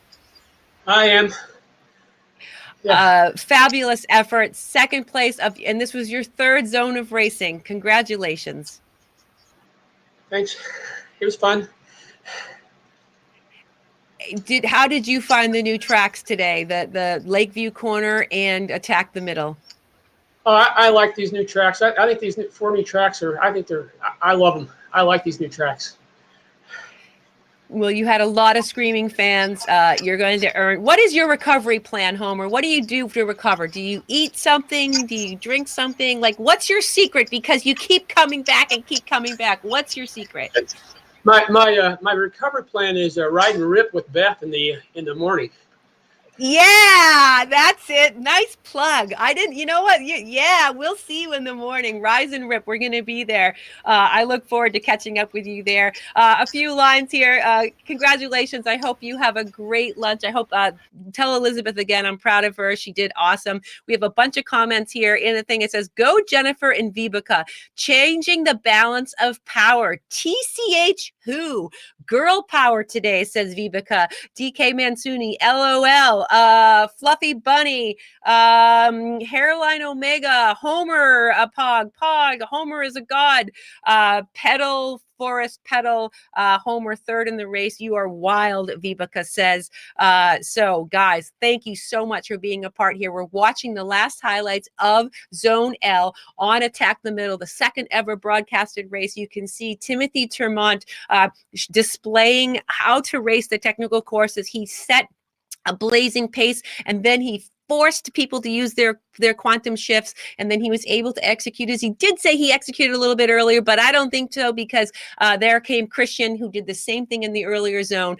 I am. Yeah. Fabulous effort. Second place and this was your third zone of racing. Congratulations. Thanks. It was fun. How did you find the new tracks today? The Lakeview corner and Attack the Middle. Oh, I like these new tracks. I think these 4 new tracks I love them. I like these new tracks. Well, you had a lot of screaming fans. You're going to earn. What is your recovery plan, Homer? What do you do to recover? Do you eat something? Do you drink something? Like, what's your secret? Because you keep coming back and keep coming back. What's your secret? My recovery plan is ride and rip with Beth in the morning. Yeah, that's it. Nice plug. You know what? Yeah, we'll see you in the morning. Rise and rip. We're going to be there. I look forward to catching up with you there. A few lines here. Congratulations. I hope you have a great lunch. I hope, tell Elizabeth again, I'm proud of her. She did awesome. We have a bunch of comments here in the thing. It says, go Jennifer and Vibeke, changing the balance of power. TCH who? Girl power today, says Vibeke. DK Mansuni, LOL. Fluffy Bunny, Hairline Omega, Homer, Pog, Homer is a god, Pedal, Forest Pedal, Homer third in the race. You are wild, Vibeke says. So guys, thank you so much for being a part here. We're watching the last highlights of Zone L on Attack the Middle, the second ever broadcasted race. You can see Timothy Termont displaying how to race the technical courses. He set a blazing pace, and then he forced people to use their quantum shifts, and then he was able to execute as he did say he executed a little bit earlier, but I don't think so, because there came Christian, who did the same thing in the earlier zone,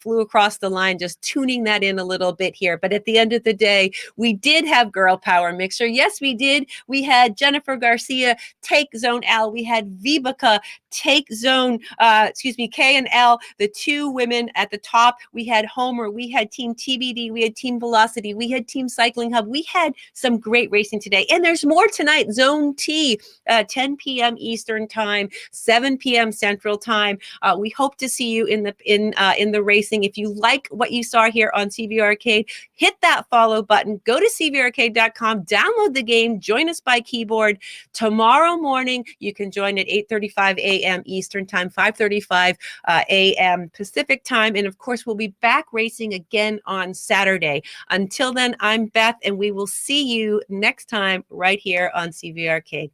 flew across the line, just tuning that in a little bit here. But at the end of the day, we did have girl power mixer. Yes, we did. We had Jennifer Garcia take Zone L. We had Vibeke take Zone, K and L, the two women at the top. We had Homer. We had Team TBD. We had Team Velocity. We had Team Cycling Hub. We had some great racing today, and there's more tonight. Zone T, 10 p.m. Eastern time, 7 p.m. Central time. We hope to see you in the racing. If you like what you saw here on CVRcade, hit that follow button. Go to CVRcade.com, download the game, join us by keyboard. Tomorrow morning, you can join at 8:35 a.m. Eastern time, 5:35 a.m. Pacific time, and of course, we'll be back racing again on Saturday. Until then, I'm Beth, and we will see you next time right here on CVRcade.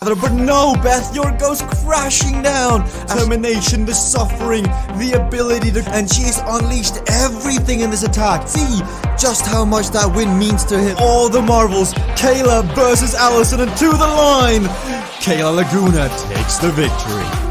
But no, Beth, yours goes crashing down. Determination, the suffering, the ability to... And she's unleashed everything in this attack. See just how much that win means to him. All the marvels. Kayla versus Allison, and to the line. Kayla Laguna takes the victory.